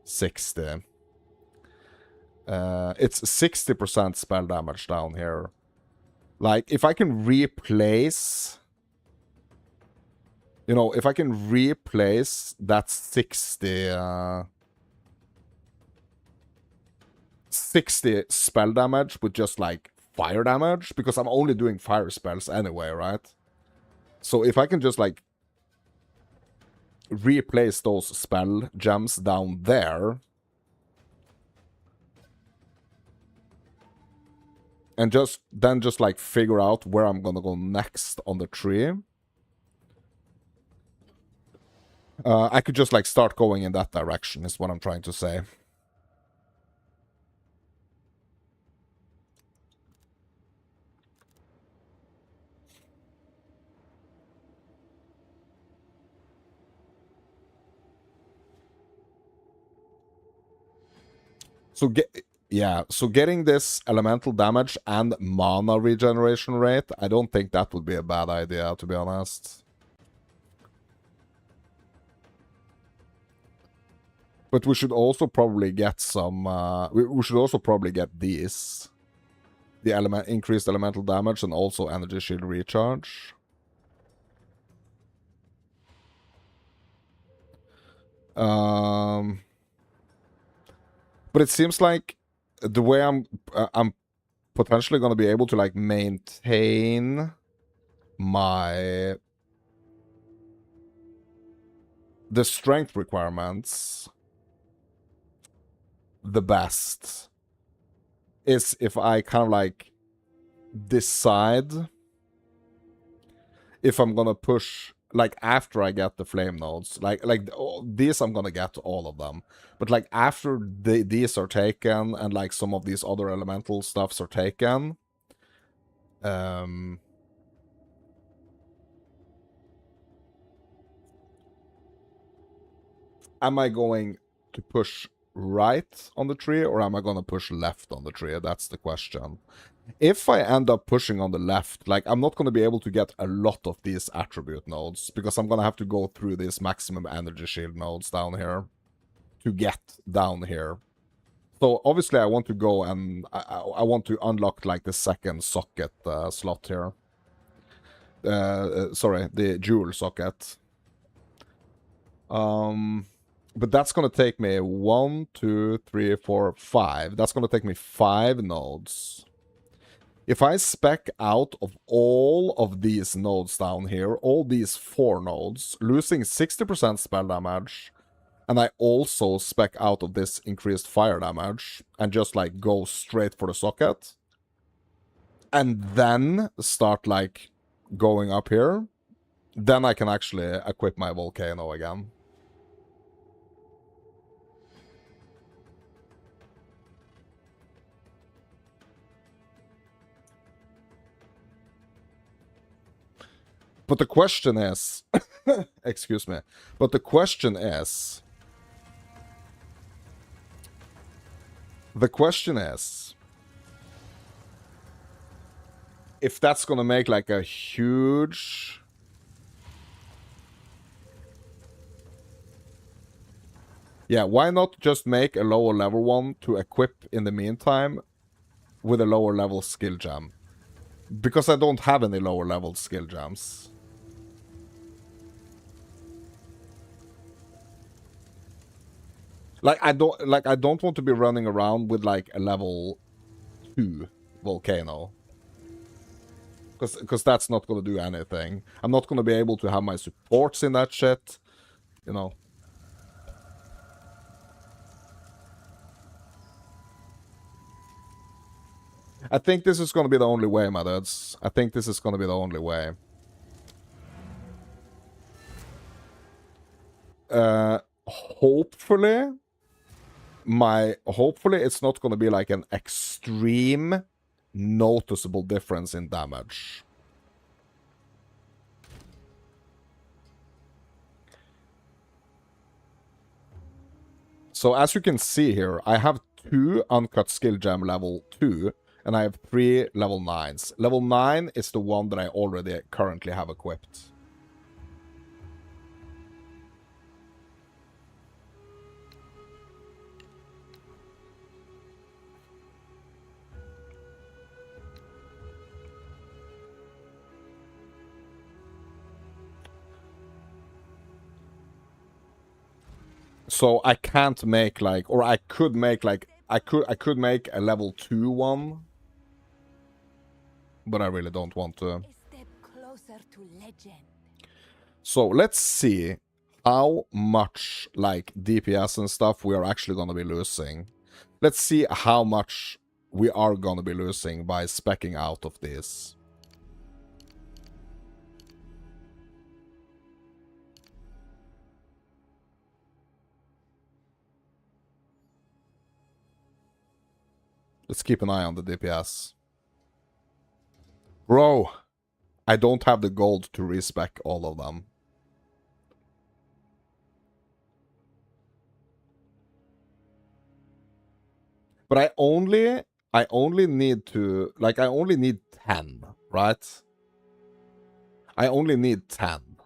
60. It's 60% spell damage down here. Like, if I can replace... You know, if I can replace that 60 spell damage with just, like, fire damage, because I'm only doing fire spells anyway, right? So if I can just, like, replace those spell gems down there, and just like figure out where I'm gonna go next on the tree, I could just, like, start going in that direction, is what I'm trying to say. So getting this elemental damage and mana regeneration rate, I don't think that would be a bad idea, to be honest. But we should also probably get some... we should also probably get these. The increased elemental damage and also energy shield recharge. But it seems like the way I'm potentially going to be able to, like, maintain the strength requirements the best is if I kind of, like, decide if I'm gonna push, like, after I get the flame nodes. These I'm gonna get all of them. But, like, after these are taken, and, like, some of these other elemental stuffs are taken, am I going to push right on the tree, or am I gonna push left on the tree? That's the question. If I end up pushing on the left, like, I'm not gonna be able to get a lot of these attribute nodes, because I'm gonna have to go through these maximum energy shield nodes down here to get down here. So obviously I want to go and I want to unlock, like, the second socket slot here. Sorry, the jewel socket. But that's gonna take me 1, 2, 3, 4, 5. That's gonna take me 5 nodes. If I spec out of all of these nodes down here, all these 4 nodes, losing 60% spell damage, and I also spec out of this increased fire damage, and just, like, go straight for the socket, and then start, like, going up here, then I can actually equip my volcano again. But the question is, excuse me, but the question is, if that's gonna make, like, a huge... Yeah, why not just make a lower level one to equip in the meantime with a lower level skill gem? Because I don't have any lower level skill gems. Like, I don't want to be running around with, like, a level 2 volcano. Because that's not gonna do anything. I'm not gonna be able to have my supports in that shit. You know. I think this is gonna be the only way, my dudes. I think this is gonna be the only way. Hopefully it's not gonna be, like, an extreme noticeable difference in damage. So as you can see here, I have 2 uncut skill gem level 2, and I have 3 level 9s. Level 9 is the one that I already currently have equipped. So I can't make, like, or I could make, like, I could make a level 2 one, but I really don't want to. A step closer to legend. So let's see how much, like, DPS and stuff we are actually gonna be losing. Let's see how much we are gonna be losing by speccing out of this. Let's keep an eye on the DPS. Bro, I don't have the gold to respec all of them. But I only need to, like, I only need 10, right? I only need 10.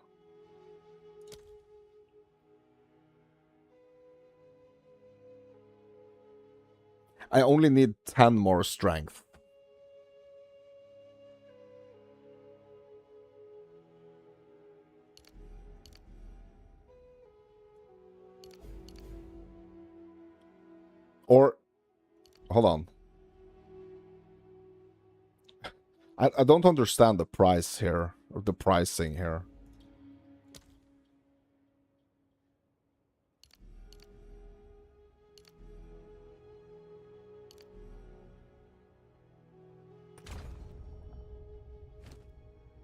I only need 10 more strength. Or, hold on. I don't understand the price here, or the pricing here.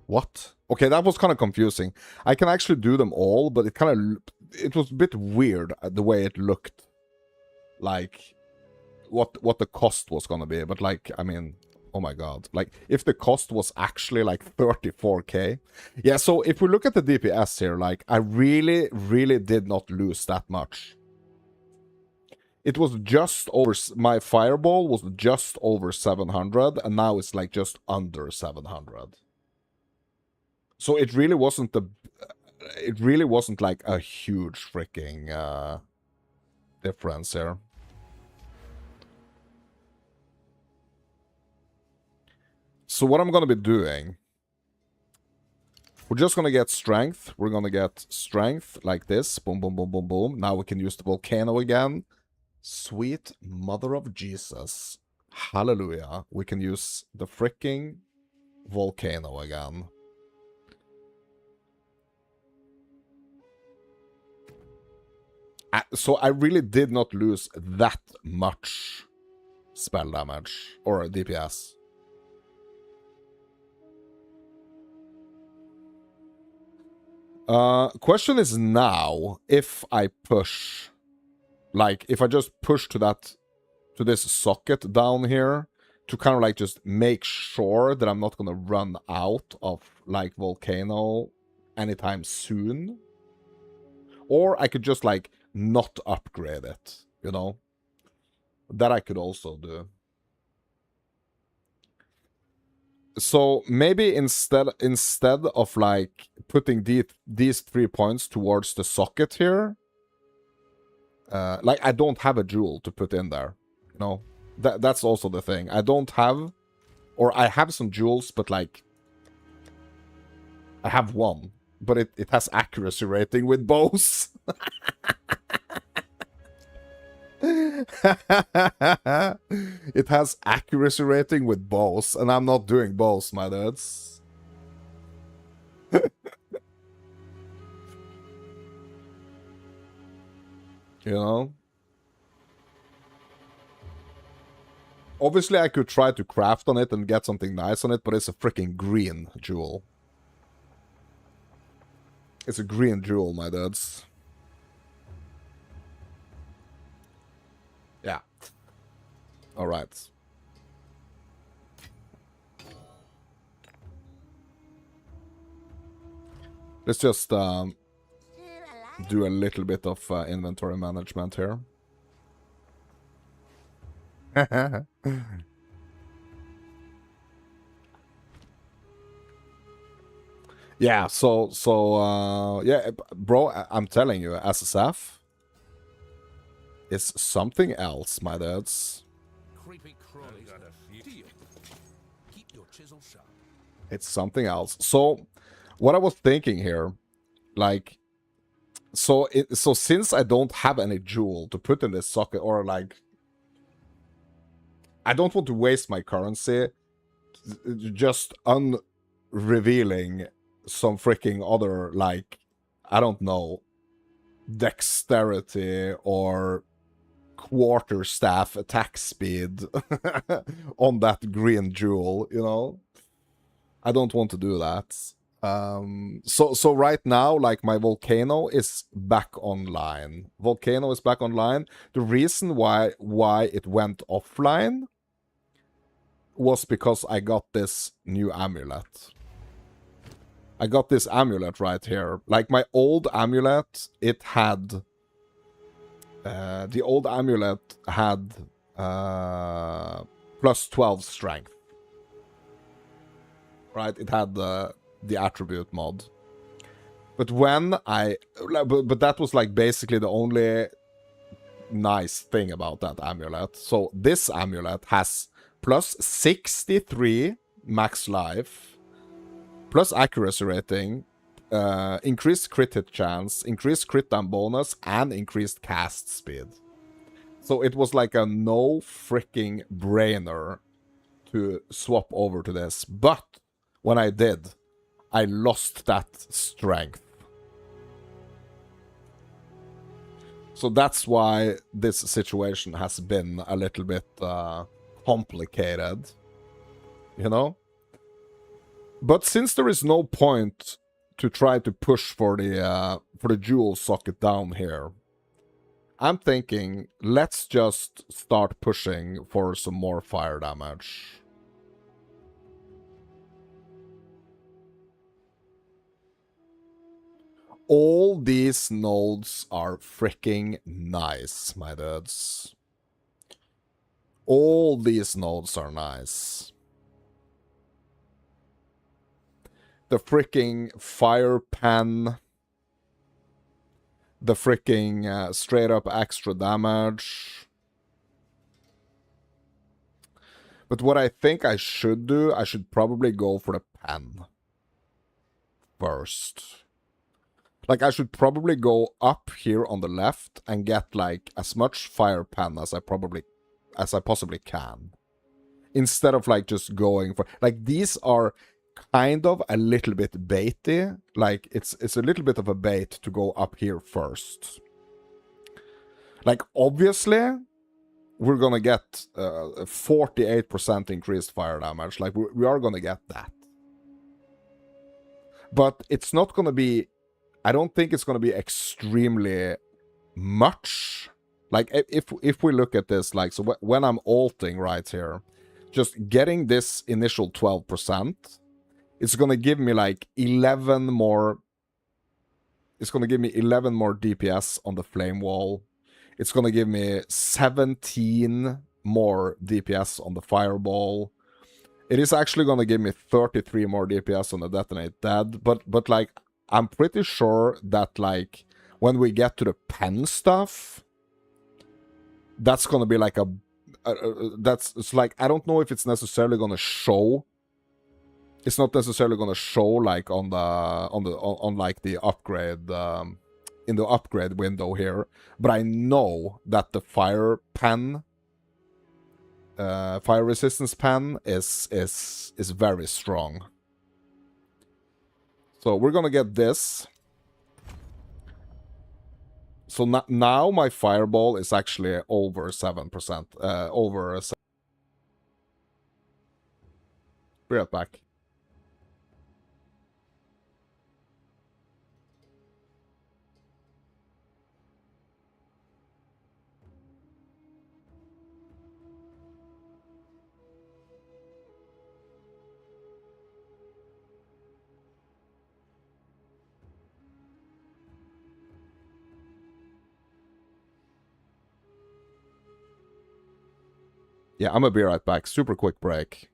What? Okay, that was kind of confusing. I can actually do them all, but it was a bit weird the way it looked. Like, what the cost was gonna be. But like, I mean, oh my god. Like, if the cost was actually like 34k. Yeah, so if we look at the DPS here, like, I really, really did not lose that much. It was just over, my fireball was just over 700, and now it's like just under 700. So it really wasn't like a huge freaking difference here. So what I'm gonna be doing, we're just gonna get strength. We're gonna get strength like this. Boom, boom, boom, boom, boom. Now we can use the volcano again. Sweet mother of Jesus. Hallelujah. We can use the freaking volcano again. So I really did not lose that much spell damage or DPS. Question is now, if I push, like, if I just push to this socket down here, to kind of like just make sure that I'm not gonna run out of, like, volcano anytime soon. Or I could just, like, not upgrade it, you know? That I could also do. So maybe instead of like putting these 3 points towards the socket here, like I don't have a jewel to put in there, you know. That's also the thing. I don't have, or I have some jewels, but like I have one, but it has accuracy rating with bows. It has accuracy rating with bows, and I'm not doing bows, my dudes. You know? Obviously, I could try to craft on it and get something nice on it, but it's a freaking green jewel. It's a green jewel, my dudes. Yeah. Alright. Let's just do a little bit of inventory management here. Yeah, yeah, bro, I'm telling you, SSF is something else, my dudes. Creepy crawly got a few. Keep your chisel sharp. It's something else. So, what I was thinking here, like, so since I don't have any jewel to put in this socket, or like, I don't want to waste my currency just unrevealing some freaking other, like, I don't know, dexterity or quarterstaff attack speed on that green jewel, you know? I don't want to do that. So right now, like, my volcano is back online. Volcano is back online. The reason why it went offline was because I got this new amulet. I got this amulet right here. Like, my old amulet, it had... the old amulet had plus 12 strength. Right? It had the attribute mod. But when I... But that was, like, basically the only nice thing about that amulet. So this amulet has plus 63 max life, plus accuracy rating, increased crit hit chance, increased crit down bonus, and increased cast speed. So it was like a no freaking brainer to swap over to this. But when I did, I lost that strength. So that's why this situation has been a little bit complicated. You know? But since there is no point to try to push for the jewel socket down here, I'm thinking let's just start pushing for some more fire damage. All these nodes are freaking nice, my dudes. All these nodes are nice. The freaking fire pen. The freaking straight up extra damage. But what I think I should do, I should probably go for the pen first. Like, I should probably go up here on the left and get, like, as much fire pen as I possibly can. Instead of, like, just going for... Like, these are kind of a little bit baity. Like, it's a little bit of a bait to go up here first. Like, obviously, we're gonna get 48% increased fire damage. Like, we are gonna get that. But it's not gonna be... I don't think it's gonna be extremely much. Like, if we look at this, like, so when I'm ulting right here, just getting this initial 12%, it's gonna give me, like, 11 more... It's gonna give me 11 more DPS on the flame wall. It's gonna give me 17 more DPS on the fireball. It is actually gonna give me 33 more DPS on the detonate dead, but like, I'm pretty sure that, like, when we get to the pen stuff, that's gonna be like it's like, I don't know if it's necessarily gonna show. It's not necessarily gonna show, like, on like the upgrade, in the upgrade window here, but I know that the fire pen, fire resistance pen is very strong. So we're gonna get this. So now my fireball is actually over 7%. Over 7%. Be right back. Yeah, I'm gonna be right back. Super quick break.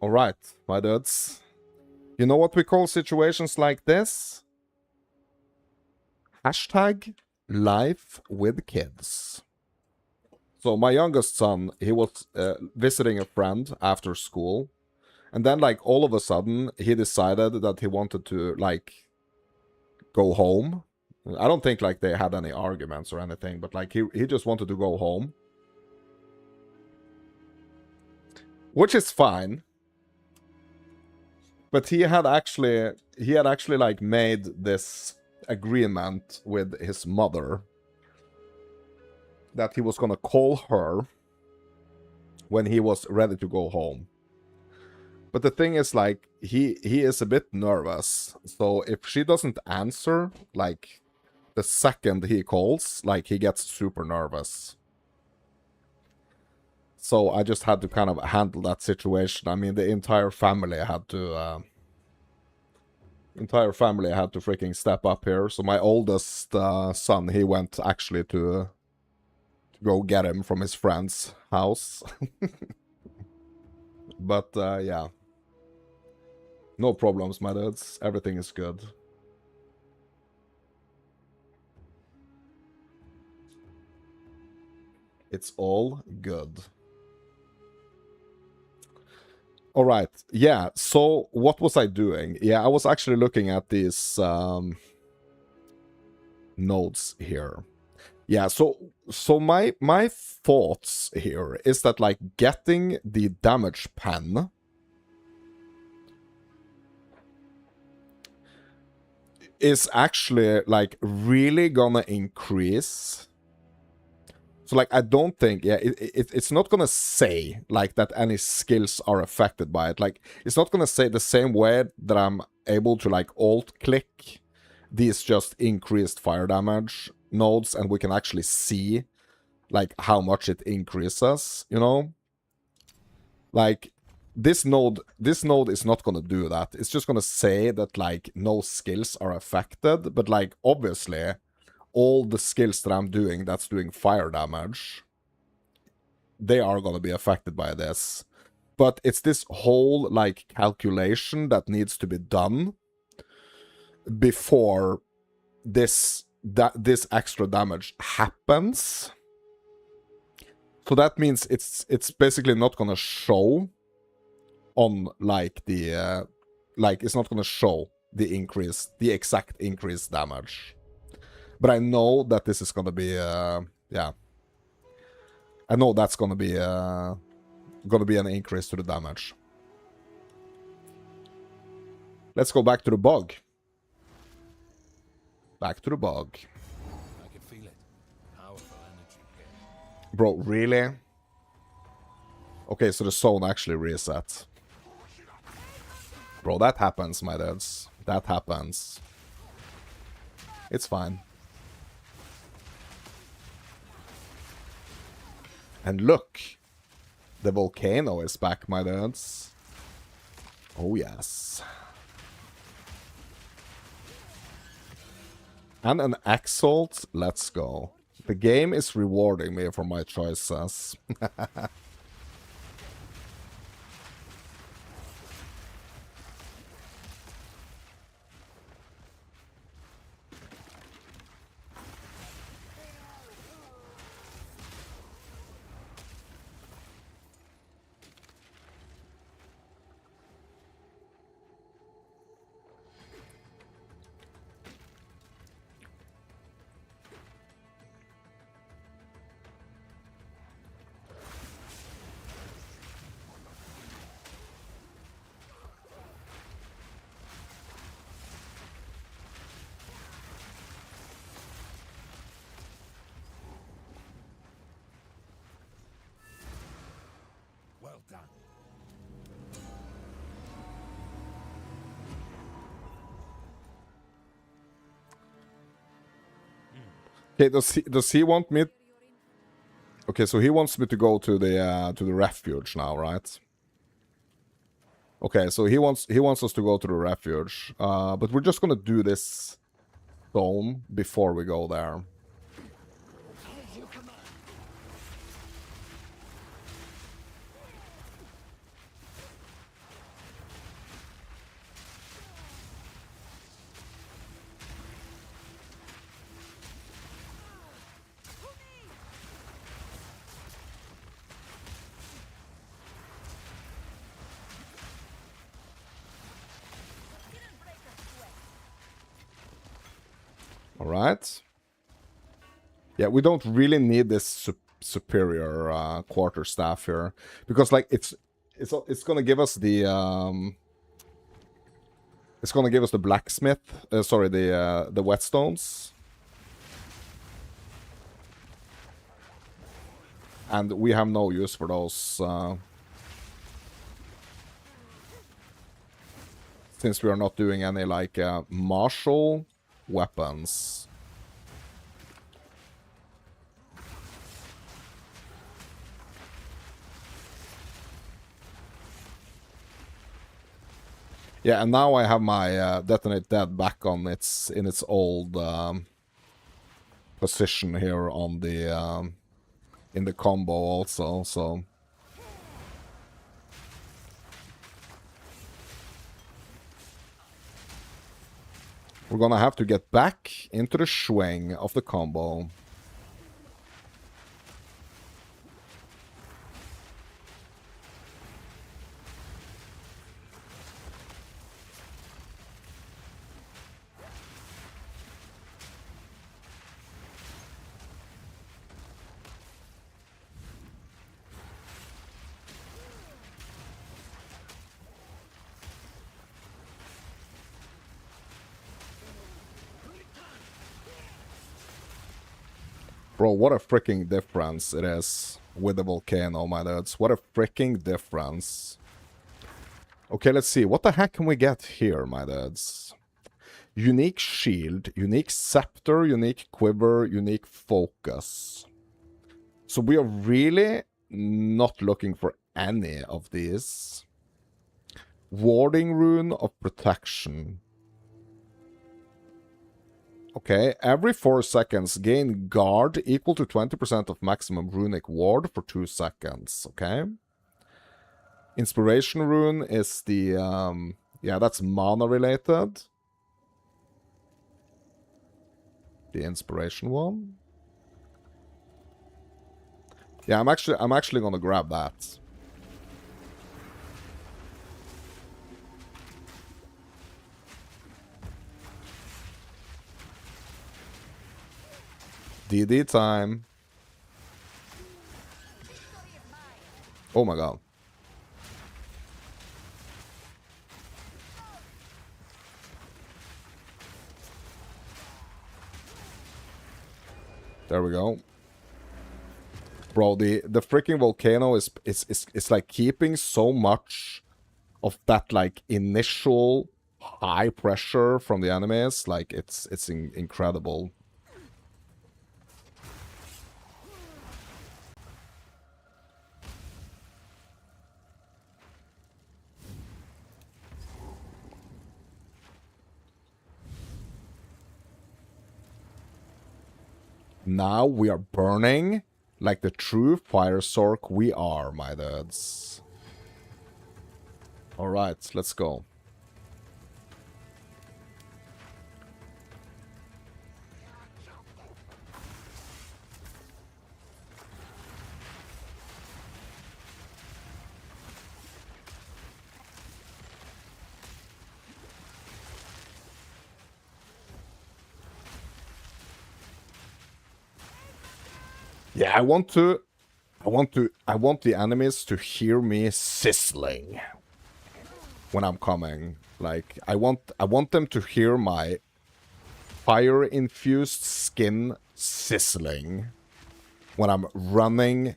Alright, my dudes. You know what we call situations like this? Hashtag life with kids. So my youngest son, he was visiting a friend after school. And then, like, all of a sudden, he decided that he wanted to, like, go home. I don't think, like, they had any arguments or anything, but, like, he just wanted to go home. Which is fine. But he had actually, like, made this agreement with his mother that he was gonna call her when he was ready to go home. But the thing is, like, he is a bit nervous. So if she doesn't answer, like, the second he calls, like, he gets super nervous. So I just had to kind of handle that situation. I mean, the entire family had to freaking step up here. So my oldest son, he went actually to go get him from his friend's house. But yeah. No problems, my dudes. Everything is good. It's all good. Alright, yeah, so what was I doing? Yeah, I was actually looking at these nodes here. Yeah, so my thoughts here is that, like, getting the damage pen is actually, like, really gonna increase. So, like, I don't think, yeah, it's not gonna say, like, that any skills are affected by it. Like, it's not gonna say the same way that I'm able to, like, alt-click these just increased fire damage nodes, and we can actually see, like, how much it increases, you know? Like, this node is not gonna do that. It's just gonna say that, like, no skills are affected, but, like, obviously, all the skills that I'm doing that's doing fire damage, they are gonna be affected by this. But it's this whole, like, calculation that needs to be done before this extra damage happens. So that means it's basically not gonna show on, like, the like, it's not gonna show the exact increased damage. But I know that this is gonna be yeah, I know that's gonna be an increase to the damage. Let's go back to the bug. Back to the bug. I can feel it. Powerful energy here. Bro, really? Okay, so the zone actually resets. Bro, that happens, my dudes. That happens. It's fine. And look! The volcano is back, my dudes. Oh, yes. And an Exalt. Let's go. The game is rewarding me for my choices. Well done. Okay, does he want me? Okay, so he wants me to go to the refuge now, right? Okay, so he wants us to go to the refuge. But we're just gonna do this zone before we go there. Alright. Yeah, we don't really need this superior quarterstaff here. Because, like, it's gonna give us the, it's gonna give us the blacksmith, sorry, the whetstones. And we have no use for those, since we are not doing any, like, martial weapons. Yeah, and now I have my Detonate Dead back on in its old position here on the in the combo also, so we're gonna have to get back into the swing of the combo. Bro, what a freaking difference it is with the volcano, my dudes. What a freaking difference. Okay, let's see. What the heck can we get here, my dudes? Unique shield, unique scepter, unique quiver, unique focus. So we are really not looking for any of these. Warding rune of protection. Okay, every 4 seconds, gain guard equal to 20% of maximum runic ward for 2 seconds, okay? Inspiration rune is the, yeah, that's mana related. The inspiration one. Yeah, I'm actually gonna grab that. DD time. Oh my god. There we go. Bro, the freaking volcano is like keeping so much of that, like, initial high pressure from the enemies. Like, it's incredible. Now we are burning like the true Fire Sorc we are, my dudes. Alright, let's go. Yeah, I want the enemies to hear me sizzling when I'm coming. Like, I want them to hear my fire-infused skin sizzling when I'm running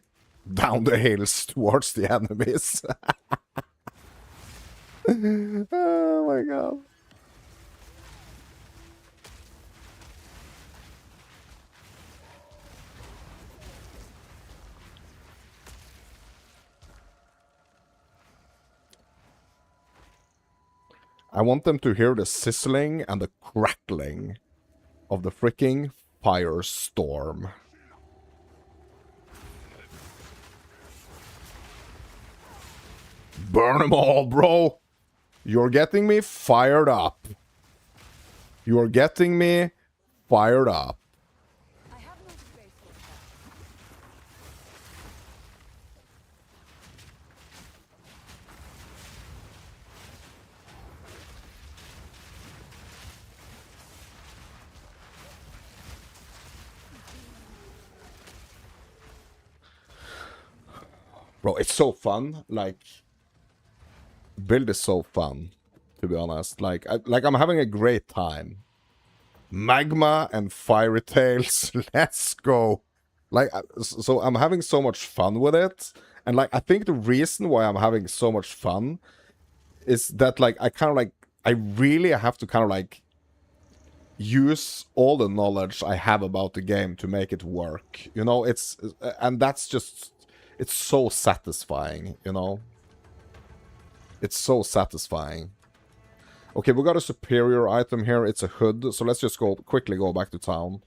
down the hills towards the enemies. Oh my god. I want them to hear the sizzling and the crackling of the freaking firestorm. Burn them all, bro! You're getting me fired up. You're getting me fired up. I have no space for that. Bro, it's so fun. Like, build is so fun, to be honest. Like, I'm having a great time. Magma and Fairy Tales, let's go. Like, so I'm having so much fun with it. And, like, I think the reason why I'm having so much fun is that, like, I really have to kind of, like, use all the knowledge I have about the game to make it work. You know, and that's just, it's so satisfying, you know? It's so satisfying. Okay, we got a superior item here. It's a hood. So let's just quickly go back to town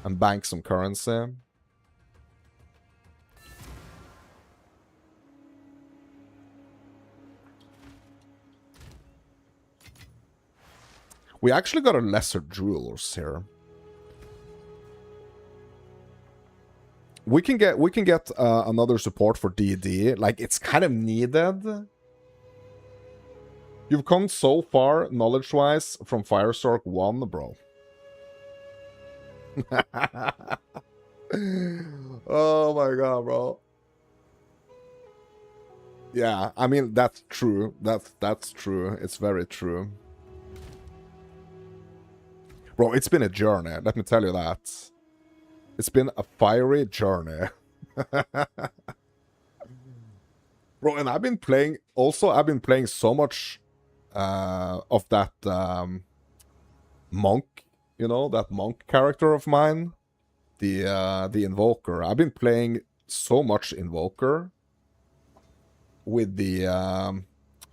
and bank some currency. We actually got a lesser jewelers here. We can get another support for DD. Like, it's kind of needed. You've come so far, knowledge-wise, from Fire Sorc 1, bro. Oh my god, bro. Yeah, I mean, that's true. That's true. It's very true. Bro, it's been a journey, let me tell you that. It's been a fiery journey. Bro, and I've been playing so much of that monk, you know, that monk character of mine, the Invoker. I've been playing so much Invoker with the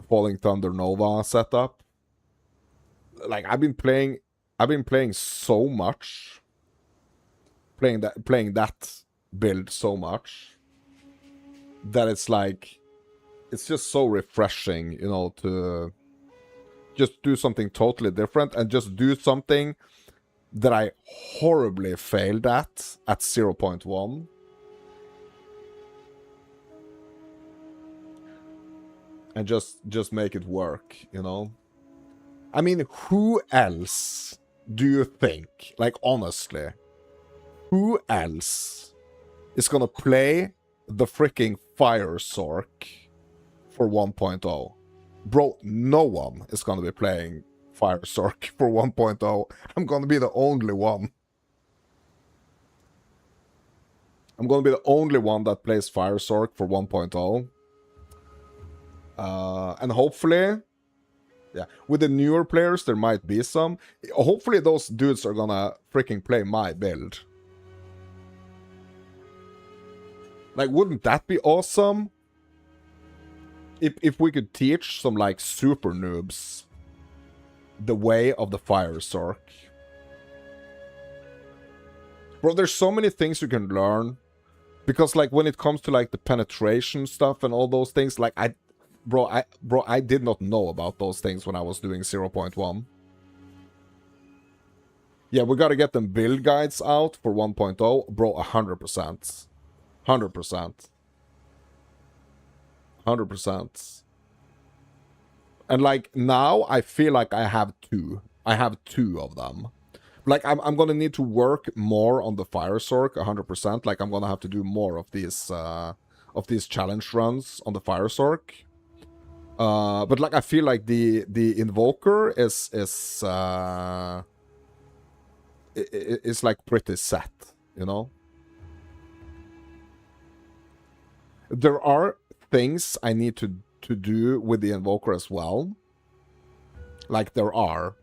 Falling Thunder Nova setup. Like, I've been playing so much, playing that build so much, that it's like, it's just so refreshing, you know, to just do something totally different and just do something that I horribly failed at 0.1. And just make it work, you know? I mean, who else do you think, like, honestly, who else is gonna play the freaking Fire Sorc for 1.0? Bro, no one is gonna be playing Fire Sorc for 1.0. I'm gonna be the only one. I'm gonna be the only one that plays Fire Sorc for 1.0. And hopefully, yeah, with the newer players, there might be some. Hopefully those dudes are gonna freaking play my build. Like, wouldn't that be awesome? If we could teach some, like, super noobs the way of the Fire Sorc. Bro, there's so many things you can learn. Because, like, when it comes to, like, the penetration stuff and all those things, like, I did not know about those things when I was doing 0.1. Yeah, we gotta get them build guides out for 1.0. Bro, 100%. 100%. 100%. And, like, now I feel like I have two. I have two of them. Like, I'm gonna need to work more on the Fire Sorc, 100%. Like, I'm gonna have to do more of these challenge runs on the Fire Sorc. But, like, I feel like the Invoker is like pretty set, you know? There are things I need to do with the Invoker as well. Like, there are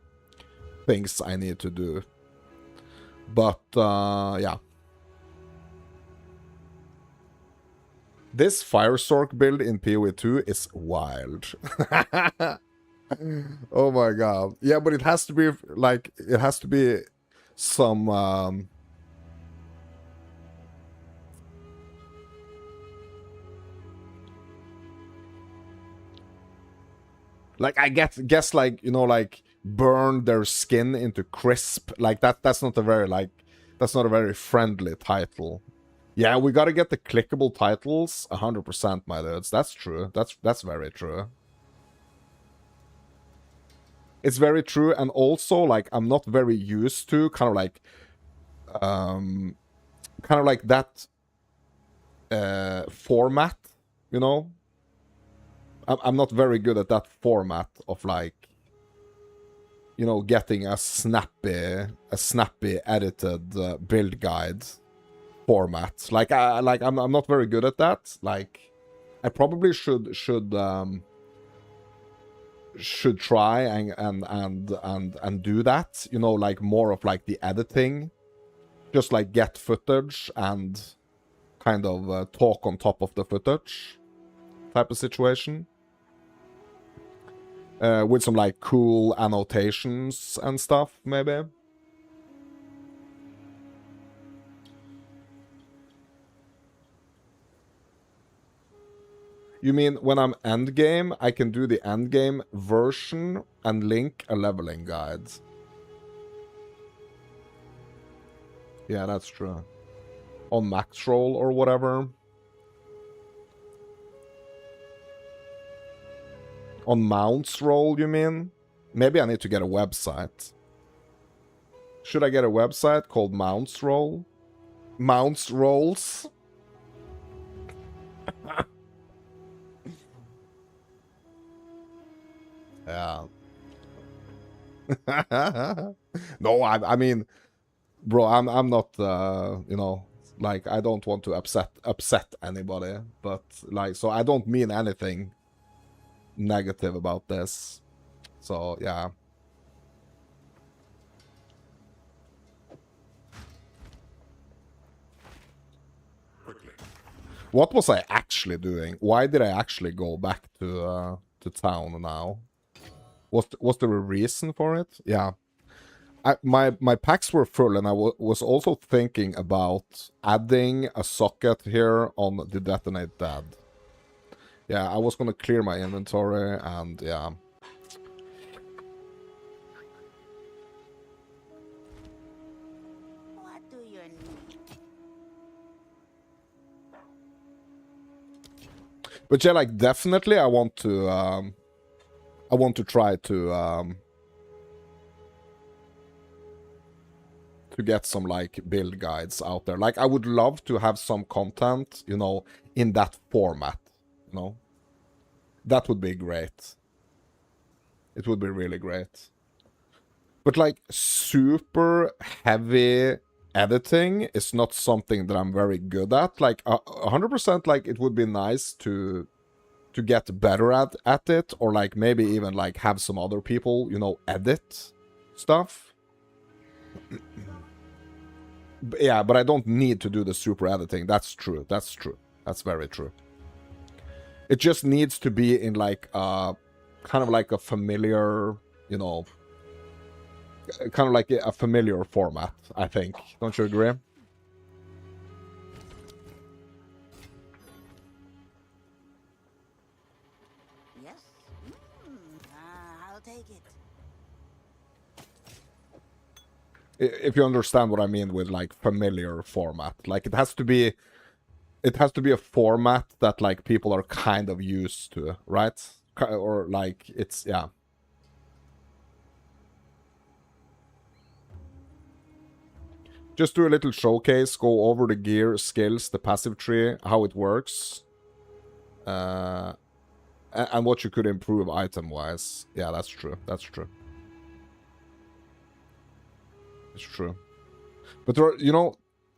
things I need to do. But, yeah. This Fire Sorc build in PoE2 is wild. Oh my god. Yeah, but it has to be, like, it has to be some... like, I guess, like, you know, like, burn their skin into crisp. Like, that's not a very, like, that's not a very friendly title. Yeah, we gotta get the clickable titles 100%, my dudes. That's true. That's very true. It's very true, and also, like, I'm not very used to kind of like that format, you know? I'm not very good at that format of like, you know, getting a snappy edited build guide format. Like I'm not very good at that. Like I probably should try and do that, you know, like more of like the editing, just like get footage and kind of talk on top of the footage type of situation. With some like cool annotations and stuff, maybe. You mean when I'm endgame, I can do the endgame version and link a leveling guide? Yeah, that's true. On max roll or whatever. On mounts roll, you mean? Maybe I need to get a website. Should I get a website called Mounts Roll? Mounts Rolls? Yeah. No, I mean, bro, I'm not, you know, like, I don't want to upset anybody, but, like, so I don't mean anything negative about this. So, yeah. What was I actually doing? Why did I actually go back to town now? Was there a reason for it? Yeah. My packs were full, and I was also thinking about adding a socket here on the Detonate Dead. Yeah, I was gonna clear my inventory, and yeah. What do you need? But yeah, like, definitely I want to try to get some, like, build guides out there. Like, I would love to have some content, you know, in that format, you know? That would be great. It would be really great. But, like, super heavy editing is not something that I'm very good at. Like, 100%, like, it would be nice to get better at it, or, like, maybe even, like, have some other people, you know, edit stuff. Yeah, but I don't need to do the super editing. That's true. That's true. That's very true. It just needs to be in, like, kind of like a familiar, you know, kind of like a familiar format, I think. Don't you agree? Yes? I'll take it. If you understand what I mean with, like, familiar format. Like, it has to be a format that, like, people are kind of used to, right? Or, like, it's, yeah. Just do a little showcase, go over the gear, skills, the passive tree, how it works. And what you could improve item-wise. Yeah, that's true. That's true. It's true. But there are, you know,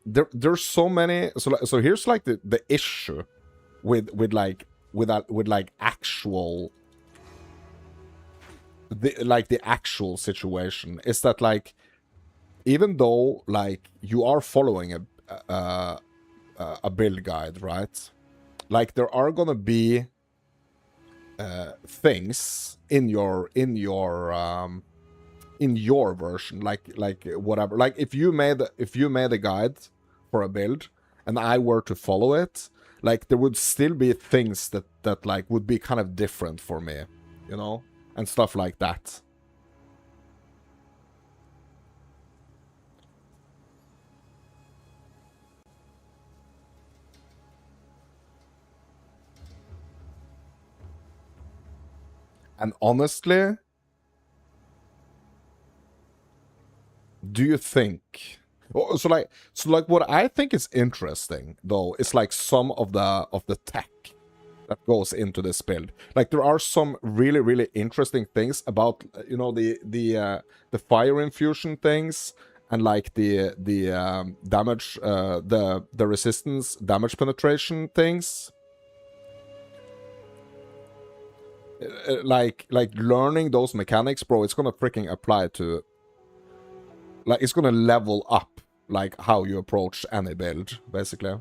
there's so many. So here's, like, the issue with actual the actual situation is that, like, even though, like, you are following a build guide, right? Like, there are gonna be things in your version, like whatever. Like, if you made a guide for a build and I were to follow it, like, there would still be things that like would be kind of different for me, you know, and stuff like that. And honestly, do you think? So like what I think is interesting though is, like, some of the tech that goes into this build. Like, there are some really, really interesting things about, you know, the fire infusion things, and like the damage, the resistance damage penetration things. Like learning those mechanics, bro, it's gonna freaking apply to, like, it's gonna level up like how you approach any build, basically.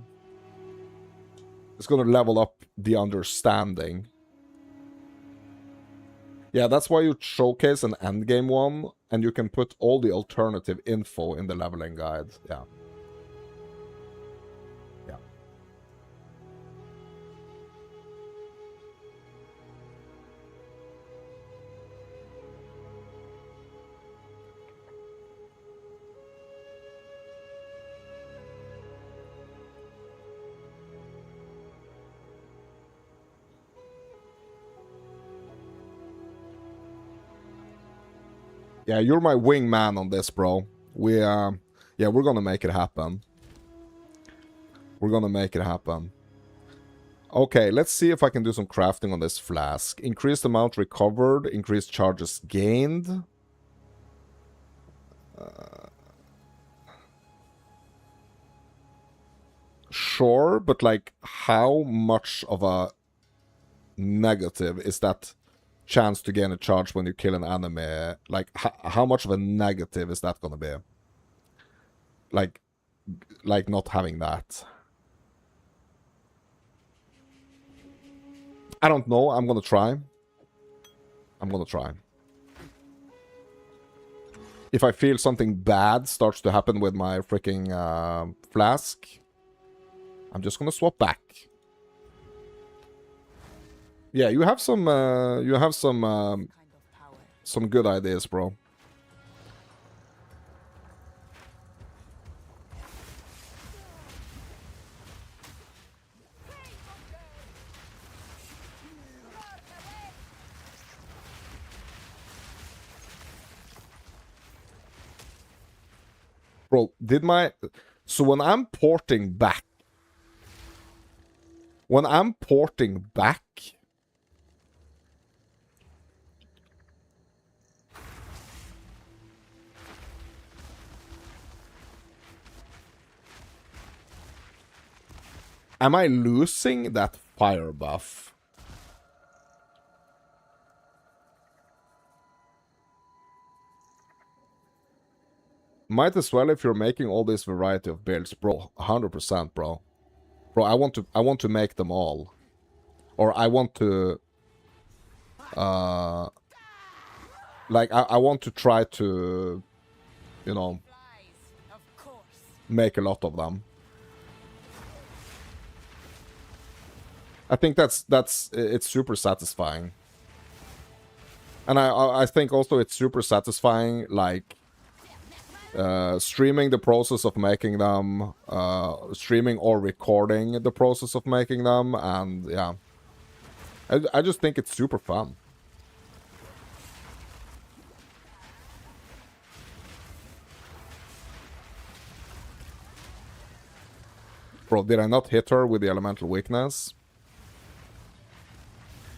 It's gonna level up the understanding. Yeah, that's why you showcase an endgame one, and you can put all the alternative info in the leveling guide. Yeah. Yeah. Yeah, you're my wingman on this, bro. Yeah, we're gonna make it happen. We're gonna make it happen. Okay, let's see if I can do some crafting on this flask. Increased amount recovered, increased charges gained. Sure, but like, how much of a negative is that chance to gain a charge when you kill an enemy? Like, how much of a negative is that gonna be? Like not having that. I don't know. I'm gonna try. If I feel something bad starts to happen with my freaking flask, I'm just gonna swap back. Yeah, you have some good ideas, bro. Bro, so when I'm porting back, am I losing that fire buff? Might as well if you're making all this variety of builds, bro. 100%, bro. Bro, I want to make them all. Or I want to like I want to try to, you know, make a lot of them. I think it's super satisfying. And I think also it's super satisfying, like, streaming the process of making them, streaming or recording the process of making them, and yeah. I just think it's super fun. Bro, did I not hit her with the elemental weakness?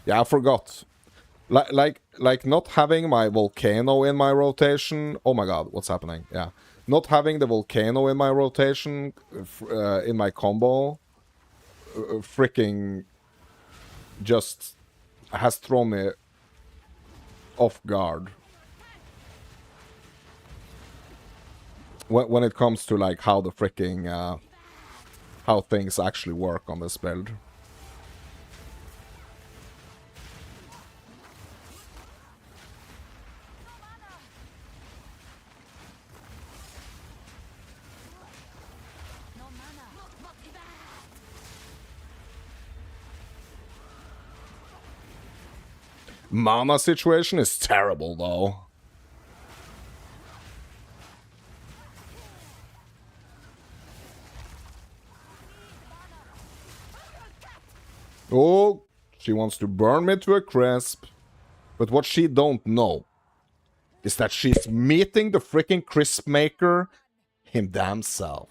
Yeah, I forgot. Like not having my volcano in my rotation. Oh my god, what's happening? Yeah. Not having the volcano in my rotation, in my combo, freaking just has thrown me off guard. When it comes to like how the freaking, how things actually work on this build. Mana situation is terrible, though. Oh, she wants to burn me to a crisp. But what she don't know is that she's meeting the freaking crisp maker him damn self.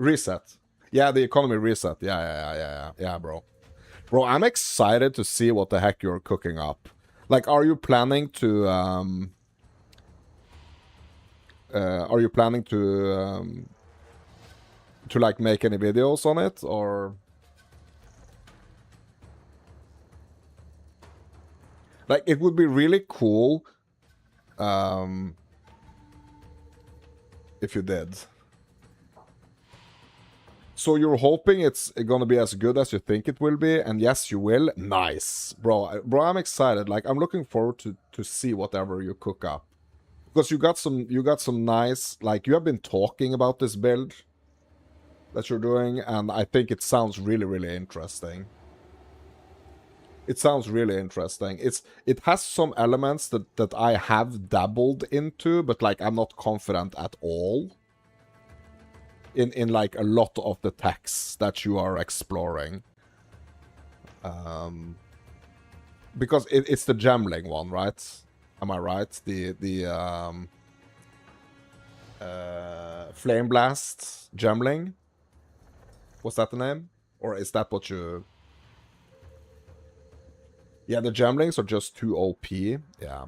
Reset. Yeah, the economy reset. Yeah, bro. Bro, I'm excited to see what the heck you're cooking up. Like, are you planning to like make any videos on it, or like it would be really cool if you did. So you're hoping it's gonna be as good as you think it will be, and yes, you will. Nice, bro. Bro, I'm excited. Like, I'm looking forward to see whatever you cook up, because you got some nice, like, you have been talking about this build that you're doing, and I think it sounds really, really interesting. It sounds really interesting. It has some elements that I have dabbled into, but like I'm not confident at all in like a lot of the texts that you are exploring. Because it's the gemmling one, right? Am I right? The Flame Blast gemmling? Was that the name? Or is that what you... Yeah, the gemlings are just too OP. Yeah.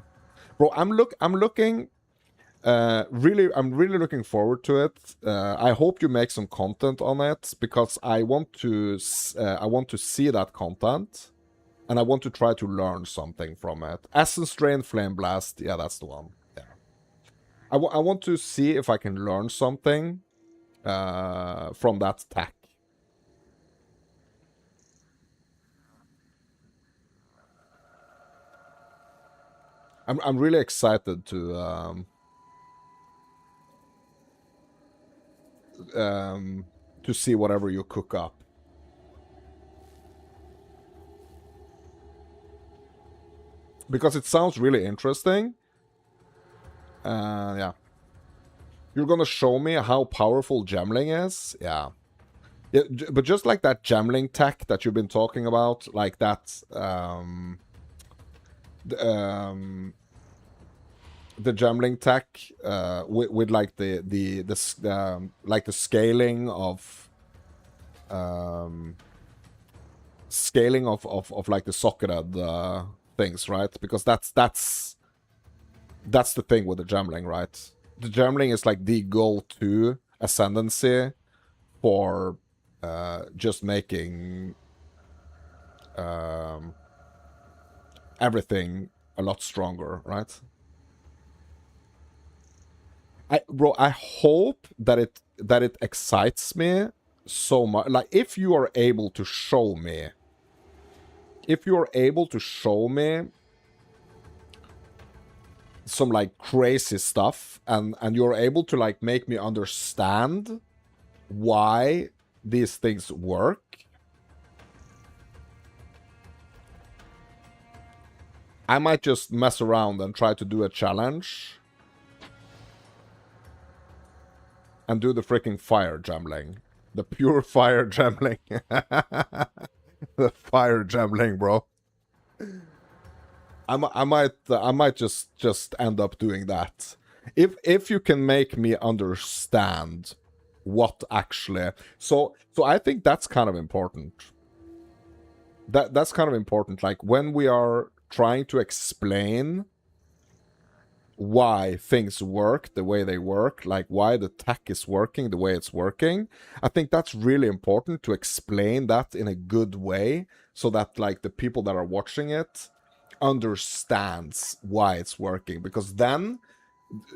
Bro, I'm looking... I'm really looking forward to it. I hope you make some content on it, because I want to see that content, and I want to try to learn something from it. Essence Drain Flame Blast, yeah, that's the one. Yeah, I want to see if I can learn something from that tech. I'm really excited to see whatever you cook up. Because it sounds really interesting. Yeah. You're gonna show me how powerful gemling is? Yeah. Yeah, but just like that gemling tech that you've been talking about, like that, the gemling tech with like the scaling of like the socketed things, right? Because that's the thing with the gemling, right? The gemling is like the go-to ascendancy for just making everything a lot stronger, right? Bro, I hope that it excites me so much. Like, if you are able to show me some like crazy stuff, and you're able to like make me understand why these things work, I might just mess around and try to do a challenge and do the freaking fire gemling. The pure fire gemling. The fire gemling, bro. I might just end up doing that. If you can make me understand what actually... So I think that's kind of important. That's kind of important. Like, when we are trying to explain why things work the way they work, like why the tech is working the way it's working, I think that's really important to explain that in a good way, so that like the people that are watching it understands why it's working. Because then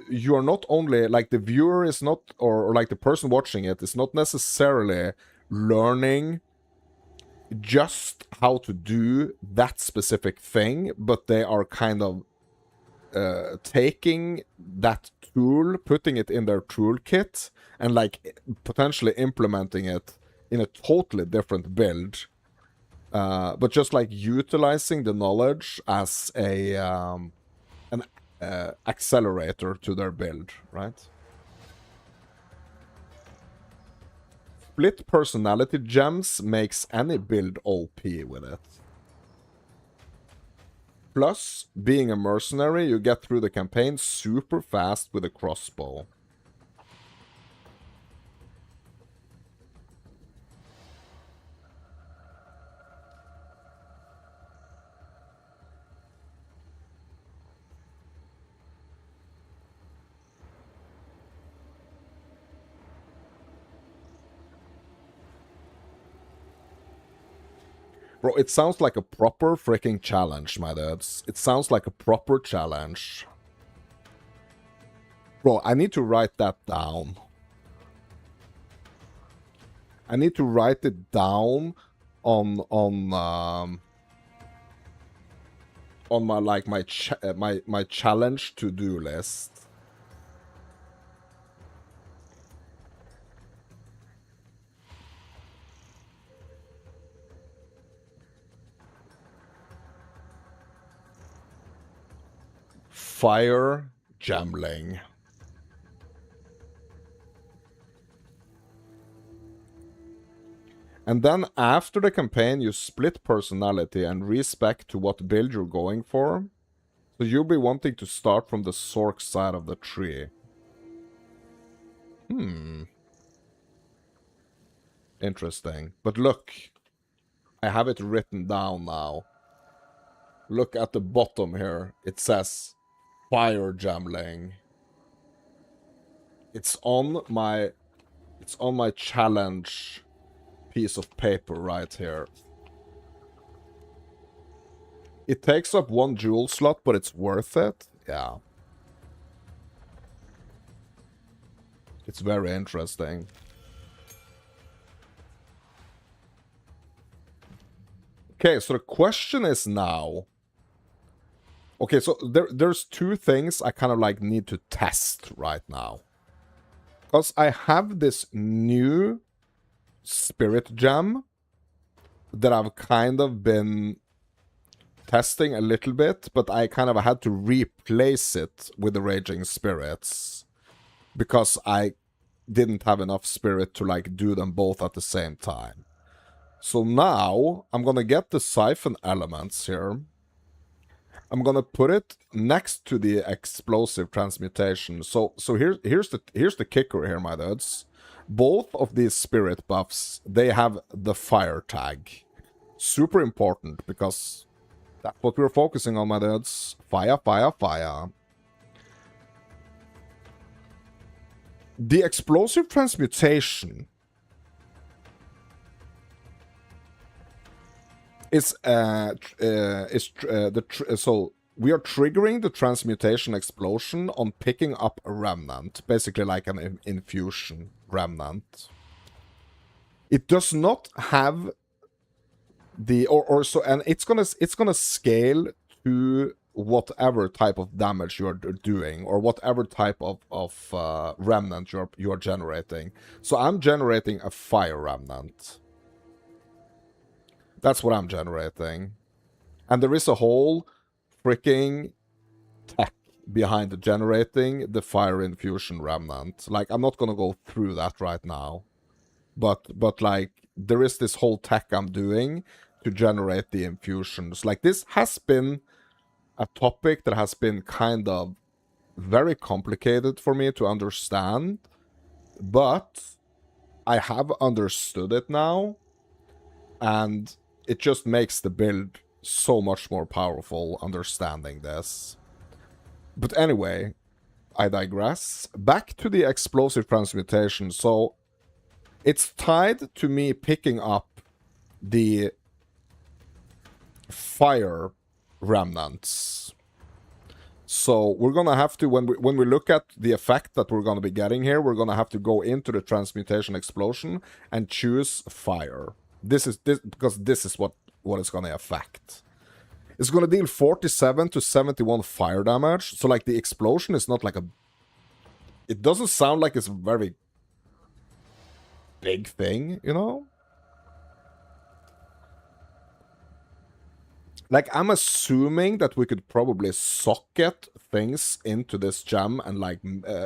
you're not only like, the viewer is not, or like the person watching it is not necessarily learning just how to do that specific thing, but they are kind of taking that tool, putting it in their toolkit, and like potentially implementing it in a totally different build, but just like utilizing the knowledge as an accelerator to their build, right? Split personality gems makes any build OP with it. Plus, being a mercenary, you get through the campaign super fast with a crossbow. Bro, it sounds like a proper freaking challenge, my dudes. It sounds like a proper challenge. Bro, I need to write that down. I need to write it down on my like my challenge to-do list. Fire Gambling. And then after the campaign, you split personality and respec to what build you're going for. So you'll be wanting to start from the Sorc side of the tree. Interesting. But look, I have it written down now. Look at the bottom here. It says Fire Gambling. It's on my challenge piece of paper right here. It takes up 1 jewel slot, but it's worth it. Yeah. It's very interesting. Okay, so the question is now... Okay, so there's 2 things I kind of like need to test right now. Because I have this new spirit gem that I've kind of been testing a little bit, but I kind of had to replace it with the Raging Spirits because I didn't have enough spirit to like do them both at the same time. So now I'm gonna get the siphon elements here. I'm gonna put it next to the explosive transmutation. So here's the kicker here, my dudes. Both of these spirit buffs, they have the fire tag. Super important because that's what we're focusing on, my dudes. Fire, fire, fire. The explosive transmutation so we are triggering the transmutation explosion on picking up a remnant, basically like an infusion remnant. It does not have the and it's gonna scale to whatever type of damage you're doing or whatever type of remnant you're generating. So I'm generating a fire remnant. That's what I'm generating. And there is a whole freaking tech behind generating the fire infusion remnant. Like, I'm not gonna go through that right now. But like, there is this whole tech I'm doing to generate the infusions. Like, this has been a topic that has been kind of very complicated for me to understand. But I have understood it now. And it just makes the build so much more powerful understanding this. But anyway, I digress. Back to the explosive transmutation. So it's tied to me picking up the fire remnants. So we're gonna have to, when we look at the effect that we're gonna be getting here, we're gonna have to go into the transmutation explosion and choose fire. Because this is what it's gonna affect. It's gonna deal 47 to 71 fire damage. So like the explosion is not like a... It doesn't sound like it's a very big thing, you know? Like, I'm assuming that we could probably socket things into this gem and like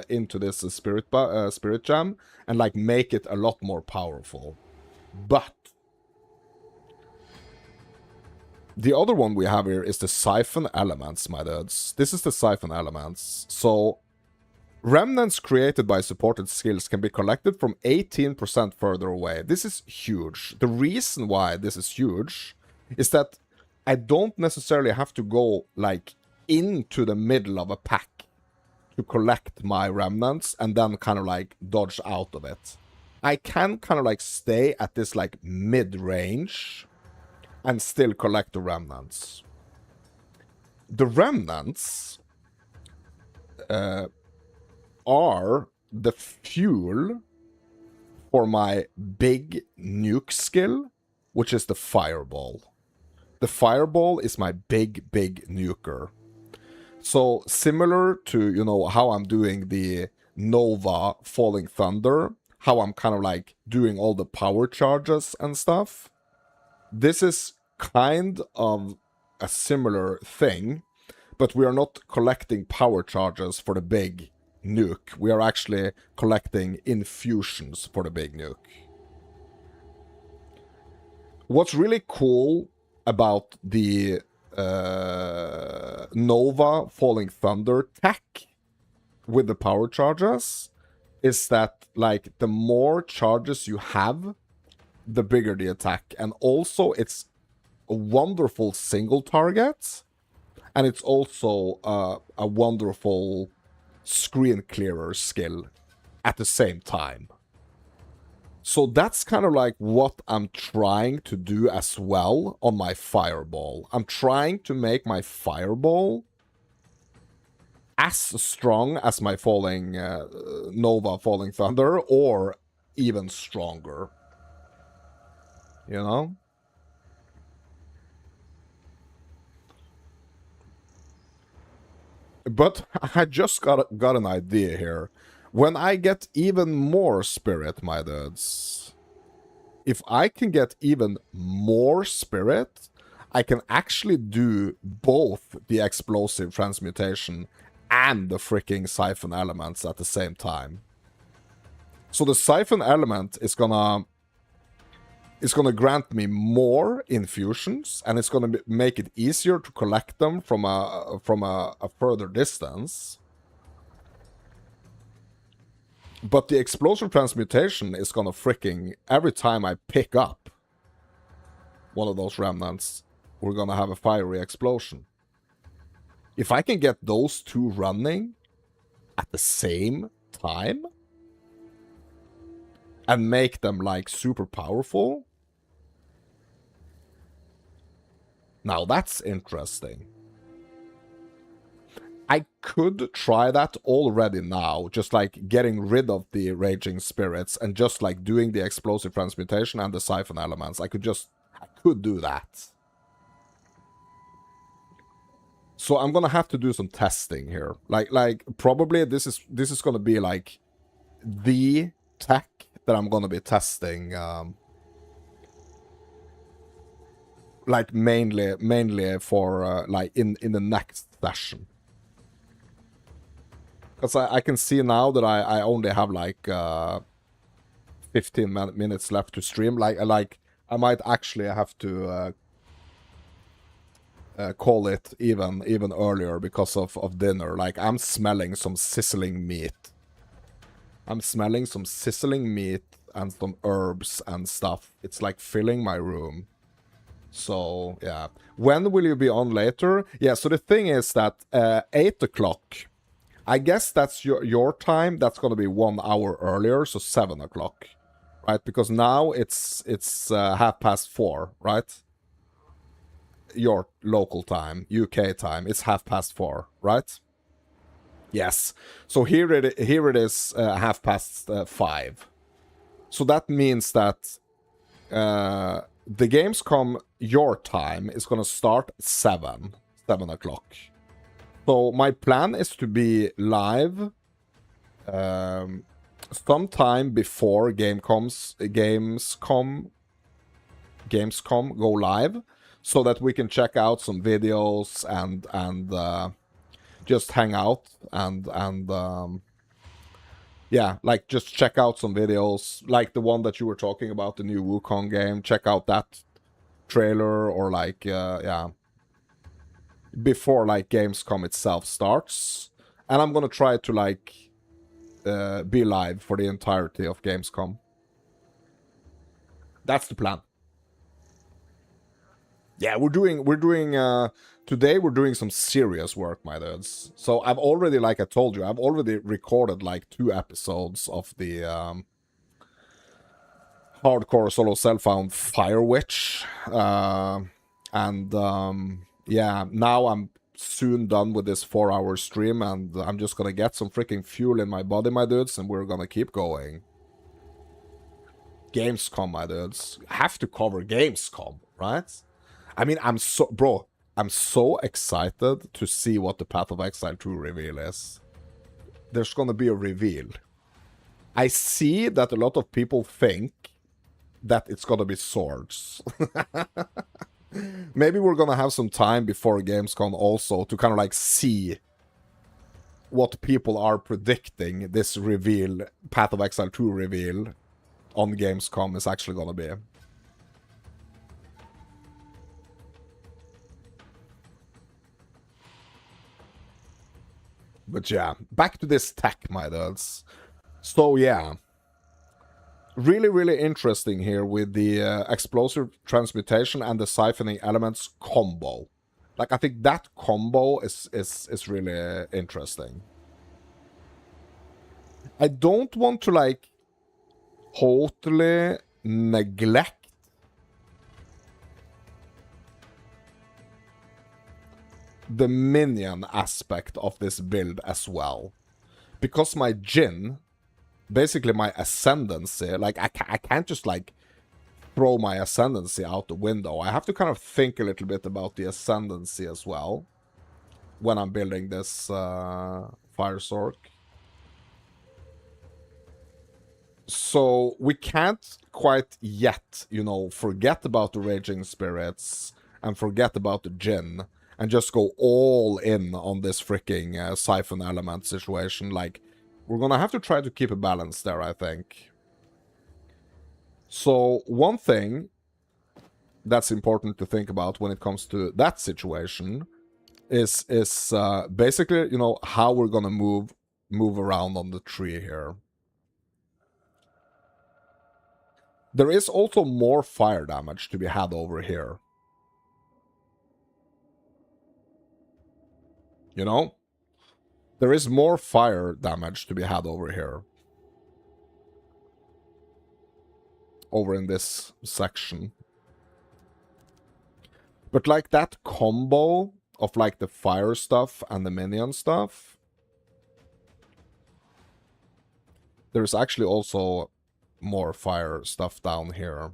into this spirit gem and like make it a lot more powerful. But the other one we have here is the siphon elements, my dudes. This is the siphon elements. So remnants created by supported skills can be collected from 18% further away. This is huge. The reason why this is huge is that I don't necessarily have to go like into the middle of a pack to collect my remnants and then kind of like dodge out of it. I can kind of like stay at this like mid-range and still collect the remnants. The remnants are the fuel for my big nuke skill, which is the fireball. The fireball is my big nuker. So similar to, you know, how I'm doing the Nova Falling Thunder, how I'm kind of like doing all the power charges and stuff. This is kind of a similar thing, but we are not collecting power charges for the big nuke. We are actually collecting infusions for the big nuke. What's really cool about the Nova Falling Thunder tech with the power charges is that, like, the more charges you have, the bigger the attack. And also, it's a wonderful single target, and it's also a wonderful screen clearer skill at the same time. So that's kind of like what I'm trying to do as well on my fireball. I'm trying to make my fireball as strong as my falling Nova Falling Thunder, or even stronger. You know? But I just got an idea here. When I get even more spirit, my dudes, if I can get even more spirit, I can actually do both the explosive transmutation and the freaking siphon elements at the same time. So the siphon element is gonna grant me more infusions, and it's gonna make it easier to collect them from a further distance. But the explosive transmutation is gonna freaking, every time I pick up one of those remnants, we're gonna have a fiery explosion. If I can get those two running at the same time and make them like super powerful, now that's interesting. I could try that already now, just like getting rid of the raging spirits and just like doing the explosive transmutation and the siphon elements. I could do that. So I'm gonna have to do some testing here. Like probably this is gonna be like the tech that I'm gonna be testing. Like mainly for like in the next session. Because I can see now that I only have like 15 minutes left to stream. Like I might actually have to call it even earlier because of dinner. Like, I'm smelling some sizzling meat. I'm smelling some sizzling meat and some herbs and stuff. It's like filling my room. So, yeah. When will you be on later? Yeah, so the thing is that 8 o'clock, I guess that's your time. That's going to be 1 hour earlier, so 7 o'clock, right? Because now it's 4:30, right? Your local time, UK time, it's 4:30, right? Yes. So here it is 5:30. So that means that the Gamescom your time is going to start 7 o'clock. So my plan is to be live sometime before Gamescom go live, so that we can check out some videos and just hang out and yeah, like just check out some videos, like the one that you were talking about, the new Wukong game. Check out that trailer, or like yeah, before like Gamescom itself starts. And I'm gonna try to like be live for the entirety of Gamescom. That's the plan. Yeah, we're doing today we're doing some serious work, my dudes. So I've already, like I told you, I've already recorded like 2 episodes of the hardcore solo self-found Fire Witch. Yeah, now I'm soon done with this 4-hour stream, and I'm just gonna get some freaking fuel in my body, my dudes, and we're gonna keep going. Gamescom, my dudes. I have to cover Gamescom, right? I mean, I'm so excited to see what the Path of Exile 2 reveal is. There's gonna be a reveal. I see that a lot of people think that it's gonna be swords. Maybe we're gonna have some time before Gamescom also to kind of like see what people are predicting this reveal, Path of Exile 2 reveal on Gamescom is actually gonna be. But yeah, back to this tech, my dudes. So yeah, really interesting here with the explosive transmutation and the siphoning elements combo. Like, I think that combo is really interesting. I don't want to like totally neglect the minion aspect of this build as well, because my Jin, basically my ascendancy, like I can't just like throw my ascendancy out the window. I have to kind of think a little bit about the ascendancy as well when I'm building this Fire Sorc. So we can't quite yet, you know, forget about the Raging Spirits and forget about the Jin and just go all in on this freaking siphon element situation. Like, we're gonna have to try to keep a balance there, I think. So one thing that's important to think about when it comes to that situation is basically, you know, how we're gonna move around on the tree here. There is also more fire damage to be had over here. You know? There is more fire damage to be had over here. Over in this section. But like that combo of like the fire stuff and the minion stuff, there's actually also more fire stuff down here.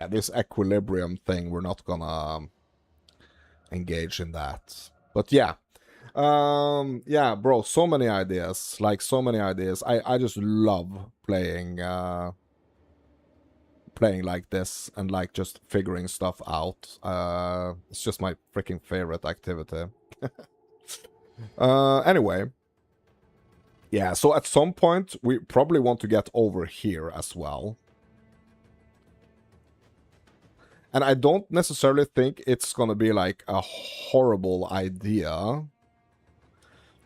Yeah, this equilibrium thing, we're not gonna engage in that. But yeah. Yeah, bro, so many ideas. Like, so many ideas. I just love playing playing like this and like just figuring stuff out. It's just my freaking favorite activity. Anyway. Yeah, so at some point we probably want to get over here as well. And I don't necessarily think it's gonna be like a horrible idea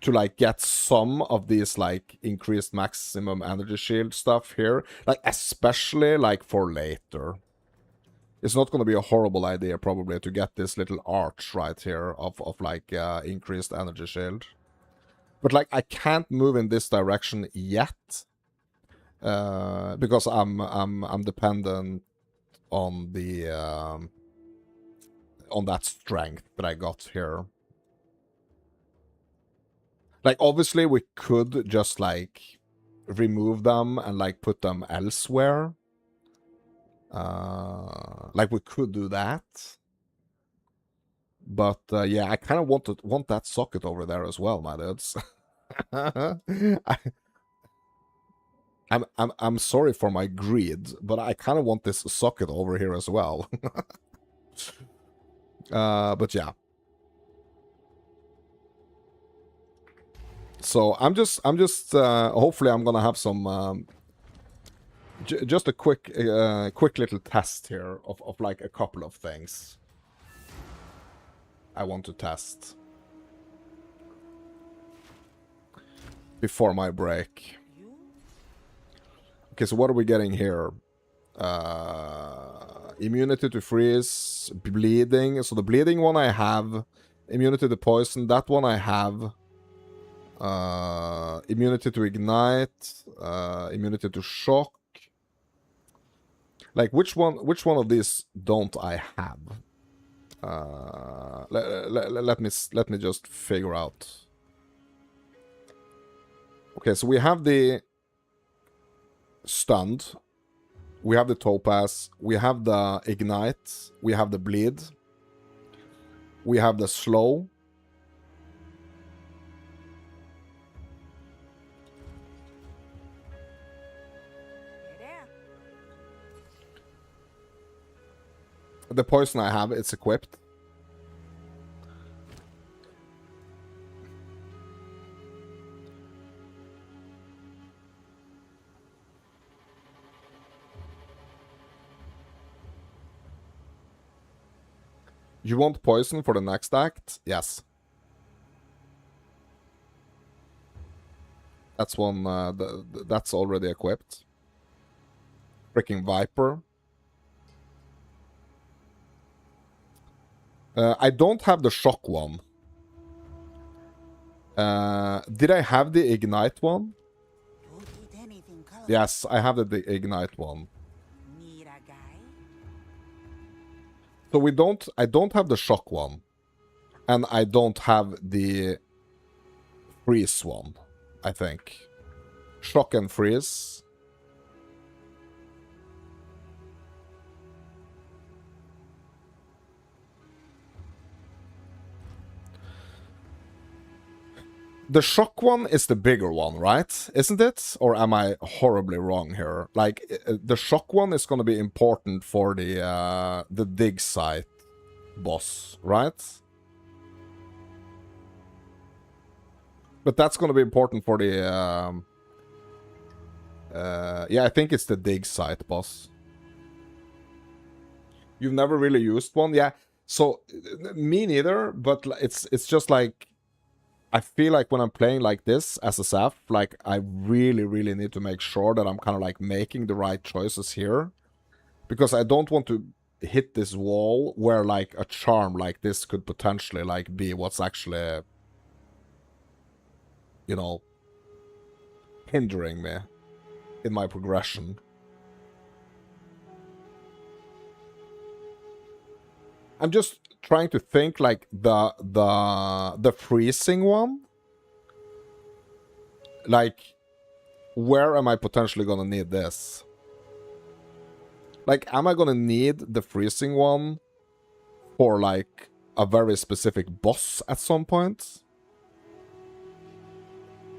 to like get some of these like increased maximum energy shield stuff here, like especially like for later. It's not gonna be a horrible idea probably to get this little arch right here of like increased energy shield. But like I can't move in this direction yet because I'm dependent on the on that strength that I got here. Like, obviously we could just like remove them and like put them elsewhere. Like, we could do that. But yeah, I kind of want that socket over there as well, my dudes. I'm sorry for my greed, but I kind of want this socket over here as well. But yeah. So I'm just hopefully I'm gonna have some just a quick little test here of like a couple of things I want to test. before my break. Okay, so what are we getting here? Immunity to freeze, bleeding. So the bleeding one I have. Immunity to poison, that one I have. Immunity to ignite, immunity to shock. Like which one of these don't I have? Let me just figure out. Okay, so we have the stunned, we have the topaz, we have the ignite, we have the bleed, we have the slow. The poison I have, it's equipped. You want poison for the next act? Yes. That's one, that's already equipped. Freaking Viper. I don't have the shock one. Did I have the ignite one? Yes, I have the ignite one. So I don't have the shock one. And I don't have the freeze one, I think. Shock and freeze. The shock one is the bigger one, right? Isn't it? Or am I horribly wrong here? Like, the shock one is going to be important for the dig site boss, right? But that's going to be important for the... yeah, I think it's the dig site boss. You've never really used one? Yeah. So, me neither, but it's just like... I feel like when I'm playing like this, SSF, like, I really, really need to make sure that I'm kind of, like, making the right choices here. Because I don't want to hit this wall where, like, a charm like this could potentially, like, be what's actually, you know, hindering me in my progression. I'm just trying to think, like, the freezing one. Like, where am I potentially gonna need this? Like, am I gonna need the freezing one for, like, a very specific boss at some point?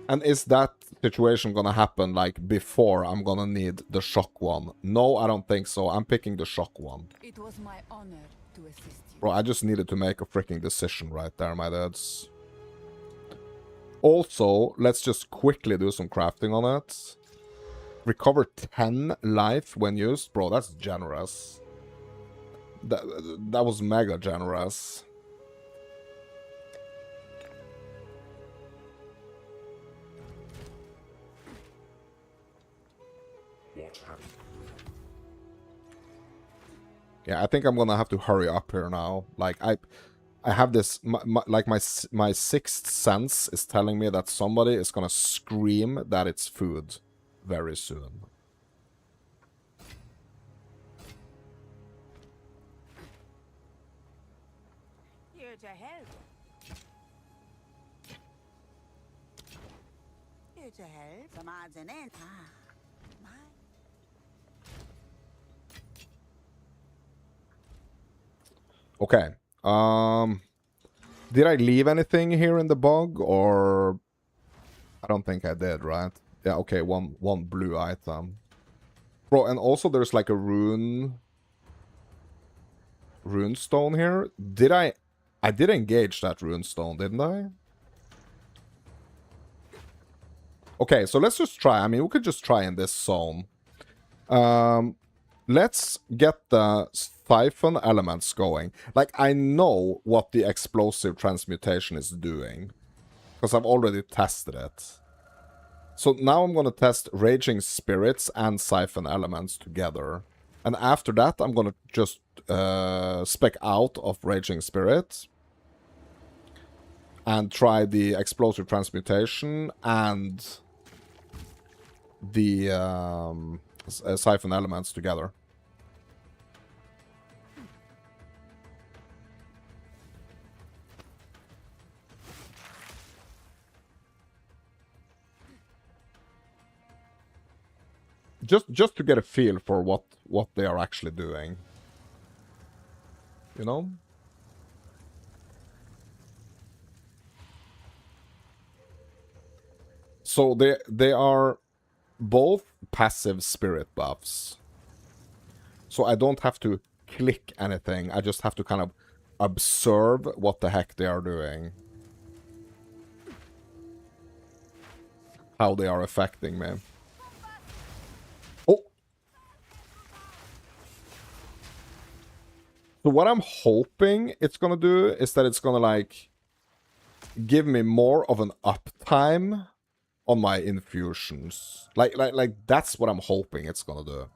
And is that situation gonna happen, like, before I'm gonna need the shock one? No, I don't think so. I'm picking the shock one. It was my honor to assist you. Bro, I just needed to make a freaking decision right there, my dudes. Also, let's just quickly do some crafting on it. Recover 10 life when used. Bro, that's generous. That was mega generous. What happened? Yeah, I think I'm gonna have to hurry up here now. Like, I have this, my sixth sense is telling me that somebody is gonna scream that it's food very soon. Here to help. Here to help. Some odds and ends. Ah, my. Okay. Did I leave anything here in the bog, or I don't think I did, right? Yeah, okay, one blue item. Bro, and also there's like a rune stone here. I did engage that rune stone, didn't I? Okay, so let's just try. I mean, we could just try in this zone. Let's get the siphon elements going. Like, I know what the explosive transmutation is doing, because I've already tested it. So now I'm going to test Raging Spirits and Siphon Elements together. And after that, I'm going to just spec out of Raging Spirit. And try the Explosive Transmutation and the Siphon Elements together. Just to get a feel for what they are actually doing. You know? So they are both passive spirit buffs. So I don't have to click anything. I just have to kind of observe what the heck they are doing. How they are affecting me. Oh! So what I'm hoping it's gonna do is that it's gonna, like, give me more of an uptime on my infusions. Like that's what I'm hoping it's gonna do.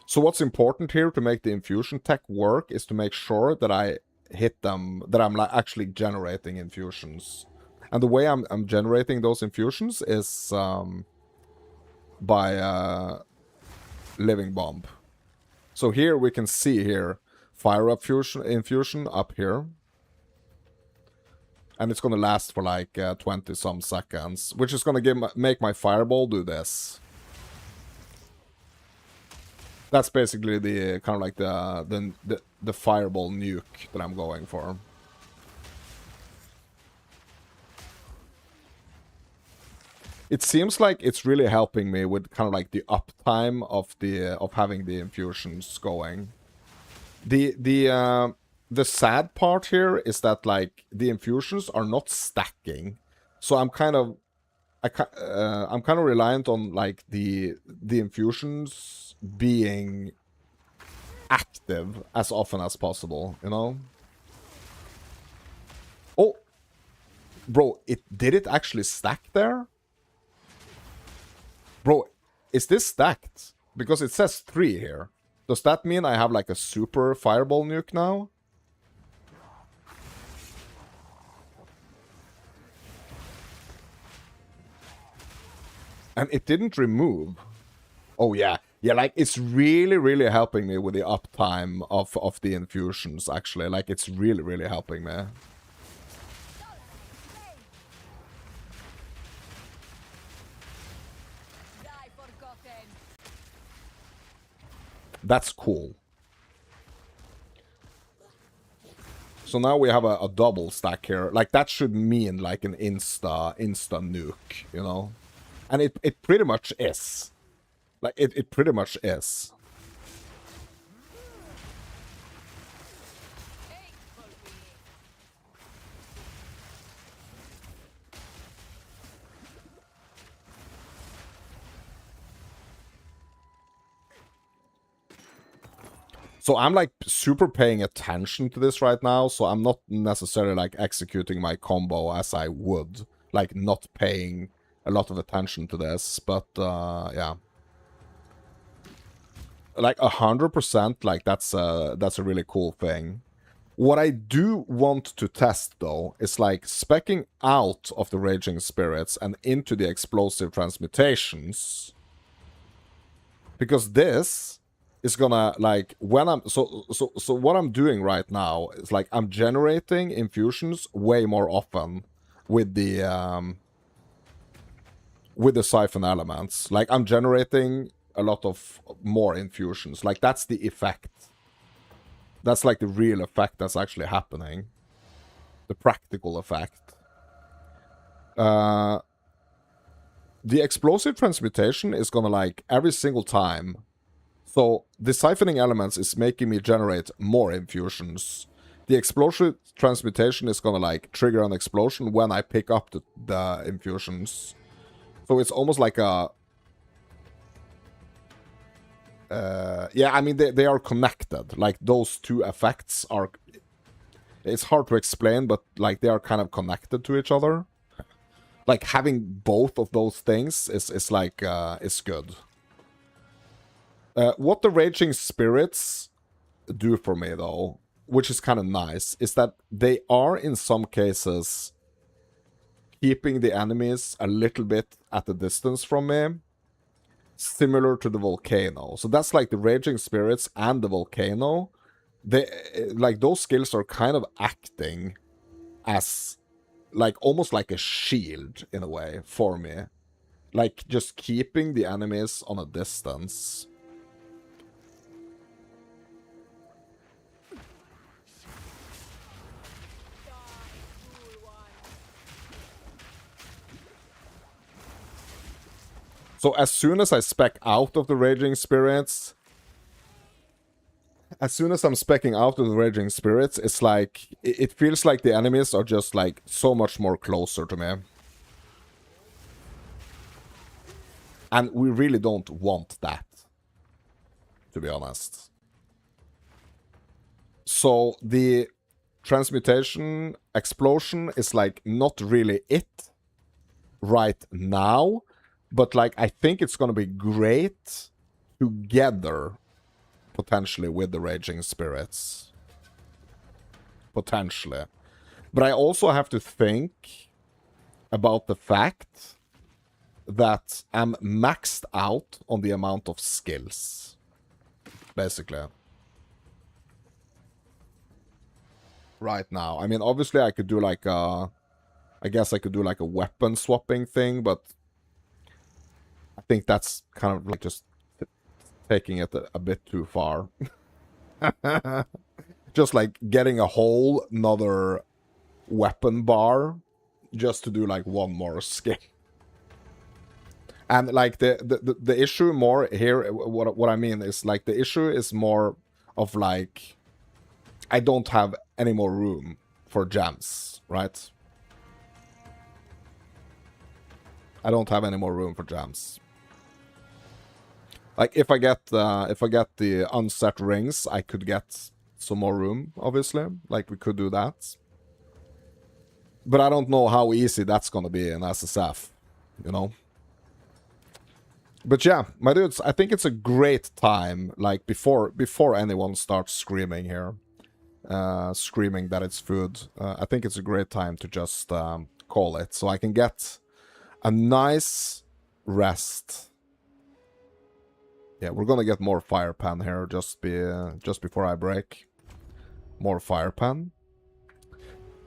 So what's important here to make the infusion tech work is to make sure that I hit them, that I'm actually generating infusions. And the way I'm generating those infusions is by Living Bomb. So here we can see here, Fire infusion up here. And it's going to last for like 20-some seconds, which is going to make my Fireball do this. That's basically the kind of like the Fireball nuke that I'm going for. It seems like it's really helping me with kind of like the uptime of having the infusions going. The sad part here is that, like, the infusions are not stacking, so I'm kind of reliant on, like, the infusions being active as often as possible, you know? Oh, bro, did it actually stack there? Bro, is this stacked? Because it says 3 here. Does that mean I have like a super Fireball nuke now? And it didn't remove. Oh, yeah. Yeah, like, it's really, really helping me with the uptime of the infusions, actually. Like, it's really, really helping me. That's cool. So now we have a double stack here. Like, that should mean, like, an insta nuke, you know? And it pretty much is. Like, it pretty much is. So I'm, like, super paying attention to this right now, so I'm not necessarily, like, executing my combo as I would. Like, not paying a lot of attention to this, but, yeah. Like, 100%, like, that's a really cool thing. What I do want to test, though, is, like, speccing out of the Raging Spirits and into the Explosive Transmutations. Because this is gonna, like, when I'm... So what I'm doing right now is, like, I'm generating infusions way more often with the Siphon Elements. Like, I'm generating a lot of more infusions. Like, that's the effect. That's, like, the real effect that's actually happening. The practical effect. The Explosive Transmutation is gonna, like, every single time. So, the Siphoning Elements is making me generate more infusions. The Explosive Transmutation is gonna, like, trigger an explosion when I pick up the infusions. So it's almost like a... yeah, I mean, they are connected. Like, those two effects are... It's hard to explain, but, like, they are kind of connected to each other. like having both of those things is like is good. What the Raging Spirits do for me though, which is kind of nice, is that they are in some cases keeping the enemies a little bit at a distance from me, similar to the volcano. So that's like the Raging Spirits and the volcano. They like those skills are kind of acting as like almost like a shield in a way for me, like just keeping the enemies on a distance. So as soon as I spec out of the Raging Spirits, it's like, it feels like the enemies are just like so much more closer to me. And we really don't want that, to be honest. So the transmutation explosion is like not really it right now. But, like, I think it's going to be great together, potentially, with the Raging Spirits. Potentially. But I also have to think about the fact that I'm maxed out on the amount of skills. Basically. Right now. I mean, obviously, I could do, like, I guess I could do, like, a weapon swapping thing, but I think that's kind of like just taking it a bit too far. Just like getting a whole another weapon bar just to do like one more skill. And like the issue more here, what I mean is like the issue is more of like I don't have any more room for gems, right? I don't have any more room for gems. Like, if I get the unset rings, I could get some more room, obviously. Like, we could do that. But I don't know how easy that's gonna be in SSF, you know? But yeah, my dudes, I think it's a great time, like, before anyone starts screaming here. Screaming that it's food. I think it's a great time to just call it. So I can get a nice rest. Yeah, we're gonna get more fire pan here just before I break. More fire pan.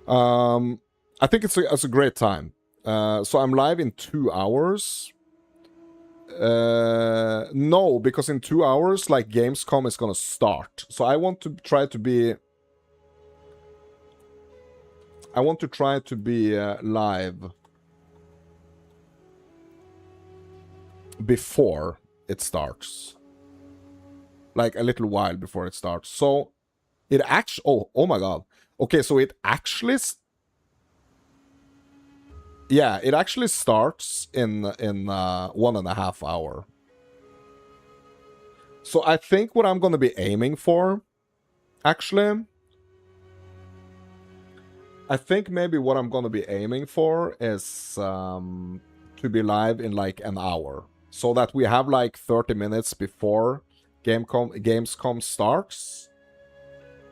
I think it's a great time. So I'm live in 2 hours. No, because in 2 hours, like Gamescom is gonna start. So I want to try to be. I want to try to be live before it starts, like a little while before it starts. So it actually, oh my god, okay, so it actually yeah, it actually starts in 1.5 hours. So I think what I'm gonna be aiming for, actually, I think maybe what I'm gonna be aiming for is to be live in like an hour. So that we have like 30 minutes before Gamescom starts,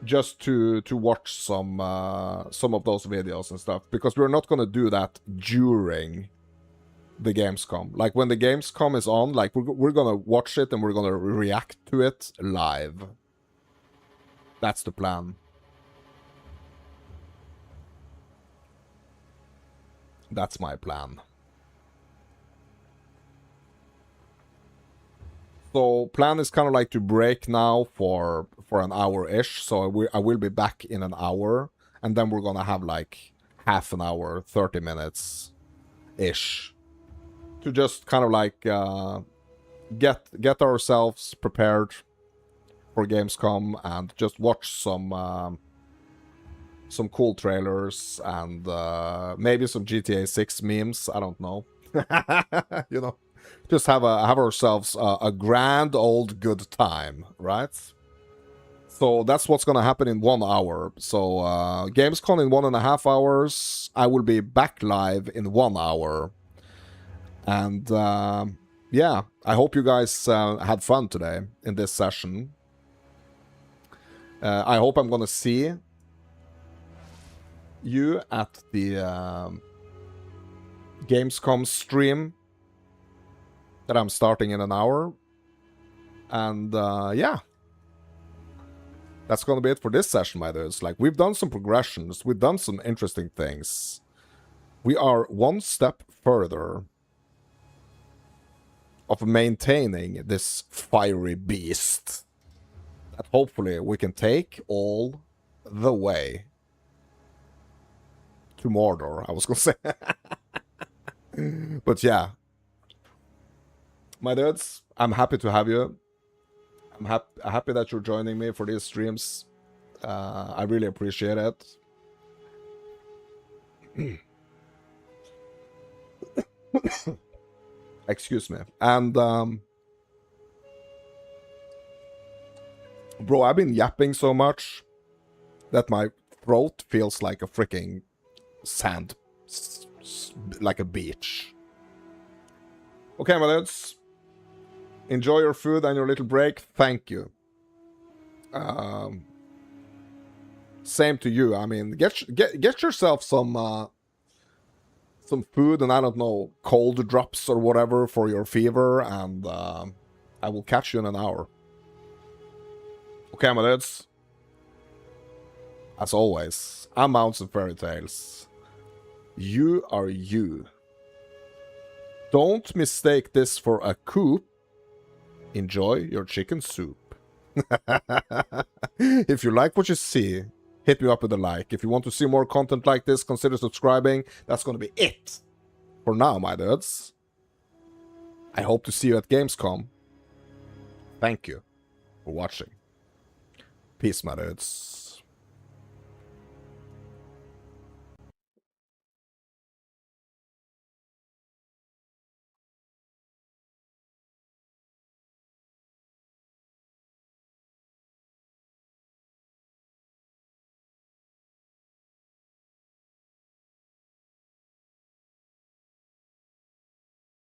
just to watch some of those videos and stuff, because we're not gonna do that during the Gamescom. Like when the Gamescom is on, like we're gonna watch it and we're gonna react to it live. That's the plan. That's my plan. So plan is kind of like to break now for an hour-ish. So I will be back in an hour. And then we're gonna have like half an hour, 30 minutes-ish. To just kind of like get ourselves prepared for Gamescom and just watch some cool trailers and maybe some GTA 6 memes. I don't know. You know. Just have ourselves a grand old good time, right? So that's what's gonna happen in 1 hour. So Gamescom in 1.5 hours. I will be back live in 1 hour. And yeah, I hope you guys had fun today in this session. I hope I'm gonna see you at the Gamescom stream that I'm starting in an hour. And yeah. That's gonna be it for this session, my dudes. Like, we've done some progressions, we've done some interesting things. We are one step further of maintaining this fiery beast that hopefully we can take all the way to Mordor, I was gonna say. But yeah. My dudes, I'm happy to have you. I'm happy that you're joining me for these streams. I really appreciate it. Excuse me. And bro, I've been yapping so much that my throat feels like a freaking sand, like a beach. Okay, my dudes. Enjoy your food and your little break. Thank you. Same to you. I mean, get yourself some food and, I don't know, cold drops or whatever for your fever, and I will catch you in an hour. Okay, my dudes. As always, I'm Mounts and Fairy Tales. You are you. Don't mistake this for a coup. Enjoy your chicken soup. If you like what you see, hit me up with a like. If you want to see more content like this, consider subscribing. That's going to be it for now, my dudes. I hope to see you at Gamescom. Thank you for watching. Peace, my dudes.